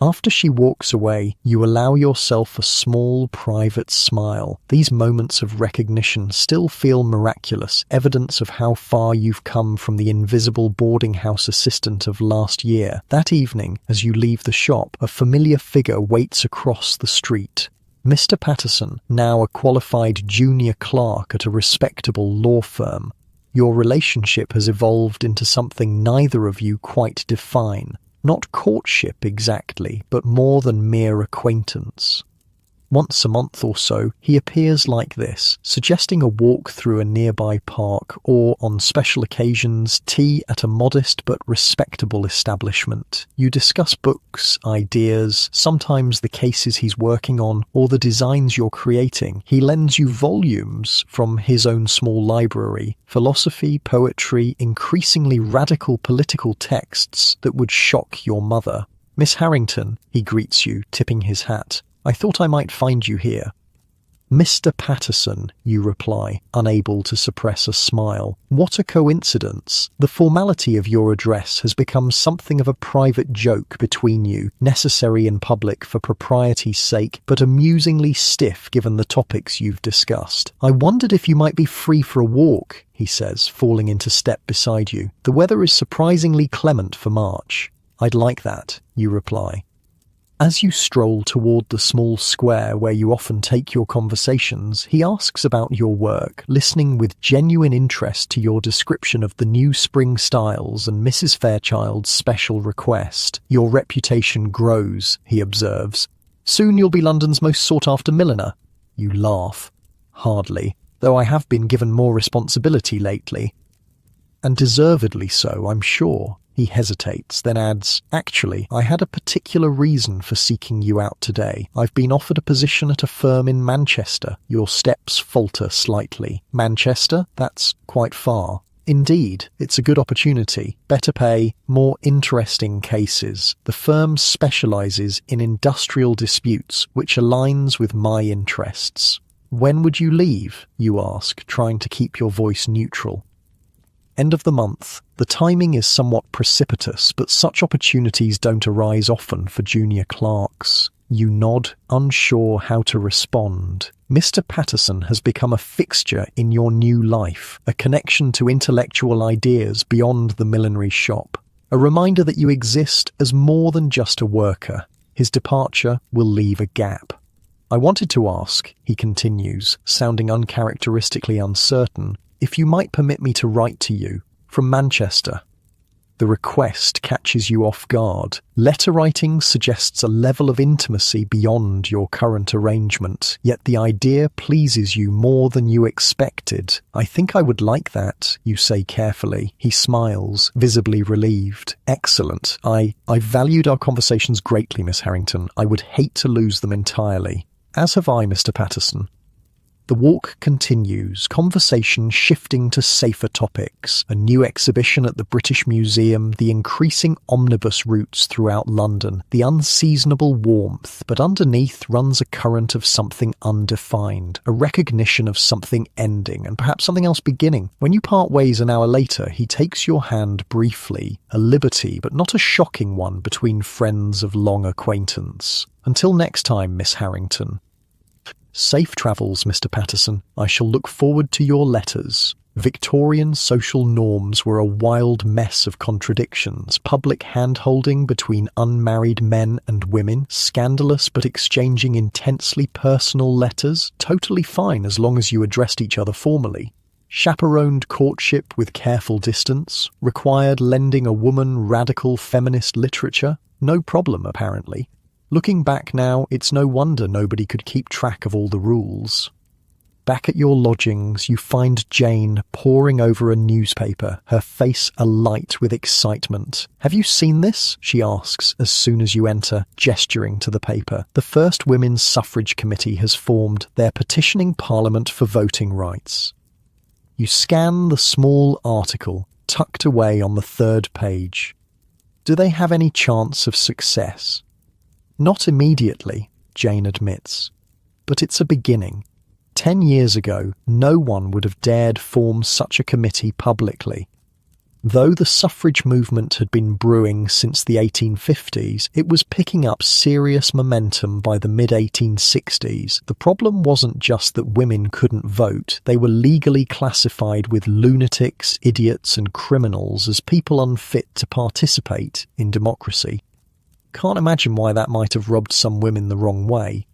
After she walks away, you allow yourself a small, private smile. These moments of recognition still feel miraculous, evidence of how far you've come from the invisible boarding house assistant of last year. That evening, as you leave the shop, a familiar figure waits across the street. Mr. Patterson, now a qualified junior clerk at a respectable law firm. Your relationship has evolved into something neither of you quite define. Not courtship exactly, but more than mere acquaintance. Once a month or so, he appears like this, suggesting a walk through a nearby park or, on special occasions, tea at a modest but respectable establishment. You discuss books, ideas, sometimes the cases he's working on or the designs you're creating. He lends you volumes from his own small library, philosophy, poetry, increasingly radical political texts that would shock your mother. "Miss Harrington," he greets you, tipping his hat. "I thought I might find you here." "Mr. Patterson," you reply, unable to suppress a smile. What a coincidence. The formality of your address has become something of a private joke between you, necessary in public for propriety's sake, but amusingly stiff given the topics you've discussed. "I wondered if you might be free for a walk," he says, falling into step beside you. "The weather is surprisingly clement for March." "I'd like that," you reply. As you stroll toward the small square where you often take your conversations, he asks about your work, listening with genuine interest to your description of the new spring styles and Mrs. Fairchild's special request. "Your reputation grows," he observes. "Soon you'll be London's most sought-after milliner." You laugh. "Hardly, though I have been given more responsibility lately." "And deservedly so, I'm sure." He hesitates, then adds, "Actually, I had a particular reason for seeking you out today. I've been offered a position at a firm in Manchester." Your steps falter slightly. "Manchester? That's quite far." "Indeed, it's a good opportunity. Better pay, more interesting cases. The firm specialises in industrial disputes, which aligns with my interests." "When would you leave?" you ask, trying to keep your voice neutral. End of the month. The timing is somewhat precipitous, but such opportunities don't arise often for junior clerks. You nod, unsure how to respond. Mr. Patterson has become a fixture in your new life, a connection to intellectual ideas beyond the millinery shop, a reminder that you exist as more than just a worker. His departure will leave a gap. I wanted to ask, he continues, sounding uncharacteristically uncertain, if you might permit me to write to you from Manchester. The request catches you off guard. Letter writing suggests a level of intimacy beyond your current arrangement, yet the idea pleases you more than you expected. I think I would like that, you say carefully. He smiles, visibly relieved. Excellent. I valued our conversations greatly, Miss Harrington. I would hate to lose them entirely. As have I, Mr. Patterson. The walk continues, conversation shifting to safer topics, a new exhibition at the British Museum, the increasing omnibus routes throughout London, the unseasonable warmth, but underneath runs a current of something undefined, a recognition of something ending, and perhaps something else beginning. When you part ways an hour later, he takes your hand briefly, a liberty, but not a shocking one between friends of long acquaintance. Until next time, Miss Harrington. Safe travels, Mr. Patterson. I shall look forward to your letters. Victorian social norms were a wild mess of contradictions, public hand-holding between unmarried men and women, scandalous but exchanging intensely personal letters, totally fine as long as you addressed each other formally. Chaperoned courtship with careful distance, required lending a woman radical feminist literature, no problem apparently. Looking back now, it's no wonder nobody could keep track of all the rules. Back at your lodgings, you find Jane poring over a newspaper, her face alight with excitement. Have you seen this? She asks as soon as you enter, gesturing to the paper. The First Women's Suffrage Committee has formed. They're petitioning Parliament for voting rights. You scan the small article, tucked away on the third page. Do they have any chance of success? Not immediately, Jane admits, but it's a beginning. 10 years ago, no one would have dared form such a committee publicly. Though the suffrage movement had been brewing since the 1850s, it was picking up serious momentum by the mid-1860s. The problem wasn't just that women couldn't vote, they were legally classified with lunatics, idiots and criminals as people unfit to participate in democracy. Can't imagine why that might have rubbed some women the wrong way.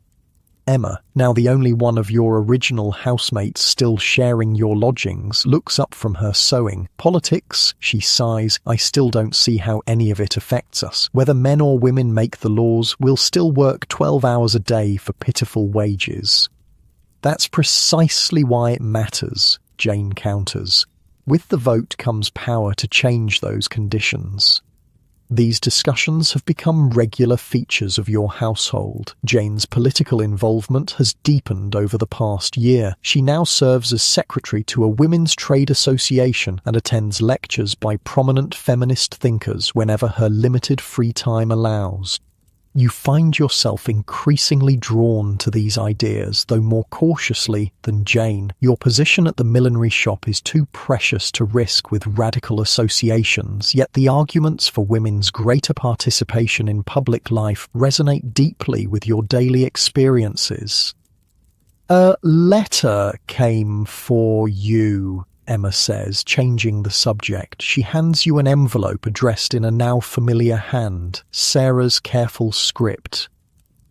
Emma, now the only one of your original housemates still sharing your lodgings, looks up from her sewing. Politics, she sighs, I still don't see how any of it affects us. Whether men or women make the laws, we'll still work 12 hours a day for pitiful wages. That's precisely why it matters, Jane counters. With the vote comes power to change those conditions. These discussions have become regular features of your household. Jane's political involvement has deepened over the past year. She now serves as secretary to a women's trade association and attends lectures by prominent feminist thinkers whenever her limited free time allows. You find yourself increasingly drawn to these ideas, though more cautiously than Jane. Your position at the millinery shop is too precious to risk with radical associations, yet the arguments for women's greater participation in public life resonate deeply with your daily experiences. A letter came for you, Emma says, changing the subject. She hands you an envelope addressed in a now familiar hand, Sarah's careful script.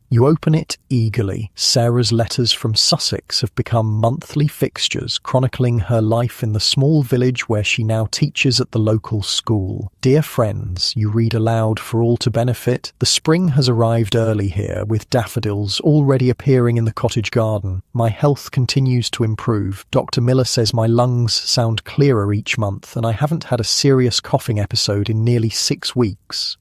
You open it eagerly. Sarah's letters from Sussex have become monthly fixtures, chronicling her life in the small village where she now teaches at the local school. Dear friends, you read aloud for all to benefit. The spring has arrived early here, with daffodils already appearing in the cottage garden. My health continues to improve. Dr. Miller says my lungs sound clearer each month, and I haven't had a serious coughing episode in nearly 6 weeks.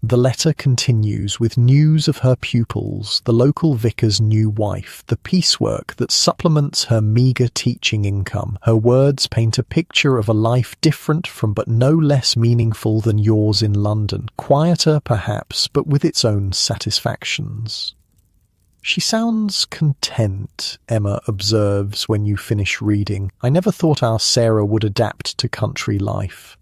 The letter continues with news of her pupils, the local vicar's new wife, the piecework that supplements her meagre teaching income. Her words paint a picture of a life different from but no less meaningful than yours in London. Quieter, perhaps, but with its own satisfactions. She sounds content, Emma observes when you finish reading. I never thought our Sarah would adapt to country life.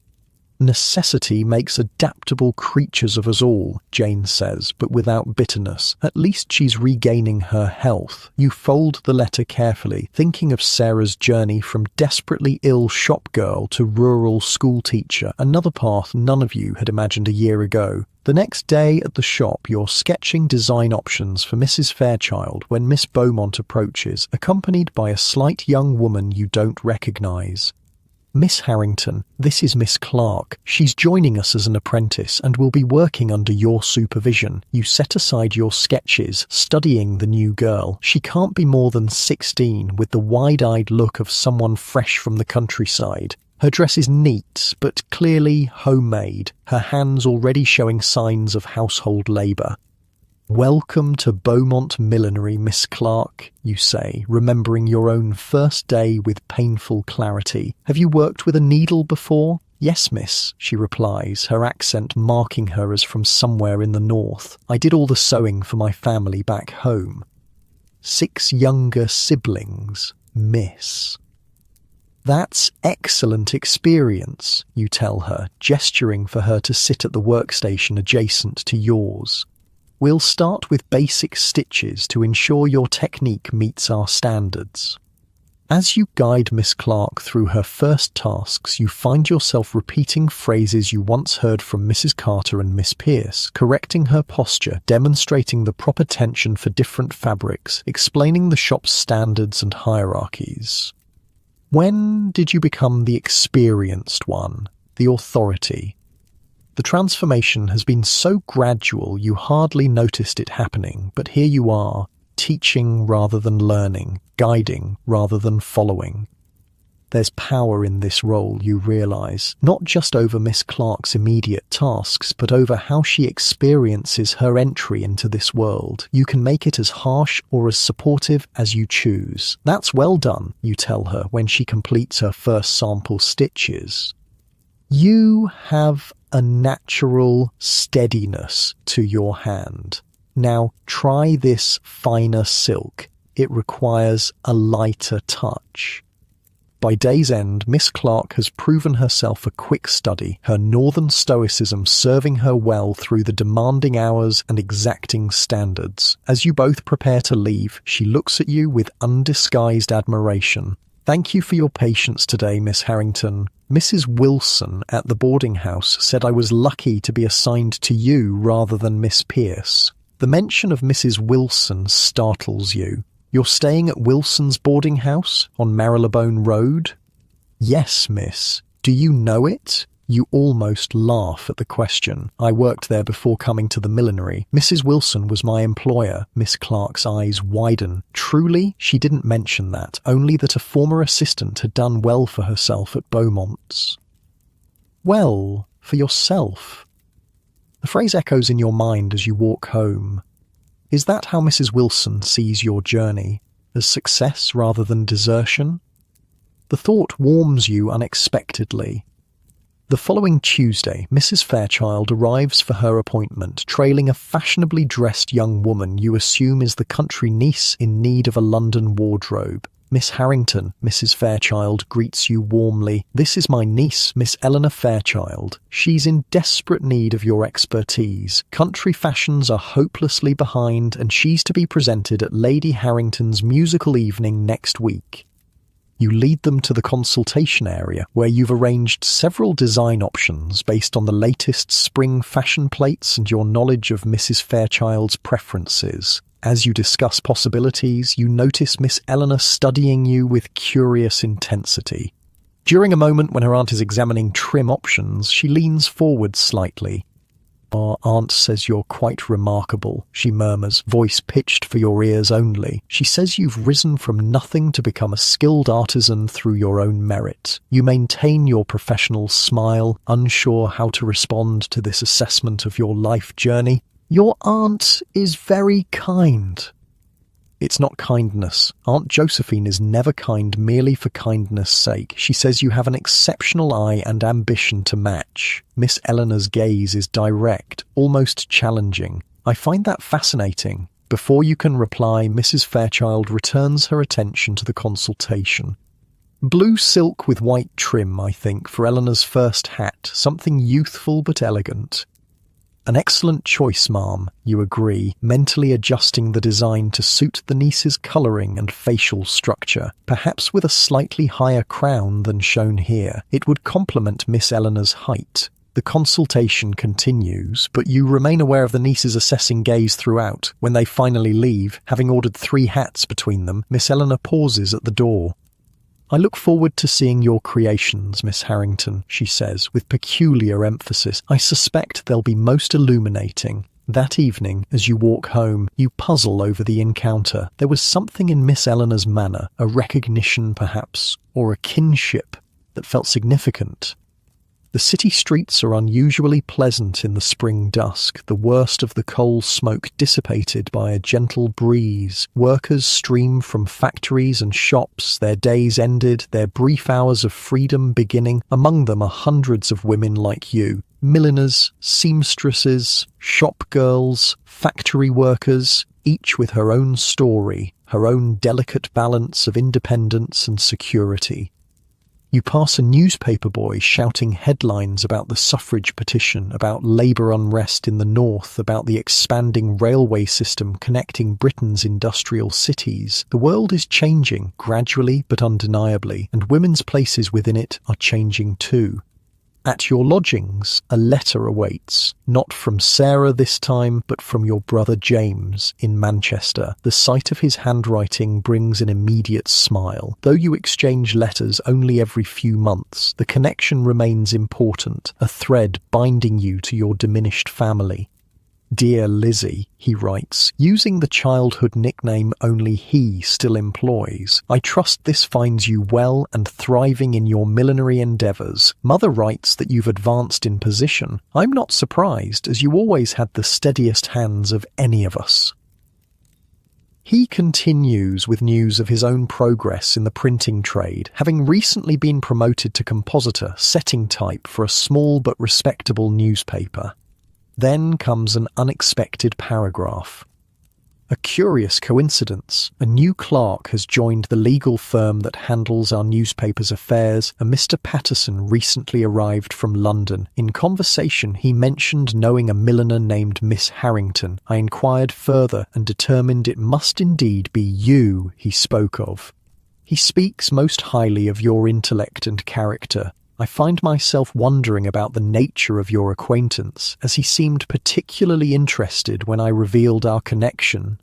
Necessity makes adaptable creatures of us all, Jane says, but without bitterness. At least she's regaining her health. You fold the letter carefully, thinking of Sarah's journey from desperately ill shop girl to rural schoolteacher, another path none of you had imagined a year ago. The next day at the shop, you're sketching design options for Mrs. Fairchild when Miss Beaumont approaches, accompanied by a slight young woman you don't recognise. Miss Harrington, this is Miss Clark. She's joining us as an apprentice and will be working under your supervision. You set aside your sketches, studying the new girl. She can't be more than 16, with the wide-eyed look of someone fresh from the countryside. Her dress is neat, but clearly homemade, her hands already showing signs of household labour. Welcome to Beaumont Millinery, Miss Clark, you say, remembering your own first day with painful clarity. Have you worked with a needle before? Yes, miss, she replies, her accent marking her as from somewhere in the north. I did all the sewing for my family back home. 6 younger siblings, miss. That's excellent experience, you tell her, gesturing for her to sit at the workstation adjacent to yours. We'll start with basic stitches to ensure your technique meets our standards. As you guide Miss Clark through her first tasks, you find yourself repeating phrases you once heard from Mrs. Carter and Miss Pierce, correcting her posture, demonstrating the proper tension for different fabrics, explaining the shop's standards and hierarchies. When did you become the experienced one, the authority? The transformation has been so gradual you hardly noticed it happening, but here you are, teaching rather than learning, guiding rather than following. There's power in this role, you realise, not just over Miss Clark's immediate tasks, but over how she experiences her entry into this world. You can make it as harsh or as supportive as you choose. That's well done, you tell her when she completes her first sample stitches. You have a natural steadiness to your hand. Now try this finer silk. It requires a lighter touch. By day's end, Miss Clark has proven herself a quick study, her northern stoicism serving her well through the demanding hours and exacting standards. As you both prepare to leave, she looks at you with undisguised admiration. Thank you for your patience today, Miss Harrington. Mrs. Wilson at the boarding house said I was lucky to be assigned to you rather than Miss Pierce. The mention of Mrs. Wilson startles you. You're staying at Wilson's boarding house on Marylebone Road? Yes, miss. Do you know it? You almost laugh at the question. I worked there before coming to the millinery. Mrs. Wilson was my employer. Miss Clark's eyes widen. Truly, she didn't mention that, only that a former assistant had done well for herself at Beaumont's. Well, for yourself. The phrase echoes in your mind as you walk home. Is that how Mrs. Wilson sees your journey? As success rather than desertion? The thought warms you unexpectedly. The following Tuesday, Mrs. Fairchild arrives for her appointment, trailing a fashionably dressed young woman you assume is the country niece in need of a London wardrobe. Miss Harrington, Mrs. Fairchild greets you warmly. This is my niece, Miss Eleanor Fairchild. She's in desperate need of your expertise. Country fashions are hopelessly behind, and she's to be presented at Lady Harrington's musical evening next week. You lead them to the consultation area, where you've arranged several design options based on the latest spring fashion plates and your knowledge of Mrs. Fairchild's preferences. As you discuss possibilities, you notice Miss Eleanor studying you with curious intensity. During a moment when her aunt is examining trim options, she leans forward slightly. Our aunt says you're quite remarkable, she murmurs, voice pitched for your ears only. She says you've risen from nothing to become a skilled artisan through your own merit. You maintain your professional smile, unsure how to respond to this assessment of your life journey. Your aunt is very kind. It's not kindness. Aunt Josephine is never kind merely for kindness' sake. She says you have an exceptional eye and ambition to match. Miss Eleanor's gaze is direct, almost challenging. I find that fascinating. Before you can reply, Mrs. Fairchild returns her attention to the consultation. Blue silk with white trim, I think, for Eleanor's first hat, something youthful but elegant. An excellent choice, ma'am, you agree, mentally adjusting the design to suit the niece's colouring and facial structure, perhaps with a slightly higher crown than shown here. It would complement Miss Eleanor's height. The consultation continues, but you remain aware of the niece's assessing gaze throughout. When they finally leave, having ordered 3 hats between them, Miss Eleanor pauses at the door. "I look forward to seeing your creations, Miss Harrington," she says, with peculiar emphasis. "I suspect they'll be most illuminating." That evening, as you walk home, you puzzle over the encounter. There was something in Miss Eleanor's manner, a recognition perhaps, or a kinship, that felt significant. The city streets are unusually pleasant in the spring dusk, the worst of the coal smoke dissipated by a gentle breeze. Workers stream from factories and shops, their days ended, their brief hours of freedom beginning. Among them are hundreds of women like you, milliners, seamstresses, shop girls, factory workers, each with her own story, her own delicate balance of independence and security. You pass a newspaper boy shouting headlines about the suffrage petition, about labour unrest in the north, about the expanding railway system connecting Britain's industrial cities. The world is changing, gradually but undeniably, and women's places within it are changing too. At your lodgings, a letter awaits, not from Sarah this time, but from your brother James in Manchester. The sight of his handwriting brings an immediate smile. Though you exchange letters only every few months, the connection remains important, a thread binding you to your diminished family. "Dear Lizzie," he writes, using the childhood nickname only he still employs, "I trust this finds you well and thriving in your millinery endeavours. Mother writes that you've advanced in position. I'm not surprised, as you always had the steadiest hands of any of us." He continues with news of his own progress in the printing trade, having recently been promoted to compositor, setting type for a small but respectable newspaper. Then comes an unexpected paragraph. "A curious coincidence. A new clerk has joined the legal firm that handles our newspaper's affairs. A Mr. Patterson recently arrived from London. In conversation, he mentioned knowing a milliner named Miss Harrington. I inquired further and determined it must indeed be you he spoke of. He speaks most highly of your intellect and character. I find myself wondering about the nature of your acquaintance, as he seemed particularly interested when I revealed our connection."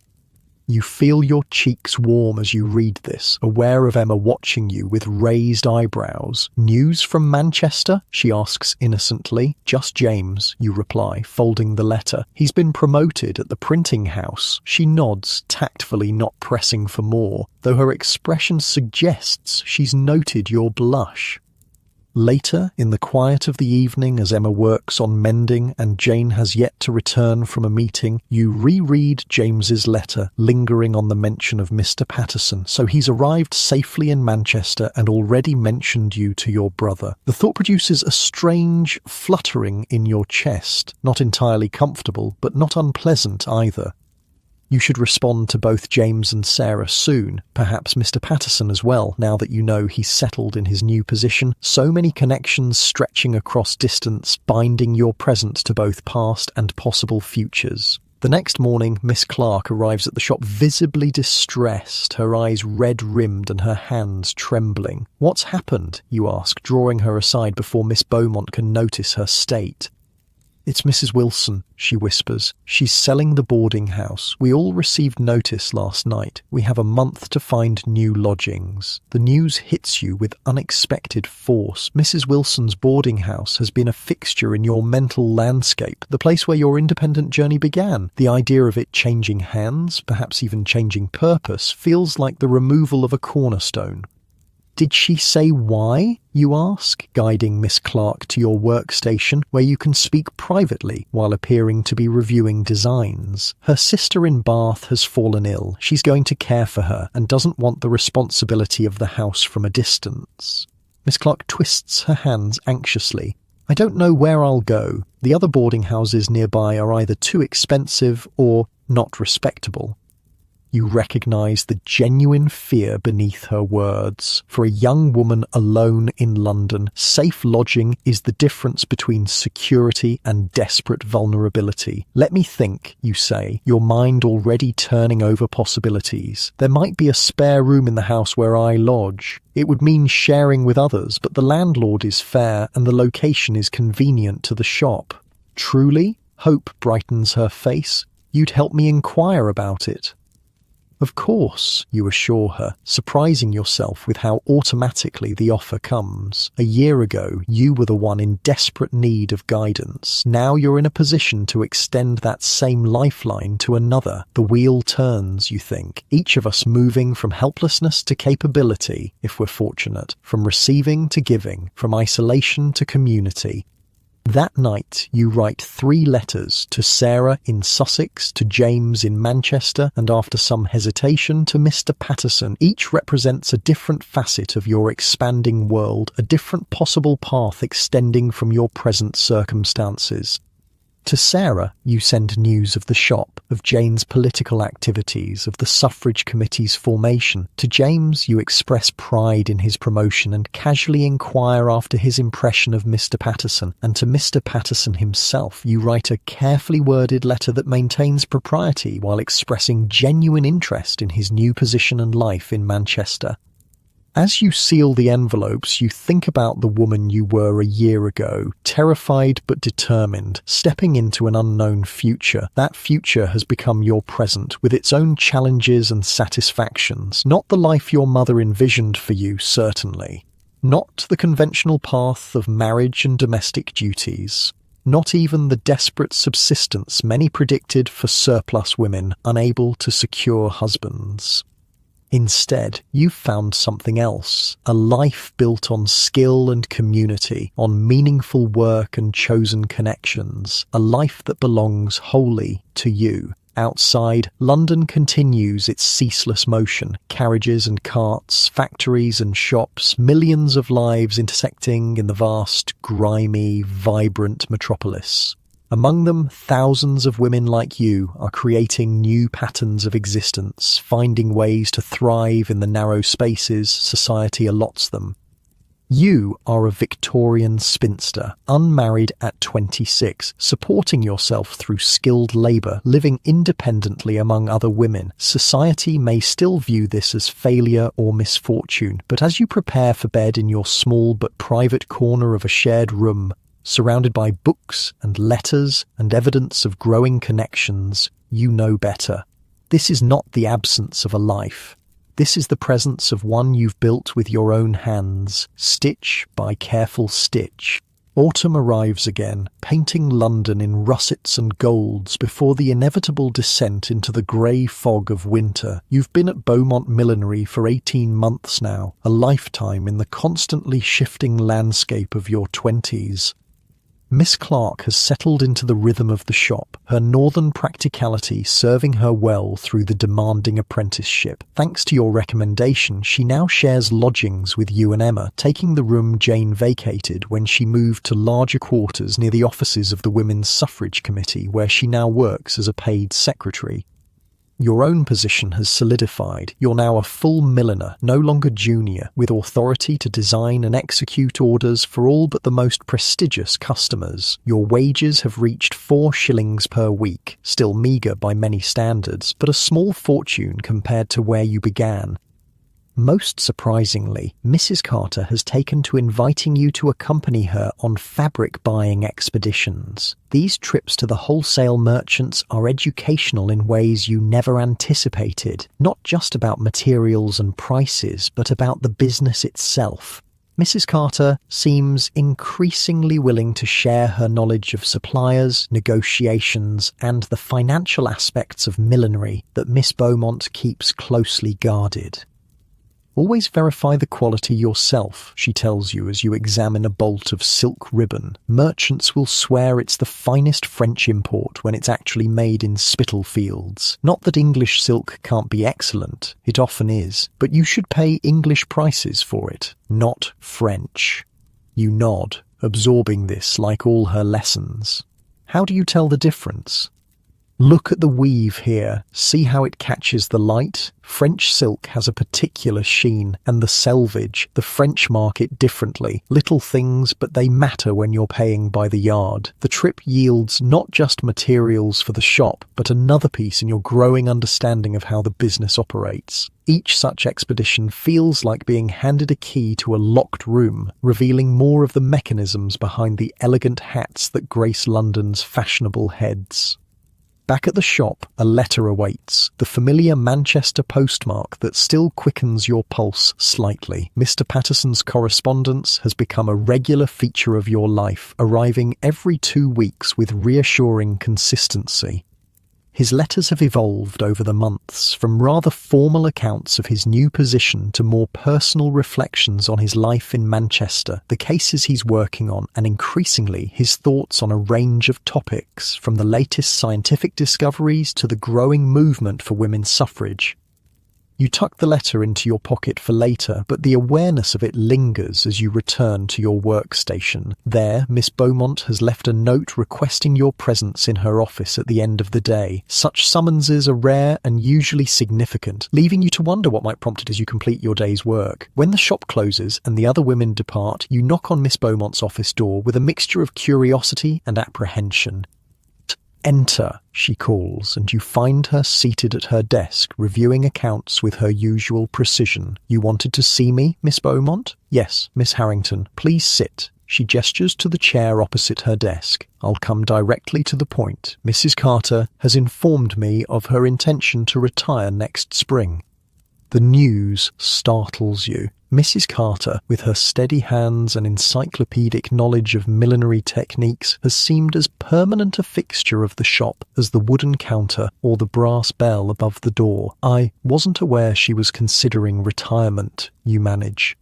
You feel your cheeks warm as you read this, aware of Emma watching you with raised eyebrows. "News from Manchester?" she asks innocently. "Just James," you reply, folding the letter. "He's been promoted at the printing house." She nods, tactfully not pressing for more, though her expression suggests she's noted your blush. Later, in the quiet of the evening, as Emma works on mending and Jane has yet to return from a meeting, you reread James's letter, lingering on the mention of Mr. Patterson. So he's arrived safely in Manchester and already mentioned you to your brother. The thought produces a strange fluttering in your chest, not entirely comfortable, but not unpleasant either. You should respond to both James and Sarah soon, perhaps Mr. Patterson as well, now that you know he's settled in his new position. So many connections stretching across distance, binding your present to both past and possible futures. The next morning, Miss Clark arrives at the shop visibly distressed, her eyes red-rimmed and her hands trembling. "What's happened?" you ask, drawing her aside before Miss Beaumont can notice her state. "It's Mrs. Wilson," she whispers. "She's selling the boarding house. We all received notice last night. We have a month to find new lodgings." The news hits you with unexpected force. Mrs. Wilson's boarding house has been a fixture in your mental landscape, the place where your independent journey began. The idea of it changing hands, perhaps even changing purpose, feels like the removal of a cornerstone. "Did she say why?" you ask, guiding Miss Clark to your workstation, where you can speak privately while appearing to be reviewing designs. "Her sister in Bath has fallen ill. She's going to care for her and doesn't want the responsibility of the house from a distance." Miss Clark twists her hands anxiously. "I don't know where I'll go. The other boarding houses nearby are either too expensive or not respectable." You recognize the genuine fear beneath her words. For a young woman alone in London, safe lodging is the difference between security and desperate vulnerability. Let me think, you say, your mind already turning over possibilities. There might be a spare room in the house where I lodge. It would mean sharing with others, but the landlord is fair and the location is convenient to the shop. Truly? Hope brightens her face. You'd help me inquire about it. Of course, you assure her, surprising yourself with how automatically the offer comes. A year ago, you were the one in desperate need of guidance. Now you're in a position to extend that same lifeline to another. The wheel turns, you think, each of us moving from helplessness to capability, if we're fortunate, from receiving to giving, from isolation to community. That night, you write 3 letters to Sarah in Sussex, to James in Manchester, and after some hesitation to Mr. Patterson. Each represents a different facet of your expanding world, a different possible path extending from your present circumstances. To Sarah, you send news of the shop, of Jane's political activities, of the suffrage committee's formation. To James, you express pride in his promotion and casually inquire after his impression of Mr. Patterson. And to Mr. Patterson himself, you write a carefully worded letter that maintains propriety while expressing genuine interest in his new position and life in Manchester. As you seal the envelopes, you think about the woman you were a year ago, terrified but determined, stepping into an unknown future. That future has become your present, with its own challenges and satisfactions. Not the life your mother envisioned for you, certainly. Not the conventional path of marriage and domestic duties. Not even the desperate subsistence many predicted for surplus women, unable to secure husbands. Instead, you've found something else, a life built on skill and community, on meaningful work and chosen connections, a life that belongs wholly to you. Outside, London continues its ceaseless motion, carriages and carts, factories and shops, millions of lives intersecting in the vast, grimy, vibrant metropolis. Among them, thousands of women like you are creating new patterns of existence, finding ways to thrive in the narrow spaces society allots them. You are a Victorian spinster, unmarried at 26, supporting yourself through skilled labour, living independently among other women. Society may still view this as failure or misfortune, but as you prepare for bed in your small but private corner of a shared room, surrounded by books and letters and evidence of growing connections, you know better. This is not the absence of a life. This is the presence of one you've built with your own hands, stitch by careful stitch. Autumn arrives again, painting London in russets and golds before the inevitable descent into the grey fog of winter. You've been at Beaumont Millinery for 18 months now, a lifetime in the constantly shifting landscape of your 20s. Miss Clark has settled into the rhythm of the shop, her northern practicality serving her well through the demanding apprenticeship. Thanks to your recommendation, she now shares lodgings with you and Emma, taking the room Jane vacated when she moved to larger quarters near the offices of the Women's Suffrage Committee, where she now works as a paid secretary. Your own position has solidified. You're now a full milliner, no longer junior, with authority to design and execute orders for all but the most prestigious customers. Your wages have reached 4 shillings per week, still meagre by many standards, but a small fortune compared to where you began. Most surprisingly, Mrs. Carter has taken to inviting you to accompany her on fabric buying expeditions. These trips to the wholesale merchants are educational in ways you never anticipated, not just about materials and prices, but about the business itself. Mrs. Carter seems increasingly willing to share her knowledge of suppliers, negotiations, and the financial aspects of millinery that Miss Beaumont keeps closely guarded. Always verify the quality yourself, she tells you as you examine a bolt of silk ribbon. Merchants will swear it's the finest French import when it's actually made in Spitalfields. Not that English silk can't be excellent, it often is, but you should pay English prices for it, not French. You nod, absorbing this like all her lessons. How do you tell the difference? Look at the weave here. See how it catches the light? French silk has a particular sheen, and the selvage, the French mark it differently. Little things, but they matter when you're paying by the yard. The trip yields not just materials for the shop, but another piece in your growing understanding of how the business operates. Each such expedition feels like being handed a key to a locked room, revealing more of the mechanisms behind the elegant hats that grace London's fashionable heads. Back at the shop, a letter awaits, the familiar Manchester postmark that still quickens your pulse slightly. Mr. Patterson's correspondence has become a regular feature of your life, arriving every 2 weeks with reassuring consistency. His letters have evolved over the months, from rather formal accounts of his new position to more personal reflections on his life in Manchester, the cases he's working on, and increasingly his thoughts on a range of topics, from the latest scientific discoveries to the growing movement for women's suffrage. You tuck the letter into your pocket for later, but the awareness of it lingers as you return to your workstation. There, Miss Beaumont has left a note requesting your presence in her office at the end of the day. Such summonses are rare and usually significant, leaving you to wonder what might prompt it as you complete your day's work. When the shop closes and the other women depart, you knock on Miss Beaumont's office door with a mixture of curiosity and apprehension. "Enter," she calls, and you find her seated at her desk, reviewing accounts with her usual precision. "You wanted to see me, Miss Beaumont?" "Yes, Miss Harrington. Please sit." She gestures to the chair opposite her desk. "I'll come directly to the point. Mrs. Carter has informed me of her intention to retire next spring." The news startles you. Mrs. Carter, with her steady hands and encyclopedic knowledge of millinery techniques, has seemed as permanent a fixture of the shop as the wooden counter or the brass bell above the door. "I wasn't aware she was considering retirement," you manage.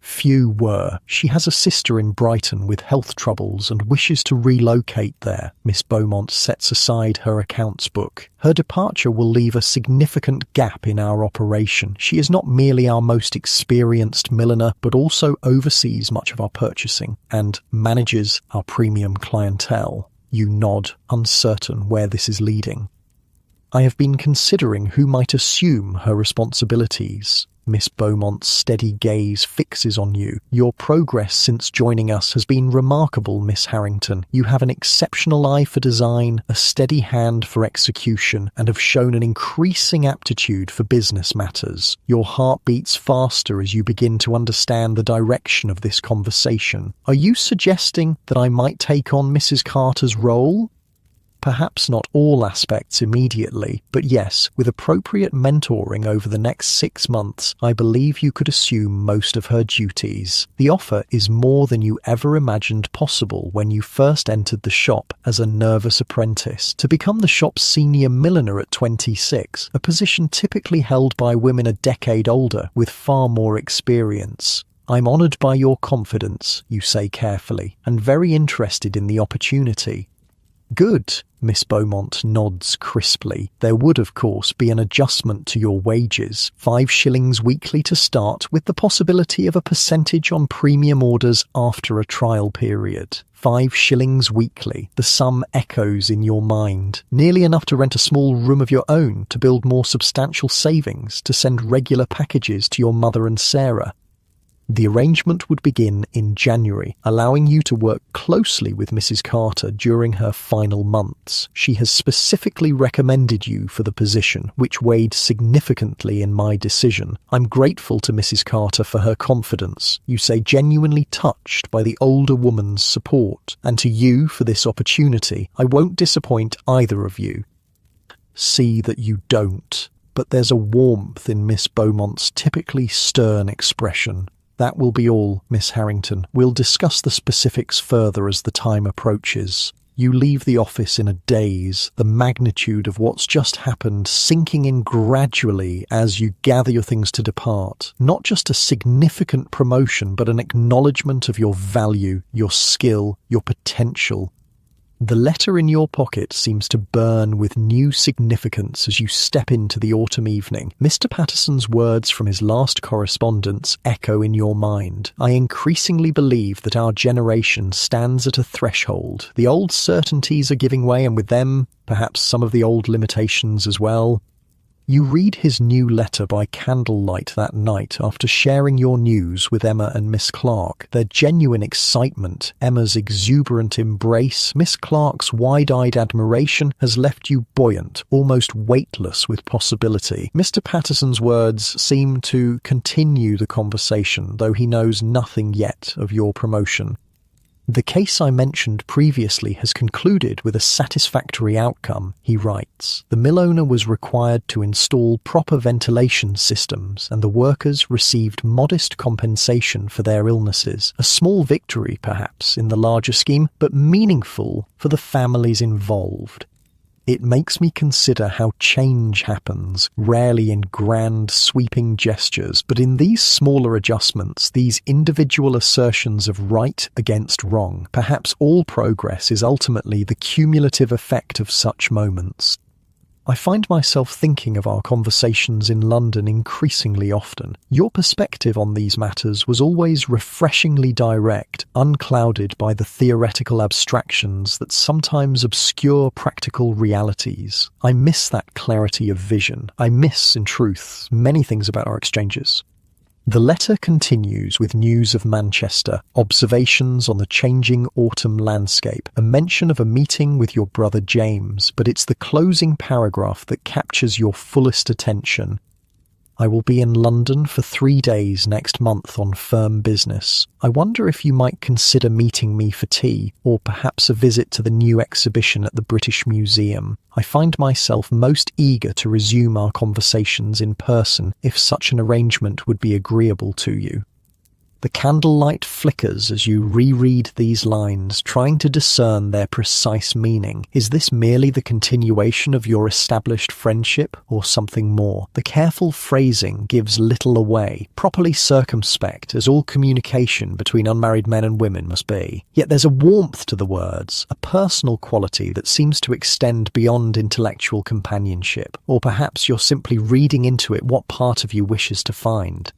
Few were. "She has a sister in Brighton with health troubles and wishes to relocate there." Miss Beaumont sets aside her accounts book. "Her departure will leave a significant gap in our operation. She is not merely our most experienced milliner, but also oversees much of our purchasing and manages our premium clientele." You nod, uncertain where this is leading. "I have been considering who might assume her responsibilities." Miss Beaumont's steady gaze fixes on you. "Your progress since joining us has been remarkable, Miss Harrington. You have an exceptional eye for design, a steady hand for execution, and have shown an increasing aptitude for business matters. Your heart beats faster as you begin to understand the direction of this conversation. Are you suggesting that I might take on Mrs. Carter's role?" Perhaps not all aspects immediately, but yes, with appropriate mentoring over the next 6 months, I believe you could assume most of her duties. The offer is more than you ever imagined possible when you first entered the shop as a nervous apprentice. To become the shop's senior milliner at 26, a position typically held by women a decade older with far more experience. "I'm honoured by your confidence," you say carefully, "and very interested in the opportunity." "Good," Miss Beaumont nods crisply. "There would, of course, be an adjustment to your wages, 5 shillings weekly to start, with the possibility of a percentage on premium orders after a trial period. 5 shillings weekly. The sum echoes in your mind. Nearly enough to rent a small room of your own, to build more substantial savings, to send regular packages to your mother and Sarah. The arrangement would begin in January, allowing you to work closely with Mrs. Carter during her final months. She has specifically recommended you for the position, which weighed significantly in my decision. I'm grateful to Mrs. Carter for her confidence. You say, genuinely touched by the older woman's support, and to you for this opportunity. I won't disappoint either of you. See that you don't. But there's a warmth in Miss Beaumont's typically stern expression. That will be all, Miss Harrington. We'll discuss the specifics further as the time approaches. You leave the office in a daze, the magnitude of what's just happened sinking in gradually as you gather your things to depart. Not just a significant promotion, but an acknowledgement of your value, your skill, your potential. The letter in your pocket seems to burn with new significance as you step into the autumn evening. Mr. Patterson's words from his last correspondence echo in your mind. I increasingly believe that our generation stands at a threshold. The old certainties are giving way, and with them, perhaps some of the old limitations as well. You read his new letter by candlelight that night after sharing your news with Emma and Miss Clark. Their genuine excitement, Emma's exuberant embrace, Miss Clark's wide-eyed admiration has left you buoyant, almost weightless with possibility. Mr. Patterson's words seem to continue the conversation, though he knows nothing yet of your promotion. The case I mentioned previously has concluded with a satisfactory outcome, he writes. The mill owner was required to install proper ventilation systems, and the workers received modest compensation for their illnesses. A small victory, perhaps, in the larger scheme, but meaningful for the families involved. It makes me consider how change happens, rarely in grand, sweeping gestures, but in these smaller adjustments, these individual assertions of right against wrong. Perhaps all progress is ultimately the cumulative effect of such moments. I find myself thinking of our conversations in London increasingly often. Your perspective on these matters was always refreshingly direct, unclouded by the theoretical abstractions that sometimes obscure practical realities. I miss that clarity of vision. I miss, in truth, many things about our exchanges. The letter continues with news of Manchester, observations on the changing autumn landscape, a mention of a meeting with your brother James, but it's the closing paragraph that captures your fullest attention. I will be in London for 3 days next month on firm business. I wonder if you might consider meeting me for tea, or perhaps a visit to the new exhibition at the British Museum. I find myself most eager to resume our conversations in person if such an arrangement would be agreeable to you. The candlelight flickers as you reread these lines, trying to discern their precise meaning. Is this merely the continuation of your established friendship, or something more? The careful phrasing gives little away, properly circumspect as all communication between unmarried men and women must be. Yet there's a warmth to the words, a personal quality that seems to extend beyond intellectual companionship. Or perhaps you're simply reading into it what part of you wishes to find.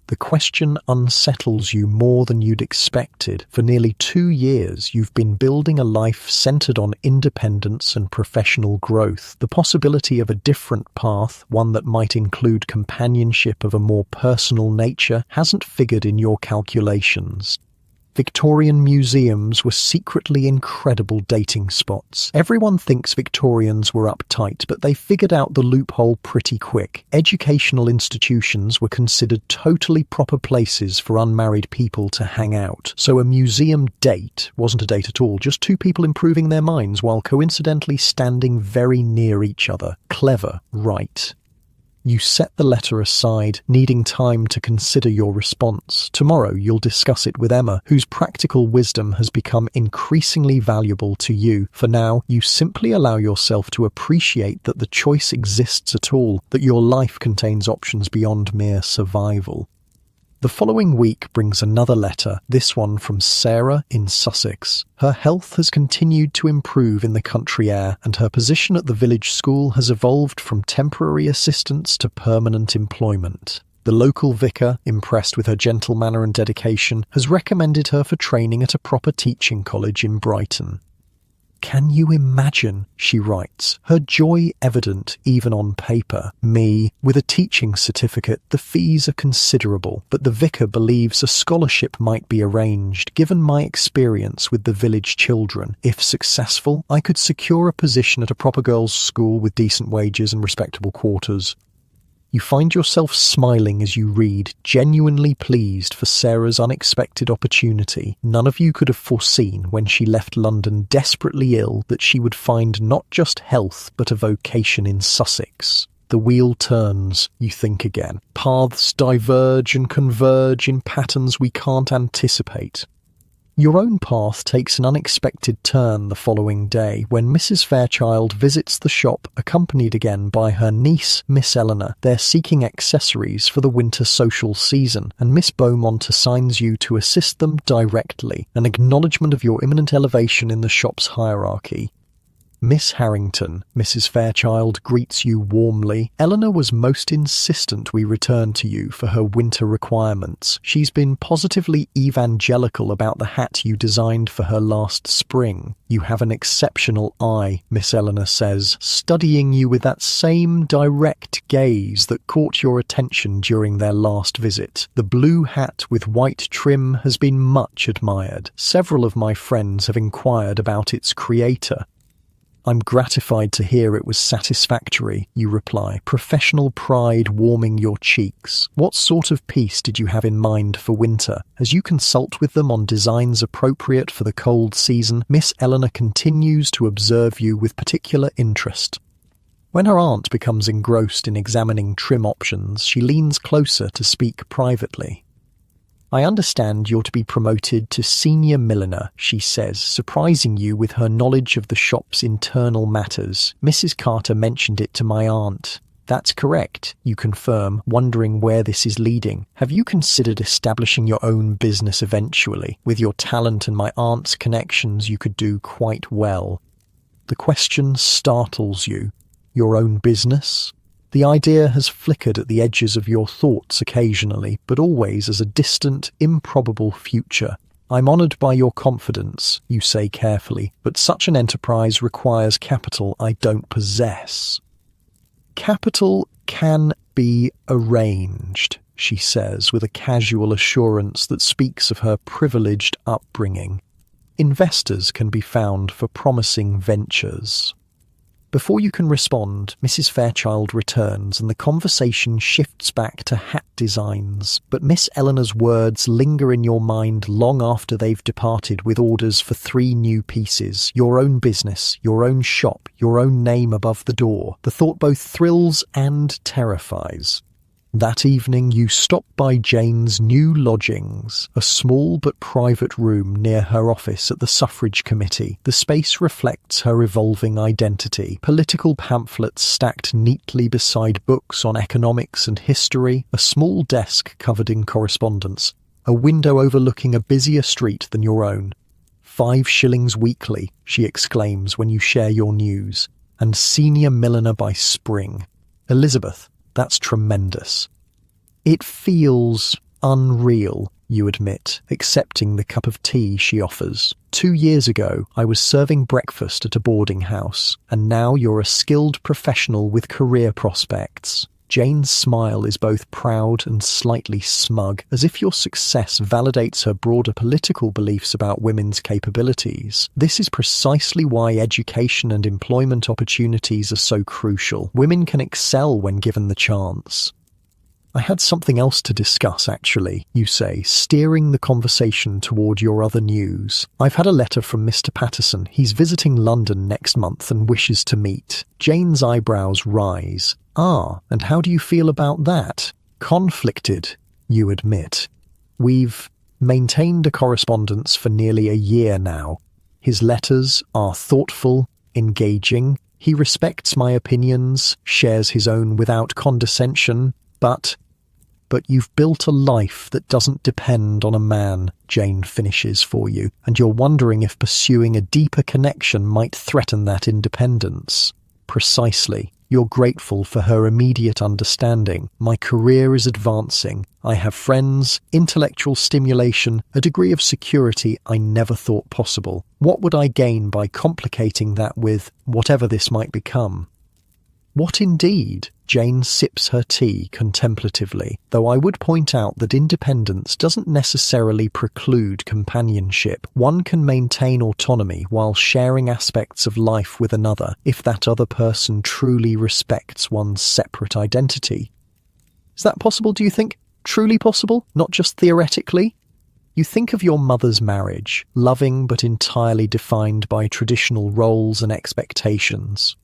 The question unsettles you more than you'd expected. For nearly 2 years, you've been building a life centered on independence and professional growth. The possibility of a different path, one that might include companionship of a more personal nature, hasn't figured in your calculations. Victorian museums were secretly incredible dating spots. Everyone thinks Victorians were uptight, but they figured out the loophole pretty quick. Educational institutions were considered totally proper places for unmarried people to hang out. So a museum date wasn't a date at all, just two people improving their minds while coincidentally standing very near each other. Clever, right? You set the letter aside, needing time to consider your response. Tomorrow you'll discuss it with Emma, whose practical wisdom has become increasingly valuable to you. For now, you simply allow yourself to appreciate that the choice exists at all, that your life contains options beyond mere survival. The following week brings another letter, this one from Sarah in Sussex. Her health has continued to improve in the country air, and her position at the village school has evolved from temporary assistance to permanent employment. The local vicar, impressed with her gentle manner and dedication, has recommended her for training at a proper teaching college in Brighton. Can you imagine, she writes, her joy evident even on paper. Me, with a teaching certificate, the fees are considerable, but the vicar believes a scholarship might be arranged, given my experience with the village children. If successful, I could secure a position at a proper girls' school with decent wages and respectable quarters. You find yourself smiling as you read, genuinely pleased for Sarah's unexpected opportunity. None of you could have foreseen when she left London desperately ill that she would find not just health but a vocation in Sussex. The wheel turns, you think again. Paths diverge and converge in patterns we can't anticipate. Your own path takes an unexpected turn the following day when Mrs. Fairchild visits the shop, accompanied again by her niece, Miss Eleanor. They're seeking accessories for the winter social season, and Miss Beaumont assigns you to assist them directly, an acknowledgement of your imminent elevation in the shop's hierarchy. Miss Harrington, Mrs. Fairchild greets you warmly. Eleanor was most insistent we return to you for her winter requirements. She's been positively evangelical about the hat you designed for her last spring. You have an exceptional eye, Miss Eleanor says, studying you with that same direct gaze that caught your attention during their last visit. The blue hat with white trim has been much admired. Several of my friends have inquired about its creator. I'm gratified to hear it was satisfactory, you reply, professional pride warming your cheeks. What sort of piece did you have in mind for winter? As you consult with them on designs appropriate for the cold season, Miss Eleanor continues to observe you with particular interest. When her aunt becomes engrossed in examining trim options, she leans closer to speak privately. I understand you're to be promoted to senior milliner, she says, surprising you with her knowledge of the shop's internal matters. Mrs. Carter mentioned it to my aunt. That's correct, you confirm, wondering where this is leading. Have you considered establishing your own business eventually? With your talent and my aunt's connections, you could do quite well. The question startles you. Your own business? The idea has flickered at the edges of your thoughts occasionally, but always as a distant, improbable future. I'm honoured by your confidence, you say carefully, but such an enterprise requires capital I don't possess. Capital can be arranged, she says with a casual assurance that speaks of her privileged upbringing. Investors can be found for promising ventures. Before you can respond, Mrs. Fairchild returns and the conversation shifts back to hat designs, but Miss Eleanor's words linger in your mind long after they've departed with orders for 3 new pieces, your own business, your own shop, your own name above the door. The thought both thrills and terrifies. That evening you stop by Jane's new lodgings, a small but private room near her office at the suffrage committee. The space reflects her evolving identity. Political pamphlets stacked neatly beside books on economics and history, a small desk covered in correspondence, a window overlooking a busier street than your own. 5 shillings weekly, she exclaims when you share your news, and senior milliner by spring. Elizabeth, that's tremendous. It feels unreal, you admit, accepting the cup of tea she offers. 2 years ago, I was serving breakfast at a boarding house, and now you're a skilled professional with career prospects. Jane's smile is both proud and slightly smug, as if your success validates her broader political beliefs about women's capabilities. This is precisely why education and employment opportunities are so crucial. Women can excel when given the chance. I had something else to discuss, actually, you say, steering the conversation toward your other news. I've had a letter from Mr. Patterson. He's visiting London next month and wishes to meet. Jane's eyebrows rise. Ah, and how do you feel about that? Conflicted, you admit. We've maintained a correspondence for nearly a year now. His letters are thoughtful, engaging. He respects my opinions, shares his own without condescension, but you've built a life that doesn't depend on a man, Jane finishes for you, and you're wondering if pursuing a deeper connection might threaten that independence. Precisely. You're grateful for her immediate understanding. My career is advancing. I have friends, intellectual stimulation, a degree of security I never thought possible. What would I gain by complicating that with whatever this might become? What indeed? Jane sips her tea contemplatively, though I would point out that independence doesn't necessarily preclude companionship. One can maintain autonomy while sharing aspects of life with another, if that other person truly respects one's separate identity. Is that possible, do you think? Truly possible? Not just theoretically? You think of your mother's marriage, loving but entirely defined by traditional roles and expectations.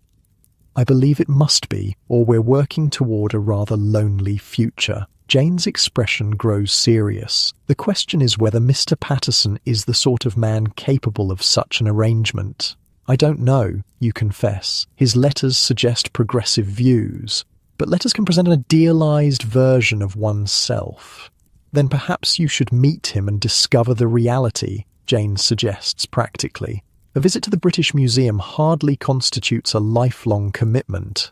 I believe it must be, or we're working toward a rather lonely future. Jane's expression grows serious. The question is whether Mr. Patterson is the sort of man capable of such an arrangement. I don't know, you confess. His letters suggest progressive views, but letters can present an idealized version of oneself. Then perhaps you should meet him and discover the reality, Jane suggests practically. A visit to the British Museum hardly constitutes a lifelong commitment.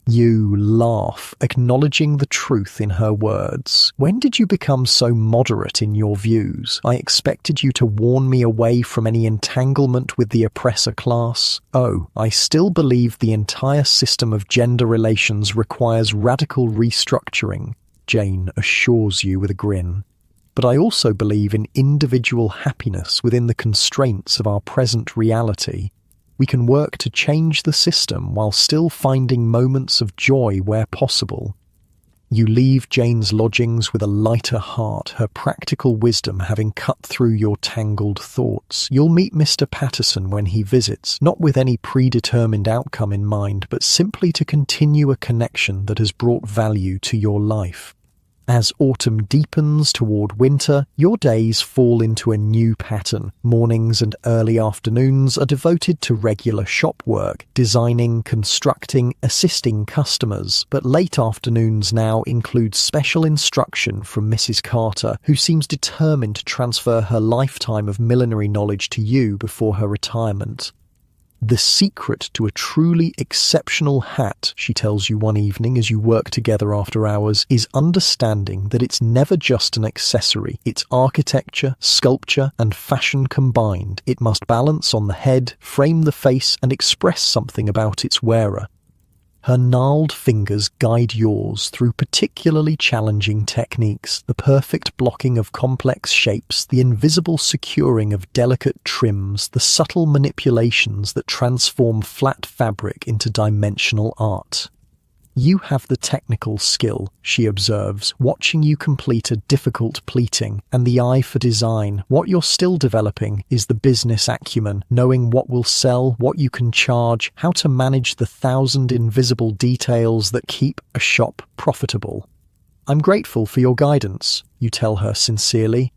You laugh, acknowledging the truth in her words. When did you become so moderate in your views? I expected you to warn me away from any entanglement with the oppressor class. Oh, I still believe the entire system of gender relations requires radical restructuring, Jane assures you with a grin. But I also believe in individual happiness within the constraints of our present reality. We can work to change the system while still finding moments of joy where possible. You leave Jane's lodgings with a lighter heart, her practical wisdom having cut through your tangled thoughts. You'll meet Mr. Patterson when he visits, not with any predetermined outcome in mind, but simply to continue a connection that has brought value to your life. As autumn deepens toward winter, your days fall into a new pattern. Mornings and early afternoons are devoted to regular shop work, designing, constructing, assisting customers. But late afternoons now include special instruction from Mrs. Carter, who seems determined to transfer her lifetime of millinery knowledge to you before her retirement. The secret to a truly exceptional hat, she tells you one evening as you work together after hours, is understanding that it's never just an accessory. It's architecture, sculpture, and fashion combined. It must balance on the head, frame the face, and express something about its wearer. Her gnarled fingers guide yours through particularly challenging techniques, the perfect blocking of complex shapes, the invisible securing of delicate trims, the subtle manipulations that transform flat fabric into dimensional art. You have the technical skill, she observes, watching you complete a difficult pleating, and the eye for design. What you're still developing is the business acumen, knowing what will sell, what you can charge, how to manage the 1,000 invisible details that keep a shop profitable. I'm grateful for your guidance, you tell her sincerely.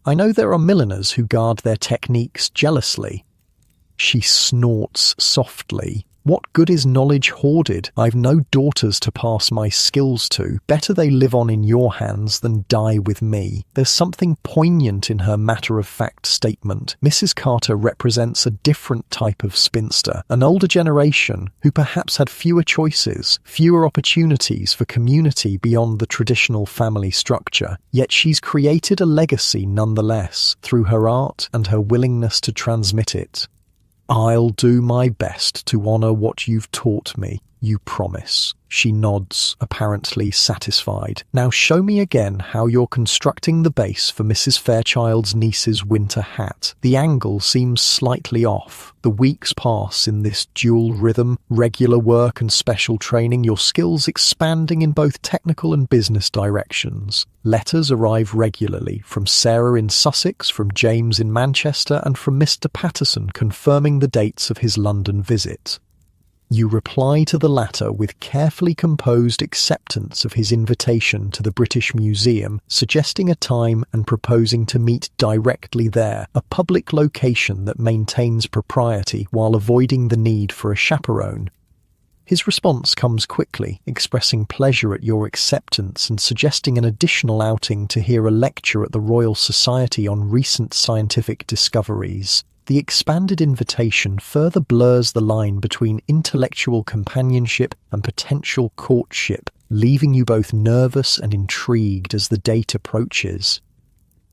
I know there are milliners who guard their techniques jealously. She snorts softly. What good is knowledge hoarded? I've no daughters to pass my skills to. Better they live on in your hands than die with me. There's something poignant in her matter-of-fact statement. Mrs. Carter represents a different type of spinster, an older generation who perhaps had fewer choices, fewer opportunities for community beyond the traditional family structure. Yet she's created a legacy nonetheless, through her art and her willingness to transmit it. I'll do my best to honour what you've taught me, you promise. She nods, apparently satisfied. Now show me again how you're constructing the base for Mrs. Fairchild's niece's winter hat. The angle seems slightly off. The weeks pass in this dual rhythm, regular work and special training, your skills expanding in both technical and business directions. Letters arrive regularly, from Sarah in Sussex, from James in Manchester, and from Mr. Patterson confirming the dates of his London visit. You reply to the latter with carefully composed acceptance of his invitation to the British Museum, suggesting a time and proposing to meet directly there, a public location that maintains propriety while avoiding the need for a chaperone. His response comes quickly, expressing pleasure at your acceptance and suggesting an additional outing to hear a lecture at the Royal Society on recent scientific discoveries. The expanded invitation further blurs the line between intellectual companionship and potential courtship, leaving you both nervous and intrigued as the date approaches.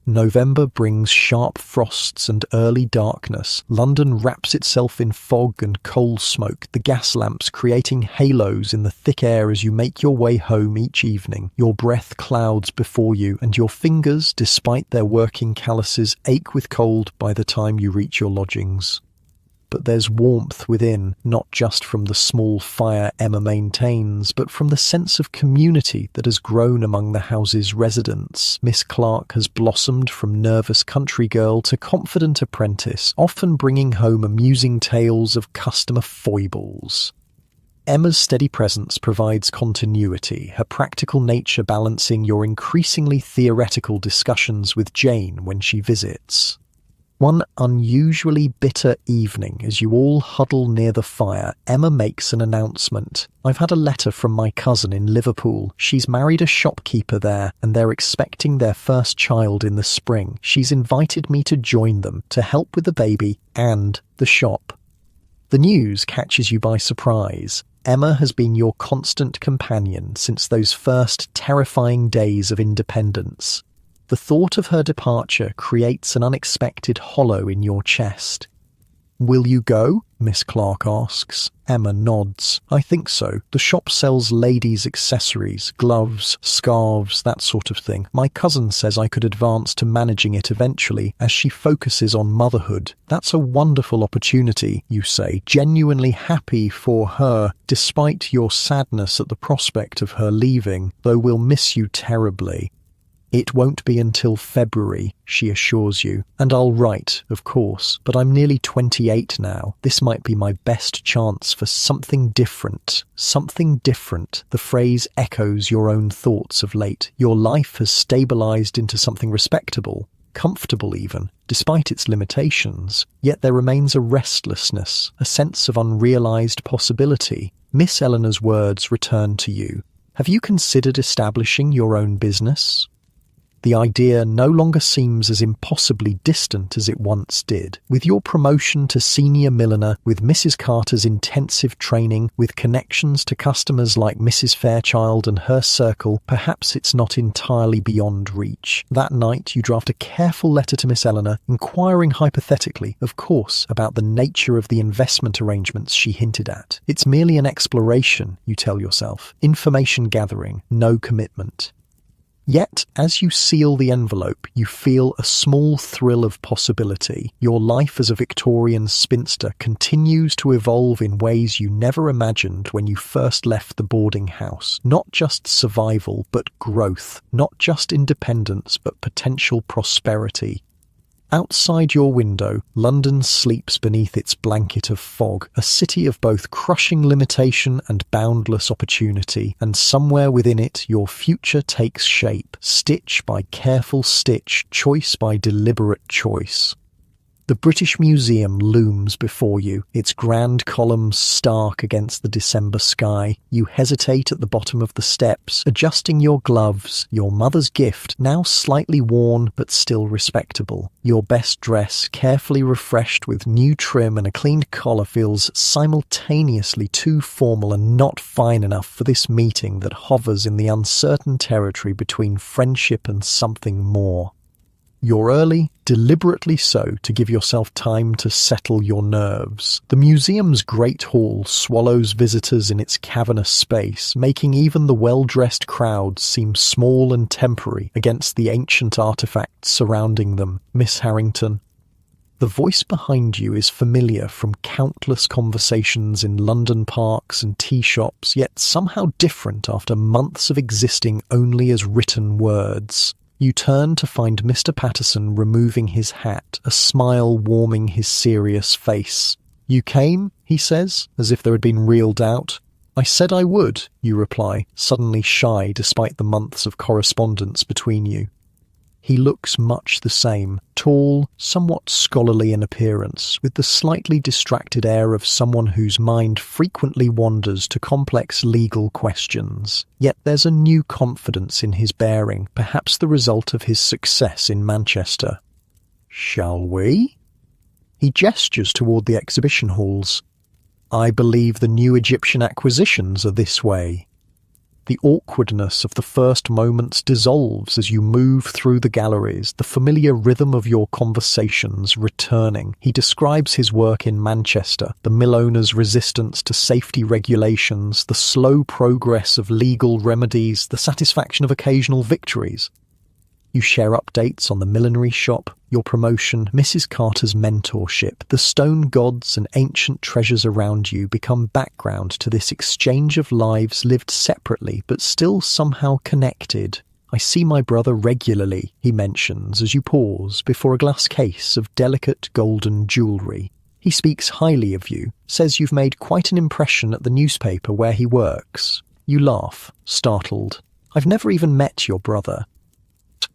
November brings sharp frosts and early darkness. London wraps itself in fog and coal smoke, the gas lamps creating halos in the thick air as you make your way home each evening. Your breath clouds before you, and your fingers, despite their working calluses, ache with cold by the time you reach your lodgings. But there's warmth within, not just from the small fire Emma maintains, but from the sense of community that has grown among the house's residents. Miss Clark has blossomed from nervous country girl to confident apprentice, often bringing home amusing tales of customer foibles. Emma's steady presence provides continuity, her practical nature balancing your increasingly theoretical discussions with Jane when she visits. One unusually bitter evening, as you all huddle near the fire, Emma makes an announcement. "I've had a letter from my cousin in Liverpool. She's married a shopkeeper there, and they're expecting their first child in the spring. She's invited me to join them, to help with the baby and the shop." The news catches you by surprise. Emma has been your constant companion since those first terrifying days of independence. The thought of her departure creates an unexpected hollow in your chest. "Will you go?" Miss Clark asks. Emma nods. "I think so. The shop sells ladies' accessories, gloves, scarves, that sort of thing. My cousin says I could advance to managing it eventually as she focuses on motherhood. That's a wonderful opportunity," you say, genuinely happy for her, despite your sadness at the prospect of her leaving, though we'll miss you terribly. "It won't be until February," she assures you. "And I'll write, of course, but I'm nearly 28 now. This might be my best chance for something different. Something different." The phrase echoes your own thoughts of late. Your life has stabilized into something respectable, comfortable even, despite its limitations. Yet there remains a restlessness, a sense of unrealized possibility. Miss Eleanor's words return to you. "Have you considered establishing your own business?" The idea no longer seems as impossibly distant as it once did. With your promotion to senior milliner, with Mrs. Carter's intensive training, with connections to customers like Mrs. Fairchild and her circle, perhaps it's not entirely beyond reach. That night, you draft a careful letter to Miss Eleanor, inquiring hypothetically, of course, about the nature of the investment arrangements she hinted at. It's merely an exploration, you tell yourself. Information gathering, no commitment. Yet, as you seal the envelope, you feel a small thrill of possibility. Your life as a Victorian spinster continues to evolve in ways you never imagined when you first left the boarding house. Not just survival, but growth. Not just independence, but potential prosperity. Outside your window, London sleeps beneath its blanket of fog, a city of both crushing limitation and boundless opportunity, and somewhere within it your future takes shape, stitch by careful stitch, choice by deliberate choice. The British Museum looms before you, its grand columns stark against the December sky. You hesitate at the bottom of the steps, adjusting your gloves, your mother's gift, now slightly worn but still respectable. Your best dress, carefully refreshed with new trim and a cleaned collar, feels simultaneously too formal and not fine enough for this meeting that hovers in the uncertain territory between friendship and something more. You're early, deliberately so, to give yourself time to settle your nerves. The museum's great hall swallows visitors in its cavernous space, making even the well-dressed crowd seem small and temporary against the ancient artifacts surrounding them. Miss Harrington. The voice behind you is familiar from countless conversations in London parks and tea shops, yet somehow different after months of existing only as written words. You turn to find Mr. Patterson removing his hat, a smile warming his serious face. "You came?" he says, as if there had been real doubt. "I said I would," you reply, suddenly shy despite the months of correspondence between you. He looks much the same, tall, somewhat scholarly in appearance, with the slightly distracted air of someone whose mind frequently wanders to complex legal questions. Yet there's a new confidence in his bearing, perhaps the result of his success in Manchester. "Shall we?" He gestures toward the exhibition halls. "I believe the new Egyptian acquisitions are this way." The awkwardness of the first moments dissolves as you move through the galleries, the familiar rhythm of your conversations returning. He describes his work in Manchester, the mill owner's resistance to safety regulations, the slow progress of legal remedies, the satisfaction of occasional victories. You share updates on the millinery shop, your promotion, Mrs. Carter's mentorship. The stone gods and ancient treasures around you become background to this exchange of lives lived separately but still somehow connected. "I see my brother regularly," he mentions as you pause before a glass case of delicate golden jewellery. He speaks highly of you, says you've made quite an impression at the newspaper where he works. You laugh, startled. I've never even met your brother.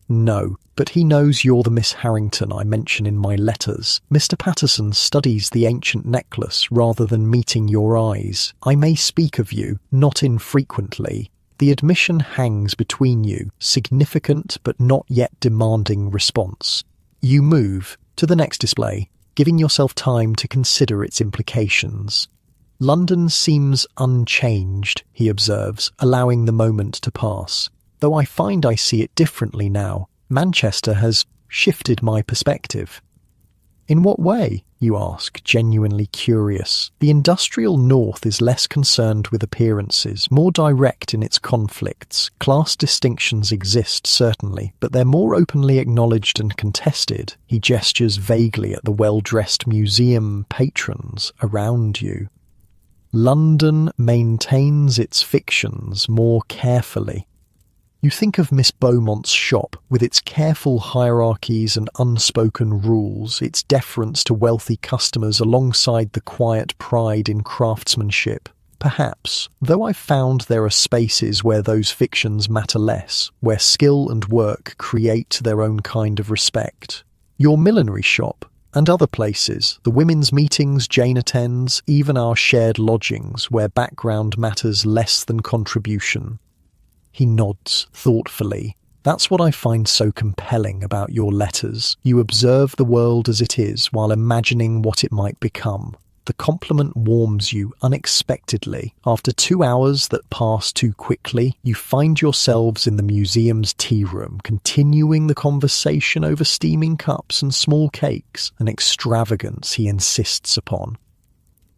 No, but he knows you're the Miss Harrington I mention in my letters. Mr. Patterson studies the ancient necklace rather than meeting your eyes. I may speak of you, not infrequently. The admission hangs between you, significant but not yet demanding response. You move to the next display, giving yourself time to consider its implications. London seems unchanged, he observes, allowing the moment to pass. Though I find I see it differently now. Manchester has shifted my perspective. In what way, you ask, genuinely curious? The industrial north is less concerned with appearances, more direct in its conflicts. Class distinctions exist, certainly, but they're more openly acknowledged and contested. He gestures vaguely at the well-dressed museum patrons around you. London maintains its fictions more carefully. You think of Miss Beaumont's shop, with its careful hierarchies and unspoken rules, its deference to wealthy customers alongside the quiet pride in craftsmanship. Perhaps, though I've found there are spaces where those fictions matter less, where skill and work create their own kind of respect. Your millinery shop, and other places, the women's meetings Jane attends, even our shared lodgings, where background matters less than contribution. He nods thoughtfully. That's what I find so compelling about your letters. You observe the world as it is while imagining what it might become. The compliment warms you unexpectedly. After 2 hours that pass too quickly, you find yourselves in the museum's tea room, continuing the conversation over steaming cups and small cakes, an extravagance he insists upon.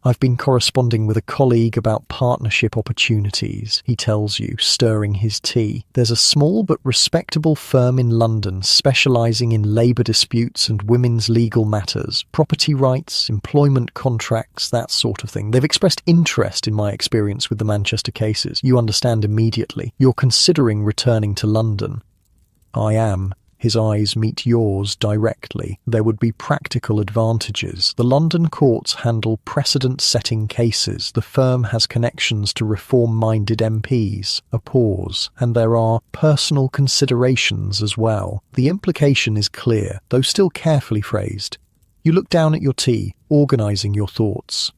I've been corresponding with a colleague about partnership opportunities, he tells you, stirring his tea. There's a small but respectable firm in London specialising in labour disputes and women's legal matters, property rights, employment contracts, that sort of thing. They've expressed interest in my experience with the Manchester cases. You understand immediately. You're considering returning to London. I am. His eyes meet yours directly. There would be practical advantages. The London courts handle precedent-setting cases. The firm has connections to reform-minded MPs. A pause. And there are personal considerations as well. The implication is clear, though still carefully phrased. You look down at your tea, organising your thoughts.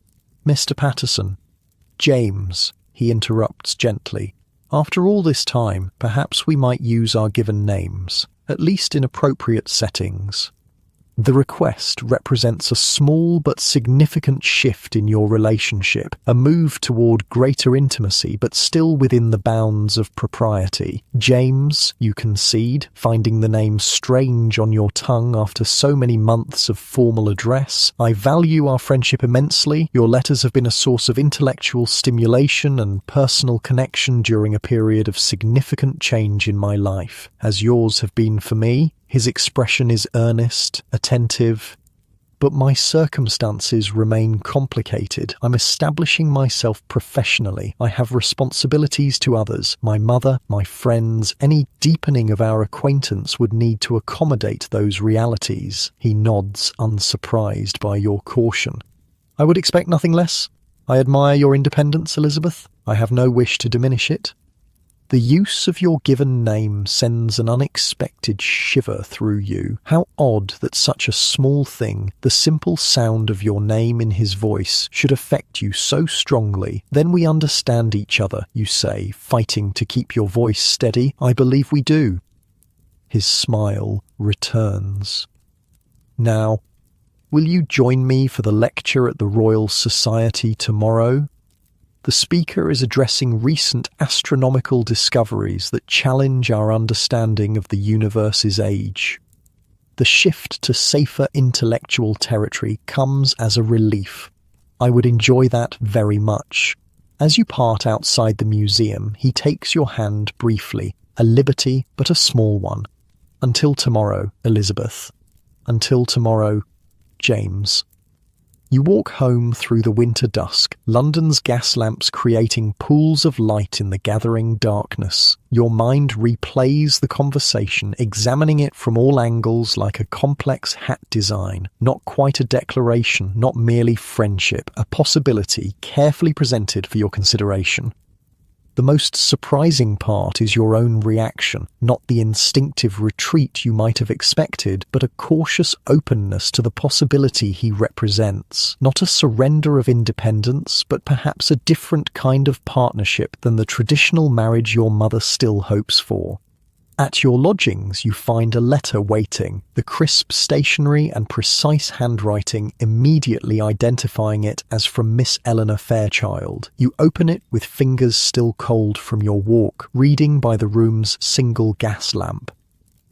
Mr. Patterson. James, he interrupts gently. After all this time, perhaps we might use our given names. At least in appropriate settings. The request represents a small but significant shift in your relationship, a move toward greater intimacy but still within the bounds of propriety. James, you concede, finding the name strange on your tongue after so many months of formal address. I value our friendship immensely. Your letters have been a source of intellectual stimulation and personal connection during a period of significant change in my life, as yours have been for me. His expression is earnest, attentive, but my circumstances remain complicated. I'm establishing myself professionally. I have responsibilities to others, my mother, my friends. Any deepening of our acquaintance would need to accommodate those realities. He nods, unsurprised by your caution. I would expect nothing less. I admire your independence, Elizabeth. I have no wish to diminish it. The use of your given name sends an unexpected shiver through you. How odd that such a small thing, the simple sound of your name in his voice, should affect you so strongly. Then we understand each other, you say, fighting to keep your voice steady. I believe we do. His smile returns. Now, will you join me for the lecture at the Royal Society tomorrow? The speaker is addressing recent astronomical discoveries that challenge our understanding of the universe's age. The shift to safer intellectual territory comes as a relief. I would enjoy that very much. As you part outside the museum, he takes your hand briefly, a liberty but a small one. Until tomorrow, Elizabeth. Until tomorrow, James. You walk home through the winter dusk, London's gas lamps creating pools of light in the gathering darkness. Your mind replays the conversation, examining it from all angles like a complex hat design. Not quite a declaration, not merely friendship, a possibility carefully presented for your consideration. The most surprising part is your own reaction, not the instinctive retreat you might have expected, but a cautious openness to the possibility he represents. Not a surrender of independence, but perhaps a different kind of partnership than the traditional marriage your mother still hopes for. At your lodgings, you find a letter waiting, the crisp stationery and precise handwriting immediately identifying it as from Miss Eleanor Fairchild. You open it with fingers still cold from your walk, reading by the room's single gas lamp.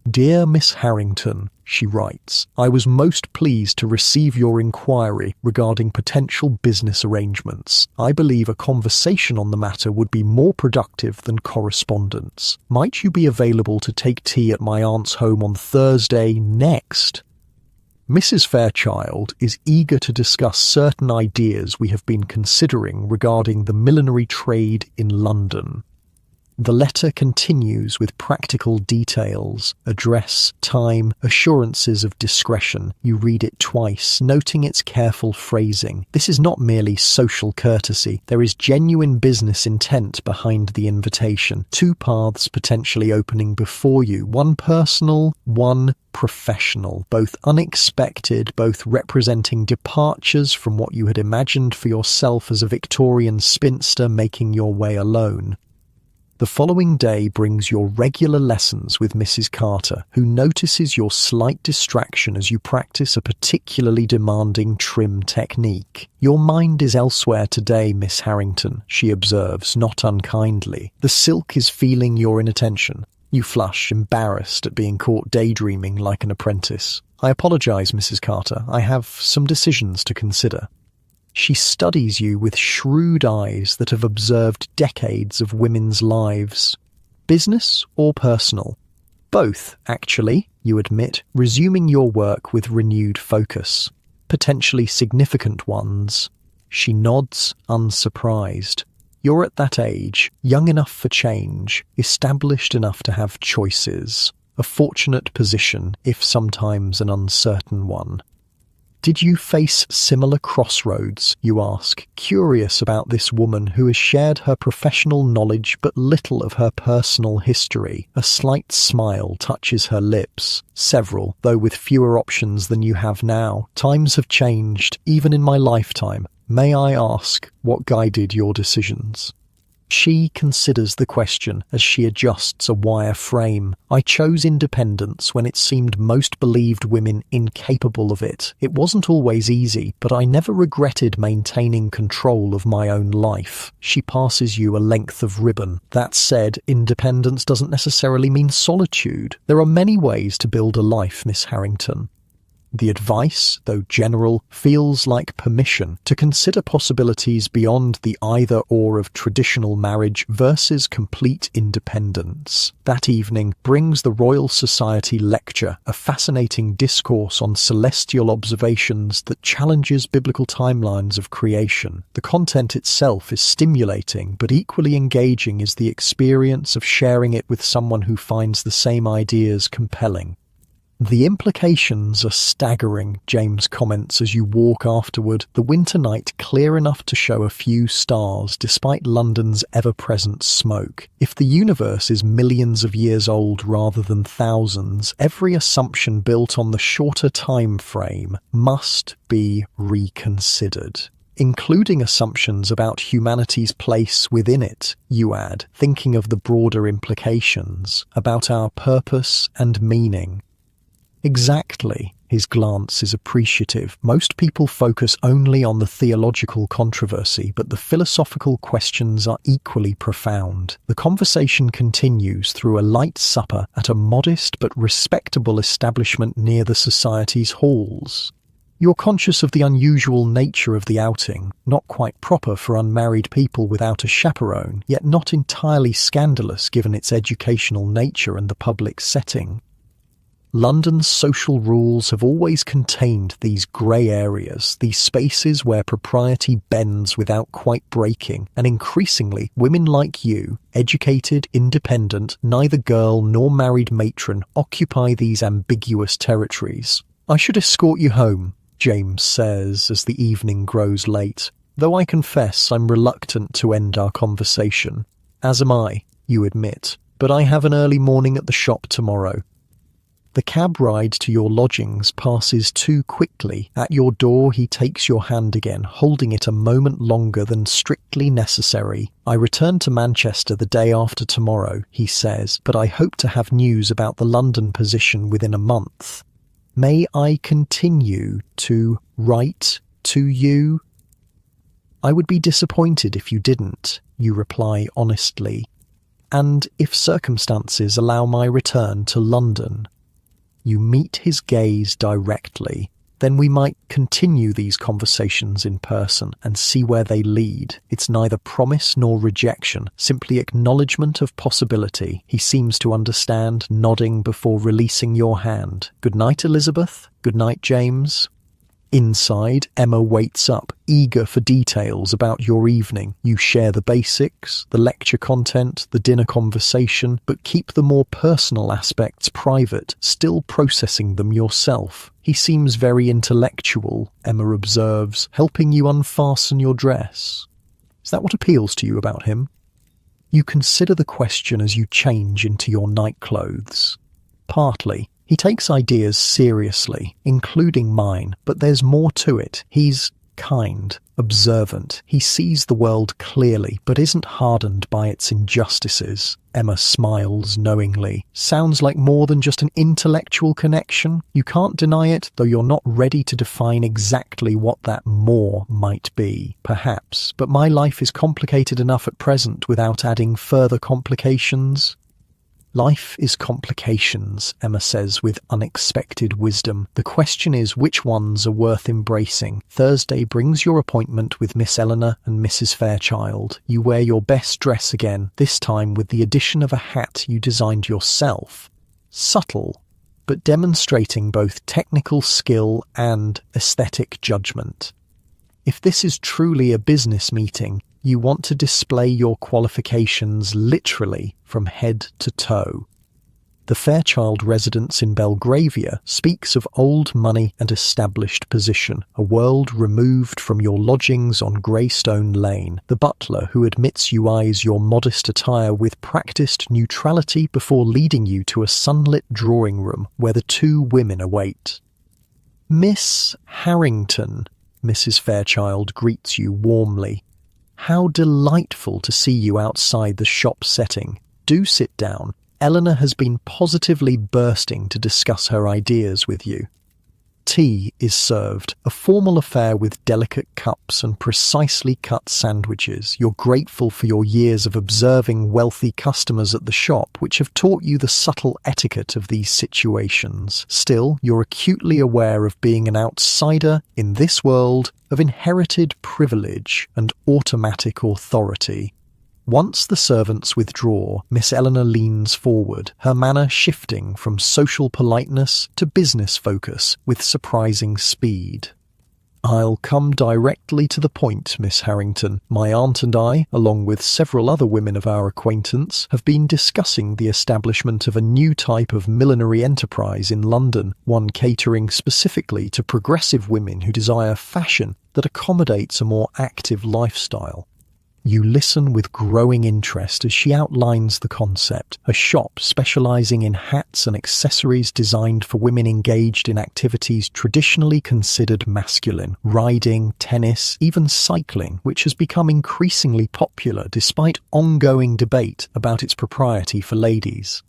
"Dear Miss Harrington," she writes, "I was most pleased to receive your inquiry regarding potential business arrangements. I believe a conversation on the matter would be more productive than correspondence. Might you be available to take tea at my aunt's home on Thursday next?" Mrs. Fairchild is eager to discuss certain ideas we have been considering regarding the millinery trade in London. The letter continues with practical details, address, time, assurances of discretion. You read it twice, noting its careful phrasing. This is not merely social courtesy. There is genuine business intent behind the invitation. Two paths potentially opening before you, one personal, one professional, both unexpected, both representing departures from what you had imagined for yourself as a Victorian spinster making your way alone. The following day brings your regular lessons with Mrs. Carter, who notices your slight distraction as you practice a particularly demanding trim technique. "Your mind is elsewhere today, Miss Harrington," she observes, not unkindly. "The silk is feeling your inattention." You flush, embarrassed at being caught daydreaming like an apprentice. "I apologize, Mrs. Carter. I have some decisions to consider." She studies you with shrewd eyes that have observed decades of women's lives. Business or personal? Both, actually, you admit, resuming your work with renewed focus. Potentially significant ones. She nods, unsurprised. You're at that age, young enough for change, established enough to have choices. A fortunate position, if sometimes an uncertain one. Did you face similar crossroads, you ask, curious about this woman who has shared her professional knowledge but little of her personal history? A slight smile touches her lips. Several, though with fewer options than you have now. Times have changed, even in my lifetime. May I ask, what guided your decisions? She considers the question as she adjusts a wire frame. I chose independence when it seemed most believed women incapable of it. It wasn't always easy, but I never regretted maintaining control of my own life. She passes you a length of ribbon. That said, independence doesn't necessarily mean solitude. There are many ways to build a life, Miss Harrington. The advice, though general, feels like permission to consider possibilities beyond the either-or of traditional marriage versus complete independence. That evening brings the Royal Society lecture, a fascinating discourse on celestial observations that challenges biblical timelines of creation. The content itself is stimulating, but equally engaging is the experience of sharing it with someone who finds the same ideas compelling. The implications are staggering, James comments as you walk afterward, the winter night clear enough to show a few stars despite London's ever-present smoke. If the universe is millions of years old rather than thousands, every assumption built on the shorter time frame must be reconsidered. Including assumptions about humanity's place within it, you add, thinking of the broader implications, about our purpose and meaning. Exactly. His glance is appreciative. Most people focus only on the theological controversy, but the philosophical questions are equally profound. The conversation continues through a light supper at a modest but respectable establishment near the Society's halls. You're conscious of the unusual nature of the outing, not quite proper for unmarried people without a chaperone, yet not entirely scandalous given its educational nature and the public setting. London's social rules have always contained these grey areas, these spaces where propriety bends without quite breaking, and increasingly women like you, educated, independent, neither girl nor married matron, occupy these ambiguous territories. "I should escort you home," James says as the evening grows late, "though I confess I'm reluctant to end our conversation. As am I, you admit, but I have an early morning at the shop tomorrow." The cab ride to your lodgings passes too quickly. At your door he takes your hand again, holding it a moment longer than strictly necessary. "I return to Manchester the day after tomorrow," he says, "but I hope to have news about the London position within a month. May I continue to write to you?" "I would be disappointed if you didn't," you reply honestly. "And if circumstances allow my return to London." You meet his gaze directly. "Then we might continue these conversations in person and see where they lead. It's neither promise nor rejection, simply acknowledgement of possibility." He seems to understand, nodding before releasing your hand. "Good night, Elizabeth. Good night, James." Inside, Emma waits up, eager for details about your evening. You share the basics, the lecture content, the dinner conversation, but keep the more personal aspects private, still processing them yourself. "He seems very intellectual," Emma observes, helping you unfasten your dress. Is that what appeals to you about him? You consider the question as you change into your nightclothes. Partly. He takes ideas seriously, including mine, but there's more to it. He's kind, observant. He sees the world clearly, but isn't hardened by its injustices. Emma smiles knowingly. Sounds like more than just an intellectual connection. You can't deny it, though you're not ready to define exactly what that more might be. Perhaps, but my life is complicated enough at present without adding further complications. Life is complications, Emma says with unexpected wisdom. The question is which ones are worth embracing. Thursday brings your appointment with Miss Eleanor and Mrs. Fairchild. You wear your best dress again, this time with the addition of a hat you designed yourself. Subtle, but demonstrating both technical skill and aesthetic judgment. If this is truly a business meeting, you want to display your qualifications literally from head to toe. The Fairchild residence in Belgravia speaks of old money and established position, a world removed from your lodgings on Greystone Lane. The butler who admits you eyes your modest attire with practiced neutrality before leading you to a sunlit drawing room where the two women await. "Miss Harrington," Mrs. Fairchild greets you warmly. "How delightful to see you outside the shop setting. Do sit down. Eleanor has been positively bursting to discuss her ideas with you." Tea is served, a formal affair with delicate cups and precisely cut sandwiches. You're grateful for your years of observing wealthy customers at the shop, which have taught you the subtle etiquette of these situations. Still, you're acutely aware of being an outsider in this world of inherited privilege and automatic authority. Once the servants withdraw, Miss Eleanor leans forward, her manner shifting from social politeness to business focus with surprising speed. "I'll come directly to the point, Miss Harrington. My aunt and I, along with several other women of our acquaintance, have been discussing the establishment of a new type of millinery enterprise in London, one catering specifically to progressive women who desire fashion that accommodates a more active lifestyle." You listen with growing interest as she outlines the concept, a shop specializing in hats and accessories designed for women engaged in activities traditionally considered masculine, riding, tennis, even cycling, which has become increasingly popular despite ongoing debate about its propriety for ladies.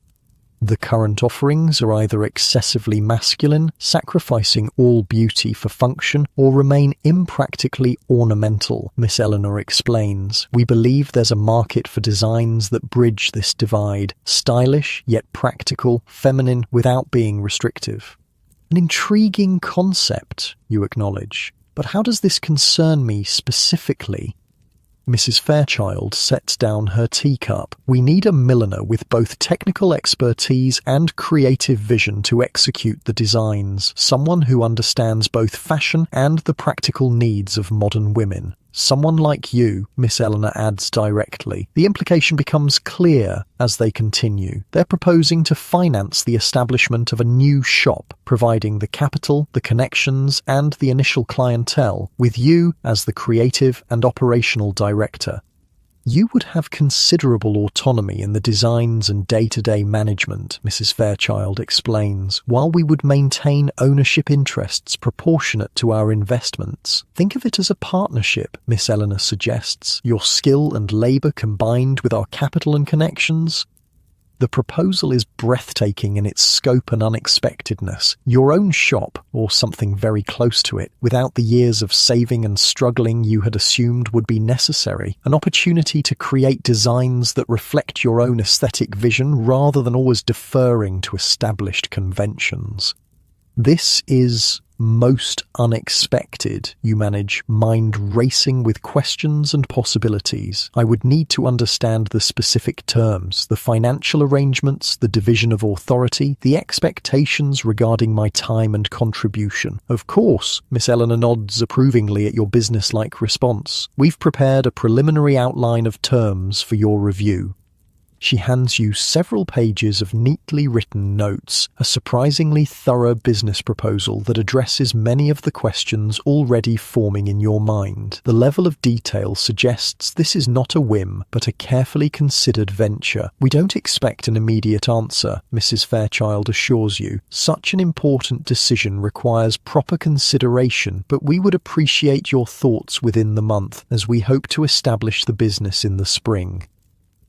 The current offerings are either excessively masculine, sacrificing all beauty for function, or remain impractically ornamental, Miss Eleanor explains. "We believe there's a market for designs that bridge this divide, stylish yet practical, feminine without being restrictive." An intriguing concept, you acknowledge. But how does this concern me specifically? Mrs. Fairchild sets down her teacup. We need a milliner with both technical expertise and creative vision to execute the designs, someone who understands both fashion and the practical needs of modern women. Someone like you, Miss Eleanor adds directly. The implication becomes clear as they continue. They're proposing to finance the establishment of a new shop, providing the capital, the connections, and the initial clientele, with you as the creative and operational director. You would have considerable autonomy in the designs and day-to-day management, Mrs. Fairchild explains, while we would maintain ownership interests proportionate to our investments. Think of it as a partnership, Miss Eleanor suggests, your skill and labour combined with our capital and connections. The proposal is breathtaking in its scope and unexpectedness. Your own shop, or something very close to it, without the years of saving and struggling you had assumed would be necessary. An opportunity to create designs that reflect your own aesthetic vision rather than always deferring to established conventions. This is most unexpected, you manage, mind racing with questions and possibilities. I would need to understand the specific terms, the financial arrangements, the division of authority, the expectations regarding my time and contribution. Of course, Miss Eleanor nods approvingly at your businesslike response. We've prepared a preliminary outline of terms for your review. She hands you several pages of neatly written notes, a surprisingly thorough business proposal that addresses many of the questions already forming in your mind. The level of detail suggests this is not a whim, but a carefully considered venture. We don't expect an immediate answer, Mrs. Fairchild assures you. Such an important decision requires proper consideration, but we would appreciate your thoughts within the month, as we hope to establish the business in the spring.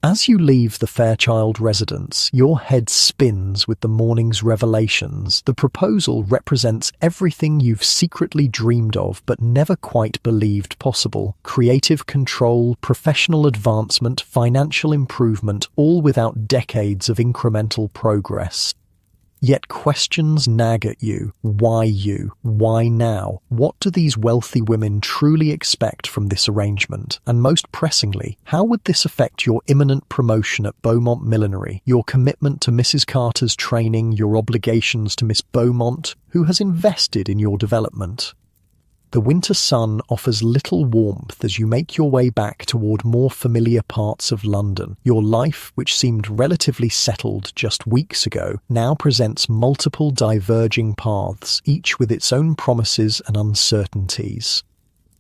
As you leave the Fairchild residence, your head spins with the morning's revelations. The proposal represents everything you've secretly dreamed of but never quite believed possible. Creative control, professional advancement, financial improvement, all without decades of incremental progress. Yet questions nag at you. Why you? Why now? What do these wealthy women truly expect from this arrangement? And most pressingly, how would this affect your imminent promotion at Beaumont Millinery, your commitment to Mrs. Carter's training, your obligations to Miss Beaumont, who has invested in your development? The winter sun offers little warmth as you make your way back toward more familiar parts of London. Your life, which seemed relatively settled just weeks ago, now presents multiple diverging paths, each with its own promises and uncertainties.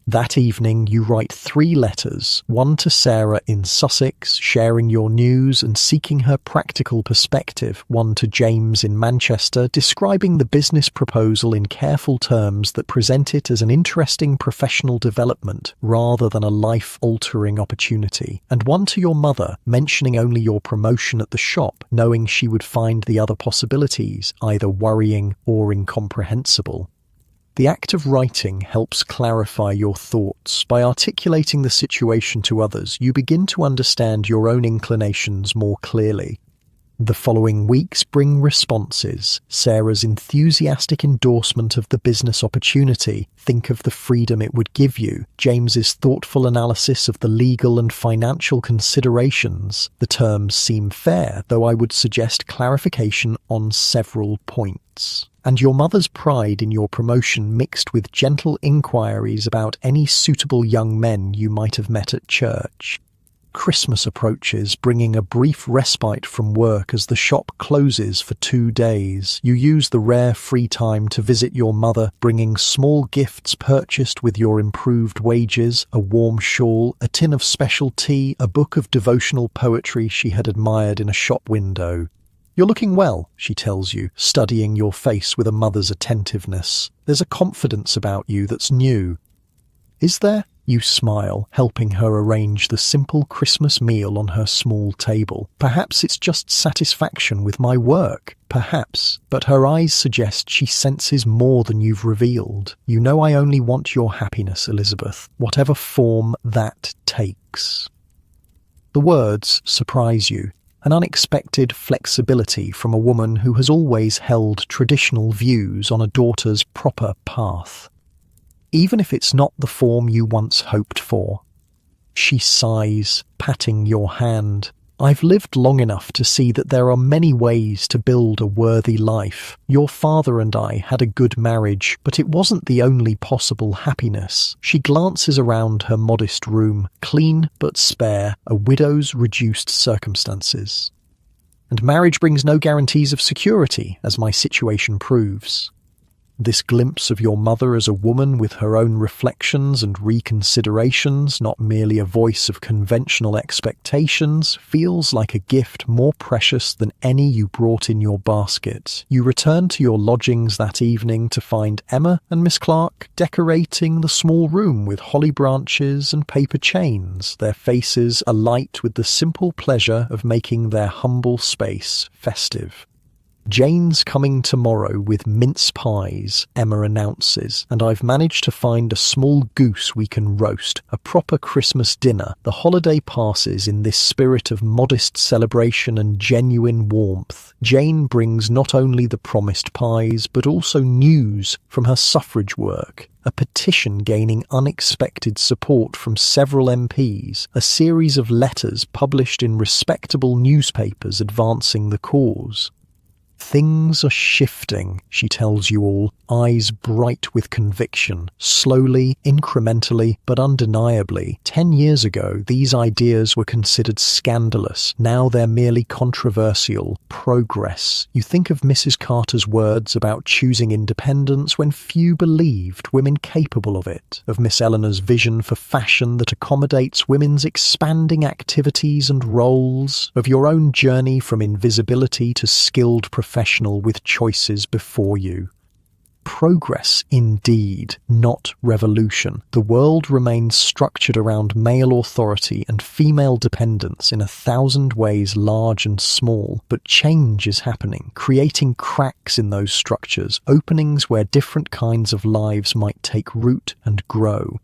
That evening you write 3 letters, one to Sarah in Sussex, sharing your news and seeking her practical perspective, one to James in Manchester, describing the business proposal in careful terms that present it as an interesting professional development rather than a life-altering opportunity, and one to your mother, mentioning only your promotion at the shop, knowing she would find the other possibilities either worrying or incomprehensible. The act of writing helps clarify your thoughts. By articulating the situation to others, you begin to understand your own inclinations more clearly. The following weeks bring responses. Sarah's enthusiastic endorsement of the business opportunity. Think of the freedom it would give you. James's thoughtful analysis of the legal and financial considerations. The terms seem fair, though I would suggest clarification on several points. And your mother's pride in your promotion mixed with gentle inquiries about any suitable young men you might have met at church. Christmas approaches, bringing a brief respite from work as the shop closes for 2 days. You use the rare free time to visit your mother, bringing small gifts purchased with your improved wages, a warm shawl, a tin of special tea, a book of devotional poetry she had admired in a shop window. You're looking well, she tells you, studying your face with a mother's attentiveness. There's a confidence about you that's new. Is there? You smile, helping her arrange the simple Christmas meal on her small table. Perhaps it's just satisfaction with my work. Perhaps. But her eyes suggest she senses more than you've revealed. You know I only want your happiness, Elizabeth, whatever form that takes. The words surprise you. An unexpected flexibility from a woman who has always held traditional views on a daughter's proper path. Even if it's not the form you once hoped for. She sighs, patting your hand. I've lived long enough to see that there are many ways to build a worthy life. Your father and I had a good marriage, but it wasn't the only possible happiness. She glances around her modest room, clean but spare, a widow's reduced circumstances. And marriage brings no guarantees of security, as my situation proves. This glimpse of your mother as a woman with her own reflections and reconsiderations, not merely a voice of conventional expectations, feels like a gift more precious than any you brought in your basket. You return to your lodgings that evening to find Emma and Miss Clark decorating the small room with holly branches and paper chains, their faces alight with the simple pleasure of making their humble space festive. Jane's coming tomorrow with mince pies, Emma announces, and I've managed to find a small goose we can roast, a proper Christmas dinner. The holiday passes in this spirit of modest celebration and genuine warmth. Jane brings not only the promised pies, but also news from her suffrage work. A petition gaining unexpected support from several MPs, a series of letters published in respectable newspapers advancing the cause. Things are shifting, she tells you all, eyes bright with conviction. Slowly, incrementally, but undeniably. 10 years ago, these ideas were considered scandalous. Now they're merely controversial. Progress. You think of Mrs. Carter's words about choosing independence when few believed women capable of it. Of Miss Eleanor's vision for fashion that accommodates women's expanding activities and roles. Of your own journey from invisibility to skilled professional with choices before you. Progress indeed, not revolution. The world remains structured around male authority and female dependence in 1,000 ways large and small, but change is happening, creating cracks in those structures, openings where different kinds of lives might take root and grow.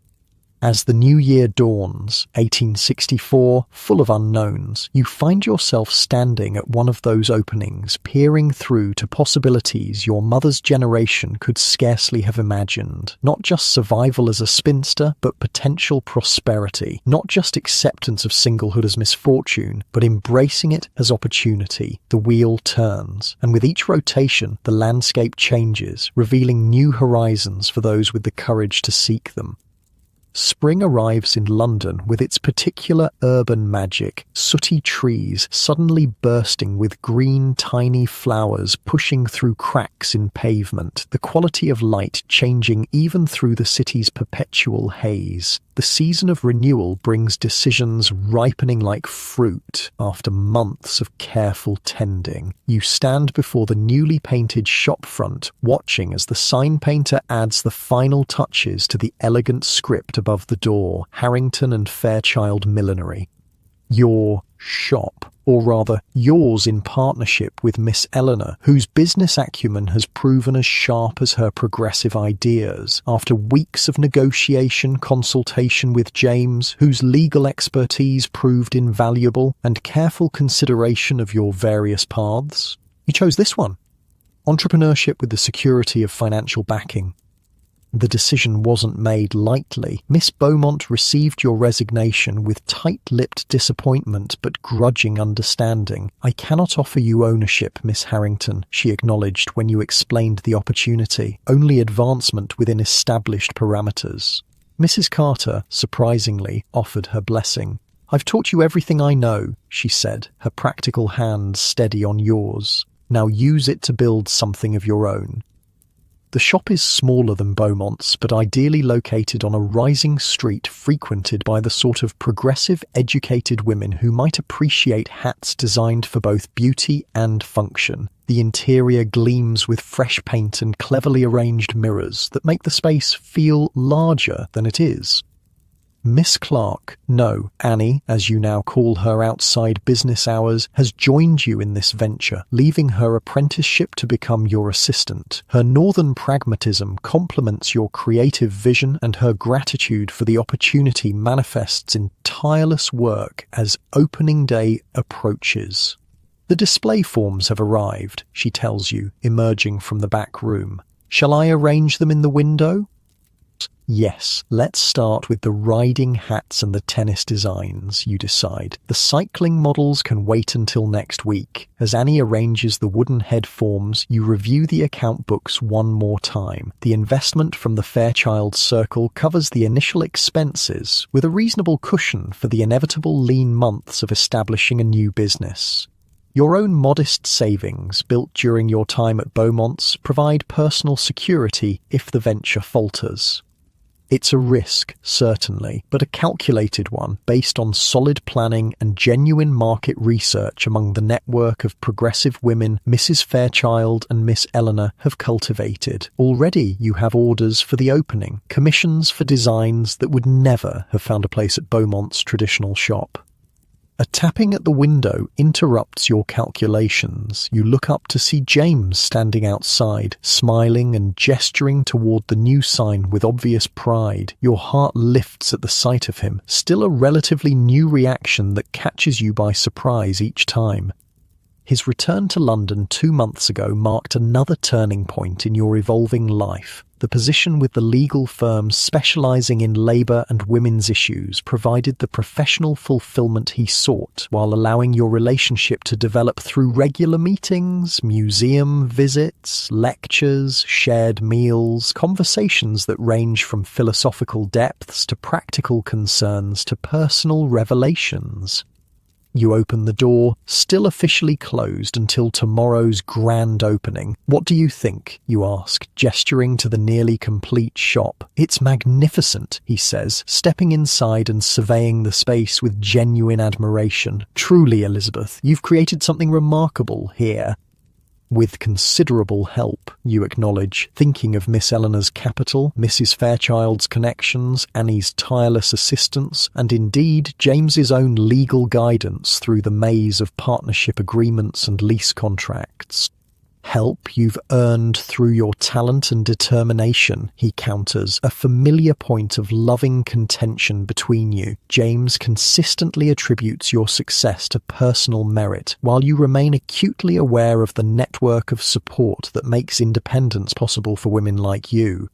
As the new year dawns, 1864, full of unknowns, you find yourself standing at one of those openings, peering through to possibilities your mother's generation could scarcely have imagined. Not just survival as a spinster, but potential prosperity. Not just acceptance of singlehood as misfortune, but embracing it as opportunity. The wheel turns, and with each rotation, the landscape changes, revealing new horizons for those with the courage to seek them. Spring arrives in London with its particular urban magic, sooty trees suddenly bursting with green tiny flowers pushing through cracks in pavement, the quality of light changing even through the city's perpetual haze. The season of renewal brings decisions ripening like fruit after months of careful tending. You stand before the newly painted shop front, watching as the sign painter adds the final touches to the elegant script above the door, Harrington and Fairchild Millinery. Your shop, or rather yours in partnership with Miss Eleanor, whose business acumen has proven as sharp as her progressive ideas. After weeks of negotiation, consultation with James, whose legal expertise proved invaluable, and careful consideration of your various paths, you chose this one. Entrepreneurship with the security of financial backing. The decision wasn't made lightly. Miss Beaumont received your resignation with tight-lipped disappointment but grudging understanding. I cannot offer you ownership, Miss Harrington, she acknowledged when you explained the opportunity. Only advancement within established parameters. Mrs. Carter, surprisingly, offered her blessing. I've taught you everything I know, she said, her practical hand steady on yours. Now use it to build something of your own. The shop is smaller than Beaumont's, but ideally located on a rising street frequented by the sort of progressive, educated women who might appreciate hats designed for both beauty and function. The interior gleams with fresh paint and cleverly arranged mirrors that make the space feel larger than it is. Miss Clark, no, Annie, as you now call her outside business hours, has joined you in this venture, leaving her apprenticeship to become your assistant. Her northern pragmatism complements your creative vision, and her gratitude for the opportunity manifests in tireless work as opening day approaches. The display forms have arrived, she tells you, emerging from the back room. Shall I arrange them in the window? Yes, let's start with the riding hats and the tennis designs, you decide. The cycling models can wait until next week. As Annie arranges the wooden head forms, you review the account books one more time. The investment from the Fairchild Circle covers the initial expenses, with a reasonable cushion for the inevitable lean months of establishing a new business. Your own modest savings, built during your time at Beaumont's, provide personal security if the venture falters. It's a risk, certainly, but a calculated one based on solid planning and genuine market research among the network of progressive women Mrs. Fairchild and Miss Eleanor have cultivated. Already you have orders for the opening, commissions for designs that would never have found a place at Beaumont's traditional shop. A tapping at the window interrupts your calculations. You look up to see James standing outside, smiling and gesturing toward the new sign with obvious pride. Your heart lifts at the sight of him, still a relatively new reaction that catches you by surprise each time. His return to London 2 months ago marked another turning point in your evolving life. The position with the legal firm specializing in labor and women's issues provided the professional fulfillment he sought, while allowing your relationship to develop through regular meetings, museum visits, lectures, shared meals, conversations that range from philosophical depths to practical concerns to personal revelations. You open the door, still officially closed until tomorrow's grand opening. What do you think? You ask, gesturing to the nearly complete shop. It's magnificent, he says, stepping inside and surveying the space with genuine admiration. Truly, Elizabeth, you've created something remarkable here. With considerable help, you acknowledge, thinking of Miss Eleanor's capital, Mrs. Fairchild's connections, Annie's tireless assistance, and indeed James's own legal guidance through the maze of partnership agreements and lease contracts. Help you've earned through your talent and determination, he counters, a familiar point of loving contention between you. James consistently attributes your success to personal merit, while you remain acutely aware of the network of support that makes independence possible for women like you.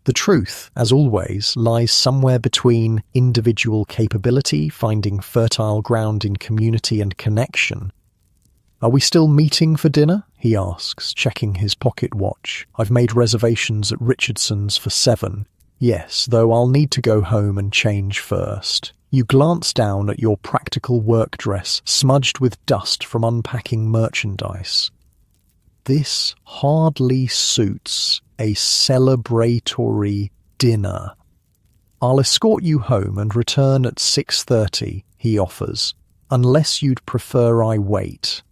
The truth, as always, lies somewhere between individual capability, finding fertile ground in community and connection. Are we still meeting for dinner? He asks, checking his pocket watch. I've made reservations at Richardson's for 7. Yes, though I'll need to go home and change first. You glance down at your practical work dress, smudged with dust from unpacking merchandise. This hardly suits a celebratory dinner. I'll escort you home and return at 6:30, he offers, unless you'd prefer I wait.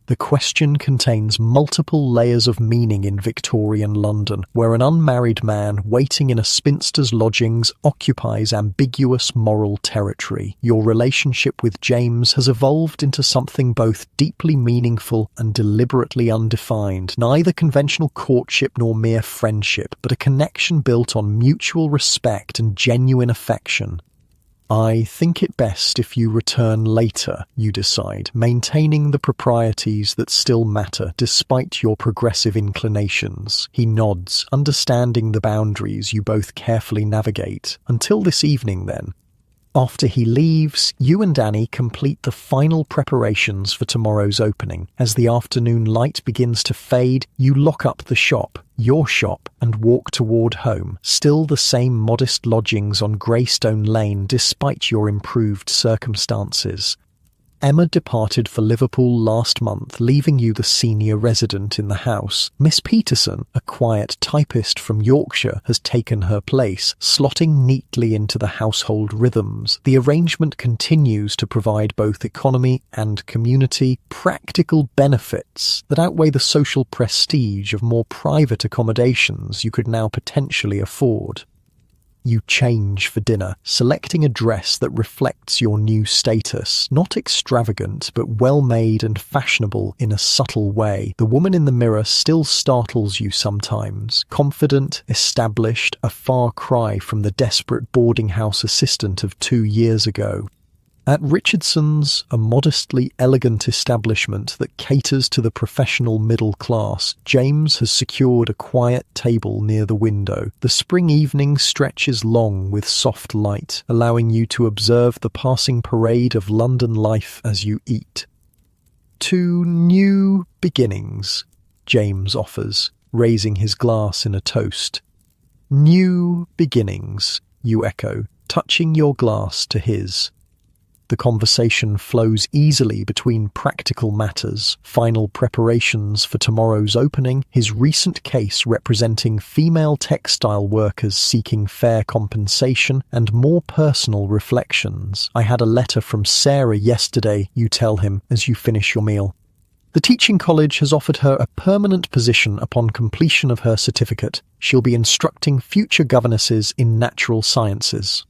The question contains multiple layers of meaning in Victorian London, where an unmarried man waiting in a spinster's lodgings occupies ambiguous moral territory. Your relationship with James has evolved into something both deeply meaningful and deliberately undefined, neither conventional courtship nor mere friendship, but a connection built on mutual respect and genuine affection. I think it best if you return later, you decide, maintaining the proprieties that still matter despite your progressive inclinations. He nods, understanding the boundaries you both carefully navigate. Until this evening, then. After he leaves, you and Annie complete the final preparations for tomorrow's opening. As the afternoon light begins to fade, you lock up the shop, your shop, and walk toward home. Still the same modest lodgings on Greystone Lane despite your improved circumstances. Emma departed for Liverpool last month, leaving you the senior resident in the house. Miss Peterson, a quiet typist from Yorkshire, has taken her place, slotting neatly into the household rhythms. The arrangement continues to provide both economy and community, practical benefits that outweigh the social prestige of more private accommodations you could now potentially afford. You change for dinner, selecting a dress that reflects your new status, not extravagant, but well-made and fashionable in a subtle way. The woman in the mirror still startles you sometimes, confident, established, a far cry from the desperate boarding house assistant of 2 years ago. At Richardson's, a modestly elegant establishment that caters to the professional middle class, James has secured a quiet table near the window. The spring evening stretches long with soft light, allowing you to observe the passing parade of London life as you eat. "To new beginnings," James offers, raising his glass in a toast. "New beginnings," you echo, touching your glass to his. The conversation flows easily between practical matters, final preparations for tomorrow's opening, his recent case representing female textile workers seeking fair compensation, and more personal reflections. "I had a letter from Sarah yesterday," you tell him as you finish your meal. "The teaching college has offered her a permanent position upon completion of her certificate. She'll be instructing future governesses in natural sciences."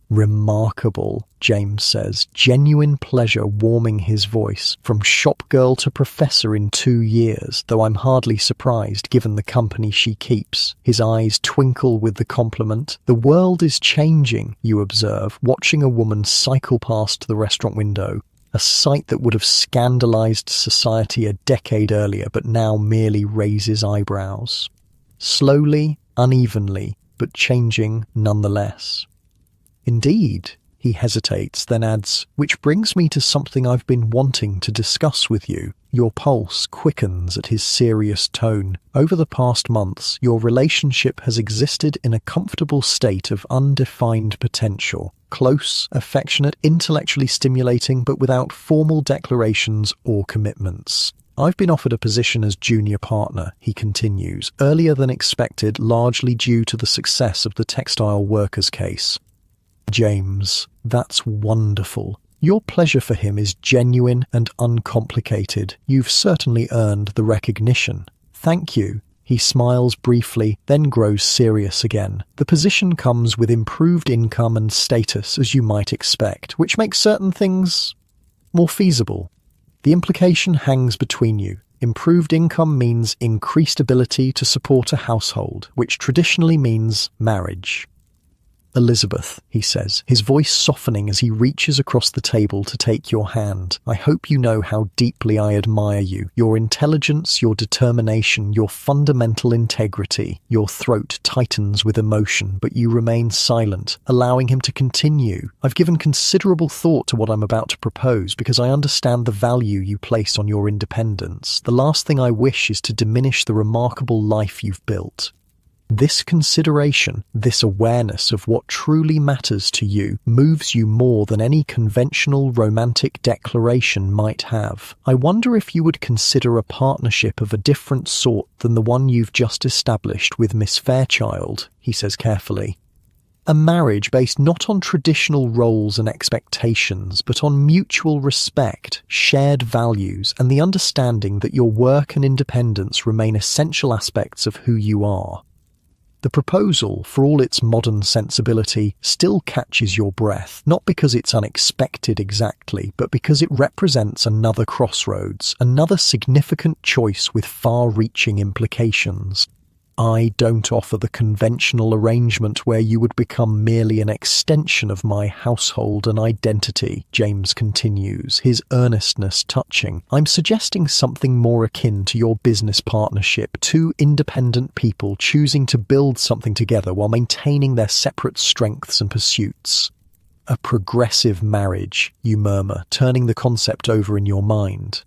"Remarkable," James says, genuine pleasure warming his voice. "From shop girl to professor in 2 years, though I'm hardly surprised given the company she keeps." His eyes twinkle with the compliment. "The world is changing," you observe, watching a woman cycle past the restaurant window. A sight that would have scandalized society a decade earlier, but now merely raises eyebrows. Slowly, unevenly, but changing nonetheless. "Indeed," he hesitates, then adds, "which brings me to something I've been wanting to discuss with you." Your pulse quickens at his serious tone. Over the past months, your relationship has existed in a comfortable state of undefined potential. Close, affectionate, intellectually stimulating, but without formal declarations or commitments. "I've been offered a position as junior partner," he continues, "earlier than expected, largely due to the success of the textile workers case." James, that's wonderful. Your pleasure for him is genuine and uncomplicated. You've certainly earned the recognition. "Thank you." He smiles briefly, then grows serious again. "The position comes with improved income and status, as you might expect, which makes certain things more feasible. The implication hangs between you. Improved income means increased ability to support a household, which traditionally means marriage." "Elizabeth," he says, his voice softening as he reaches across the table to take your hand, "I hope you know how deeply I admire you. Your intelligence, your determination, your fundamental integrity." Your throat tightens with emotion, but you remain silent, allowing him to continue. "I've given considerable thought to what I'm about to propose because I understand the value you place on your independence. The last thing I wish is to diminish the remarkable life you've built. This consideration, this awareness of what truly matters to you, moves you more than any conventional romantic declaration might have. I wonder if you would consider a partnership of a different sort than the one you've just established with Miss Fairchild," he says carefully. "A marriage based not on traditional roles and expectations, but on mutual respect, shared values, and the understanding that your work and independence remain essential aspects of who you are." The proposal, for all its modern sensibility, still catches your breath, not because it's unexpected exactly, but because it represents another crossroads, another significant choice with far-reaching implications. "I don't offer the conventional arrangement where you would become merely an extension of my household and identity," James continues, his earnestness touching. "I'm suggesting something more akin to your business partnership, two independent people choosing to build something together while maintaining their separate strengths and pursuits." "A progressive marriage," you murmur, turning the concept over in your mind.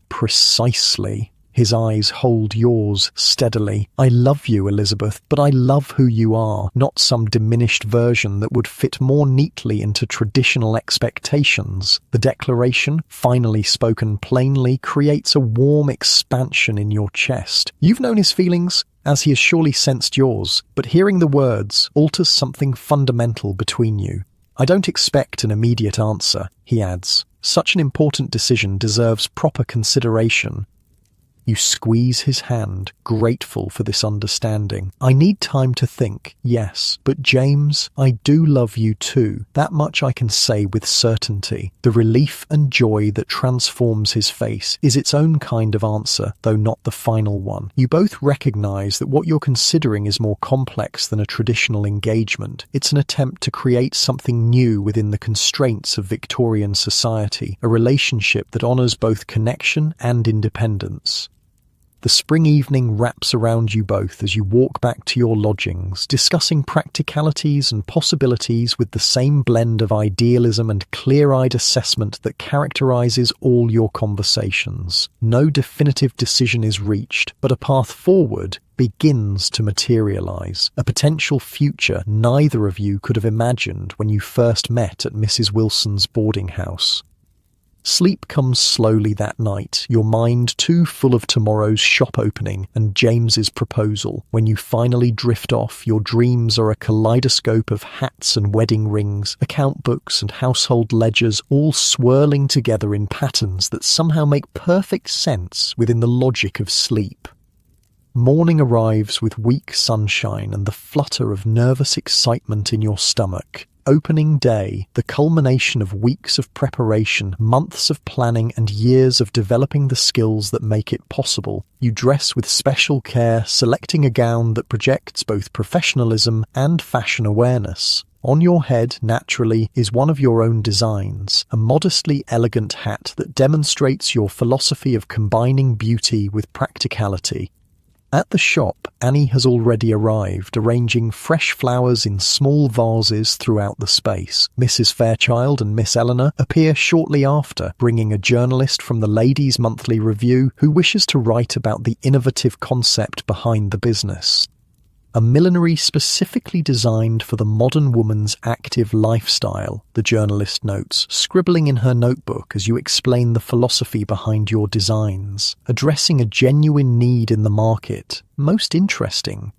"Precisely." His eyes hold yours steadily. "I love you, Elizabeth, but I love who you are, not some diminished version that would fit more neatly into traditional expectations." The declaration, finally spoken plainly, creates a warm expansion in your chest. You've known his feelings, as he has surely sensed yours, but hearing the words alters something fundamental between you. "I don't expect an immediate answer," he adds. "Such an important decision deserves proper consideration." You squeeze his hand, grateful for this understanding. I need time to think, yes, but James, I do love you too. That much I can say with certainty. The relief and joy that transforms his face is its own kind of answer, though not the final one. You both recognize that what you're considering is more complex than a traditional engagement. It's an attempt to create something new within the constraints of Victorian society, a relationship that honors both connection and independence. The spring evening wraps around you both as you walk back to your lodgings, discussing practicalities and possibilities with the same blend of idealism and clear-eyed assessment that characterizes all your conversations. No definitive decision is reached, but a path forward begins to materialize, a potential future neither of you could have imagined when you first met at Mrs. Wilson's boarding house. Sleep comes slowly that night, your mind too full of tomorrow's shop opening and James's proposal. When you finally drift off, your dreams are a kaleidoscope of hats and wedding rings, account books and household ledgers, all swirling together in patterns that somehow make perfect sense within the logic of sleep. Morning arrives with weak sunshine and the flutter of nervous excitement in your stomach. Opening day, the culmination of weeks of preparation, months of planning and years of developing the skills that make it possible. You dress with special care, selecting a gown that projects both professionalism and fashion awareness. On your head, naturally, is one of your own designs, a modestly elegant hat that demonstrates your philosophy of combining beauty with practicality. At the shop, Annie has already arrived, arranging fresh flowers in small vases throughout the space. Mrs. Fairchild and Miss Eleanor appear shortly after, bringing a journalist from the Ladies' Monthly Review who wishes to write about the innovative concept behind the business. A millinery specifically designed for the modern woman's active lifestyle, the journalist notes, scribbling in her notebook as you explain the philosophy behind your designs, addressing a genuine need in the market. Most interesting.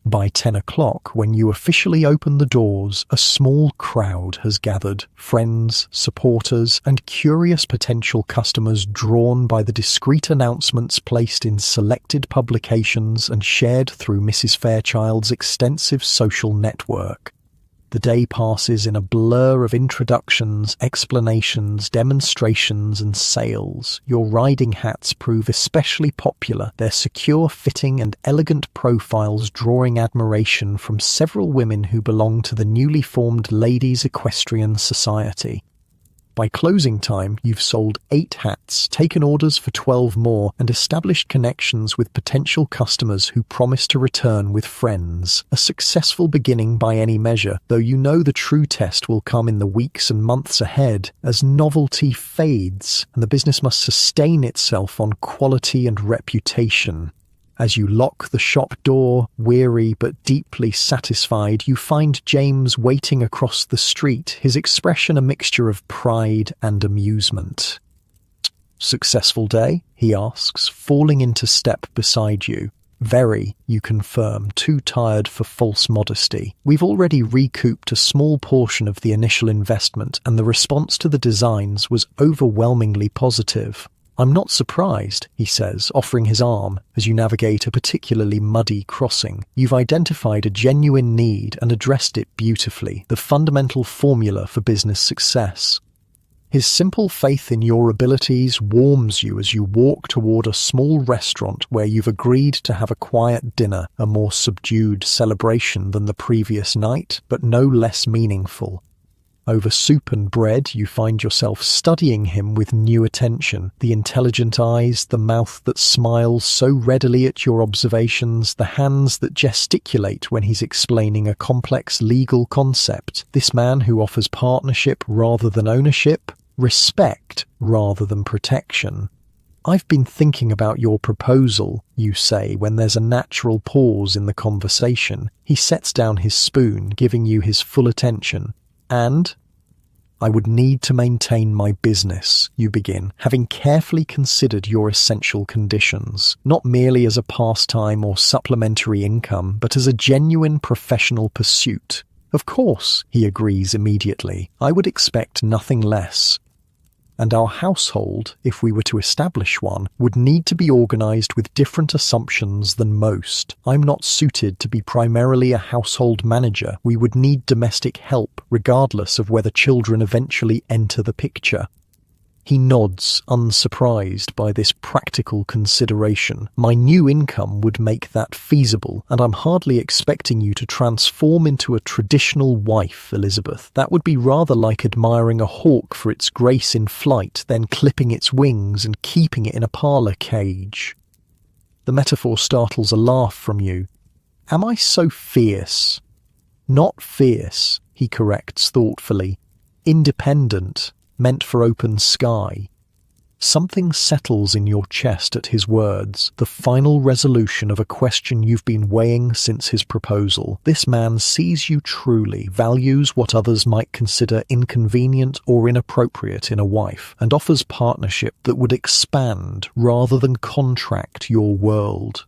By 10 o'clock, when you officially open the doors, a small crowd has gathered, friends, supporters, and curious potential customers drawn by the discreet announcements placed in selected publications and shared through Mrs. Fairchild's extensive social network. The day passes in a blur of introductions, explanations, demonstrations, and sales. Your riding hats prove especially popular, their secure fitting and elegant profiles drawing admiration from several women who belong to the newly formed Ladies' Equestrian Society. By closing time, you've sold 8 hats, taken orders for 12 more, and established connections with potential customers who promise to return with friends. A successful beginning by any measure, though you know the true test will come in the weeks and months ahead, as novelty fades, and the business must sustain itself on quality and reputation. As you lock the shop door, weary but deeply satisfied, you find James waiting across the street, his expression a mixture of pride and amusement. "Successful day?" he asks, falling into step beside you. "Very," you confirm, too tired for false modesty. "We've already recouped a small portion of the initial investment, and the response to the designs was overwhelmingly positive." "I'm not surprised," he says, offering his arm as you navigate a particularly muddy crossing. "You've identified a genuine need and addressed it beautifully, the fundamental formula for business success." His simple faith in your abilities warms you as you walk toward a small restaurant where you've agreed to have a quiet dinner, a more subdued celebration than the previous night, but no less meaningful. Over soup and bread, you find yourself studying him with new attention. The intelligent eyes, the mouth that smiles so readily at your observations, the hands that gesticulate when he's explaining a complex legal concept. This man who offers partnership rather than ownership, respect rather than protection. "I've been thinking about your proposal," you say when there's a natural pause in the conversation. He sets down his spoon, giving you his full attention. "And I would need to maintain my business," you begin, having carefully considered your essential conditions, not merely as a pastime or supplementary income, but as a genuine professional pursuit. "Of course," he agrees immediately. "I would expect nothing less." And our household, if we were to establish one, would need to be organized with different assumptions than most. I'm not suited to be primarily a household manager. We would need domestic help, regardless of whether children eventually enter the picture. He nods, unsurprised by this practical consideration. My new income would make that feasible, and I'm hardly expecting you to transform into a traditional wife, Elizabeth. That would be rather like admiring a hawk for its grace in flight, then clipping its wings and keeping it in a parlour cage. The metaphor startles a laugh from you. Am I so fierce? Not fierce, he corrects thoughtfully. Independent. Meant for open sky. Something settles in your chest at his words, the final resolution of a question you've been weighing since his proposal. This man sees you truly, values what others might consider inconvenient or inappropriate in a wife, and offers partnership that would expand rather than contract your world.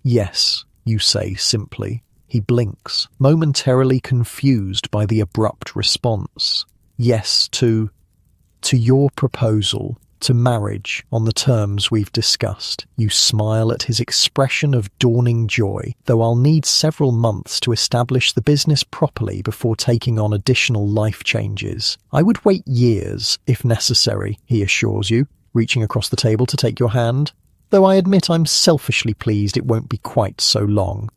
Yes, you say simply. He blinks, momentarily confused by the abrupt response. Yes to your proposal, to marriage on the terms we've discussed. You smile at his expression of dawning joy, though I'll need several months to establish the business properly before taking on additional life changes. I would wait years, if necessary, he assures you, reaching across the table to take your hand, though I admit I'm selfishly pleased it won't be quite so long.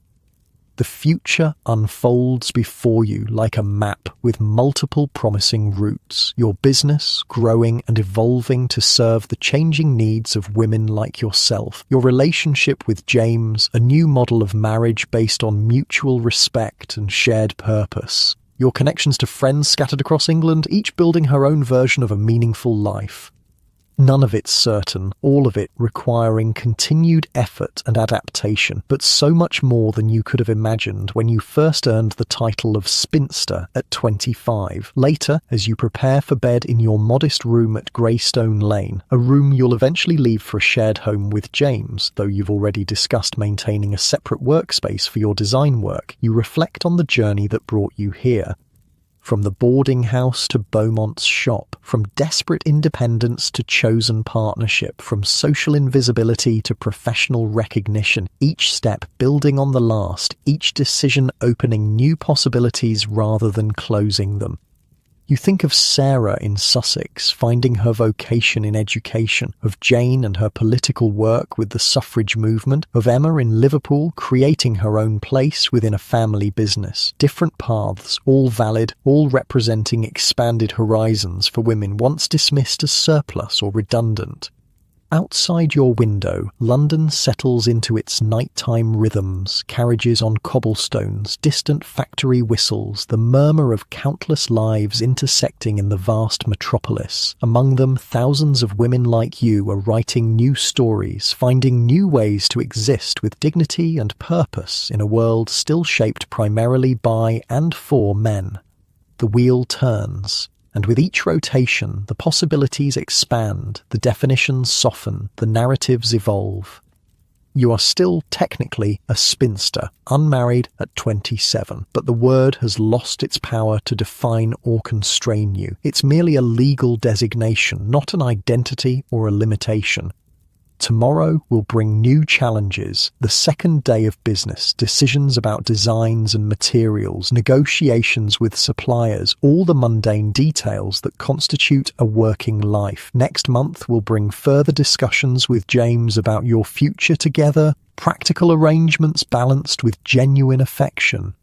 The future unfolds before you like a map with multiple promising routes, your business growing and evolving to serve the changing needs of women like yourself, your relationship with James, a new model of marriage based on mutual respect and shared purpose, your connections to friends scattered across England, each building her own version of a meaningful life. None of it's certain, all of it requiring continued effort and adaptation, but so much more than you could have imagined when you first earned the title of Spinster at 25. Later, as you prepare for bed in your modest room at Greystone Lane, a room you'll eventually leave for a shared home with James, though you've already discussed maintaining a separate workspace for your design work, you reflect on the journey that brought you here. From the boarding house to Beaumont's shop, from desperate independence to chosen partnership, from social invisibility to professional recognition, each step building on the last, each decision opening new possibilities rather than closing them. You think of Sarah in Sussex, finding her vocation in education, of Jane and her political work with the suffrage movement, of Emma in Liverpool creating her own place within a family business. Different paths, all valid, all representing expanded horizons for women once dismissed as surplus or redundant. Outside your window, London settles into its nighttime rhythms, carriages on cobblestones, distant factory whistles, the murmur of countless lives intersecting in the vast metropolis. Among them, thousands of women like you are writing new stories, finding new ways to exist with dignity and purpose in a world still shaped primarily by and for men. The wheel turns. And with each rotation, the possibilities expand, the definitions soften, the narratives evolve. You are still technically a spinster, unmarried at 27, but the word has lost its power to define or constrain you. It's merely a legal designation, not an identity or a limitation. Tomorrow will bring new challenges, the second day of business, decisions about designs and materials, negotiations with suppliers, all the mundane details that constitute a working life. Next month will bring further discussions with James about your future together, practical arrangements balanced with genuine affection.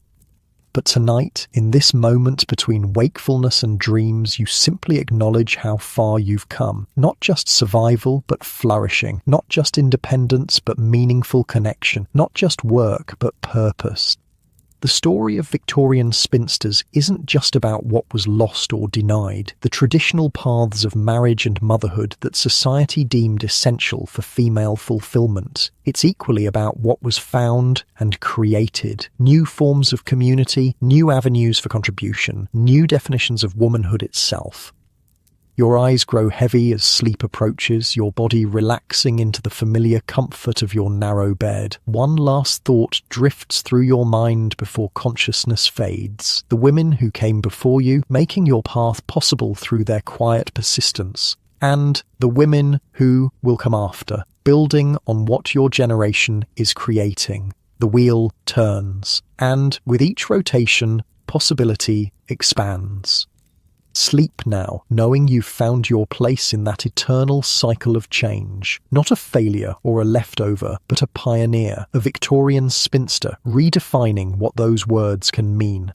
But tonight, in this moment between wakefulness and dreams, you simply acknowledge how far you've come. Not just survival, but flourishing. Not just independence, but meaningful connection. Not just work, but purpose. The story of Victorian spinsters isn't just about what was lost or denied, the traditional paths of marriage and motherhood that society deemed essential for female fulfillment. It's equally about what was found and created, new forms of community, new avenues for contribution, new definitions of womanhood itself. Your eyes grow heavy as sleep approaches, your body relaxing into the familiar comfort of your narrow bed. One last thought drifts through your mind before consciousness fades. The women who came before you, making your path possible through their quiet persistence. and the women who will come after, building on what your generation is creating. The wheel turns, and with each rotation, possibility expands. Sleep now, knowing you've found your place in that eternal cycle of change. Not a failure or a leftover, but a pioneer, a Victorian spinster, redefining what those words can mean.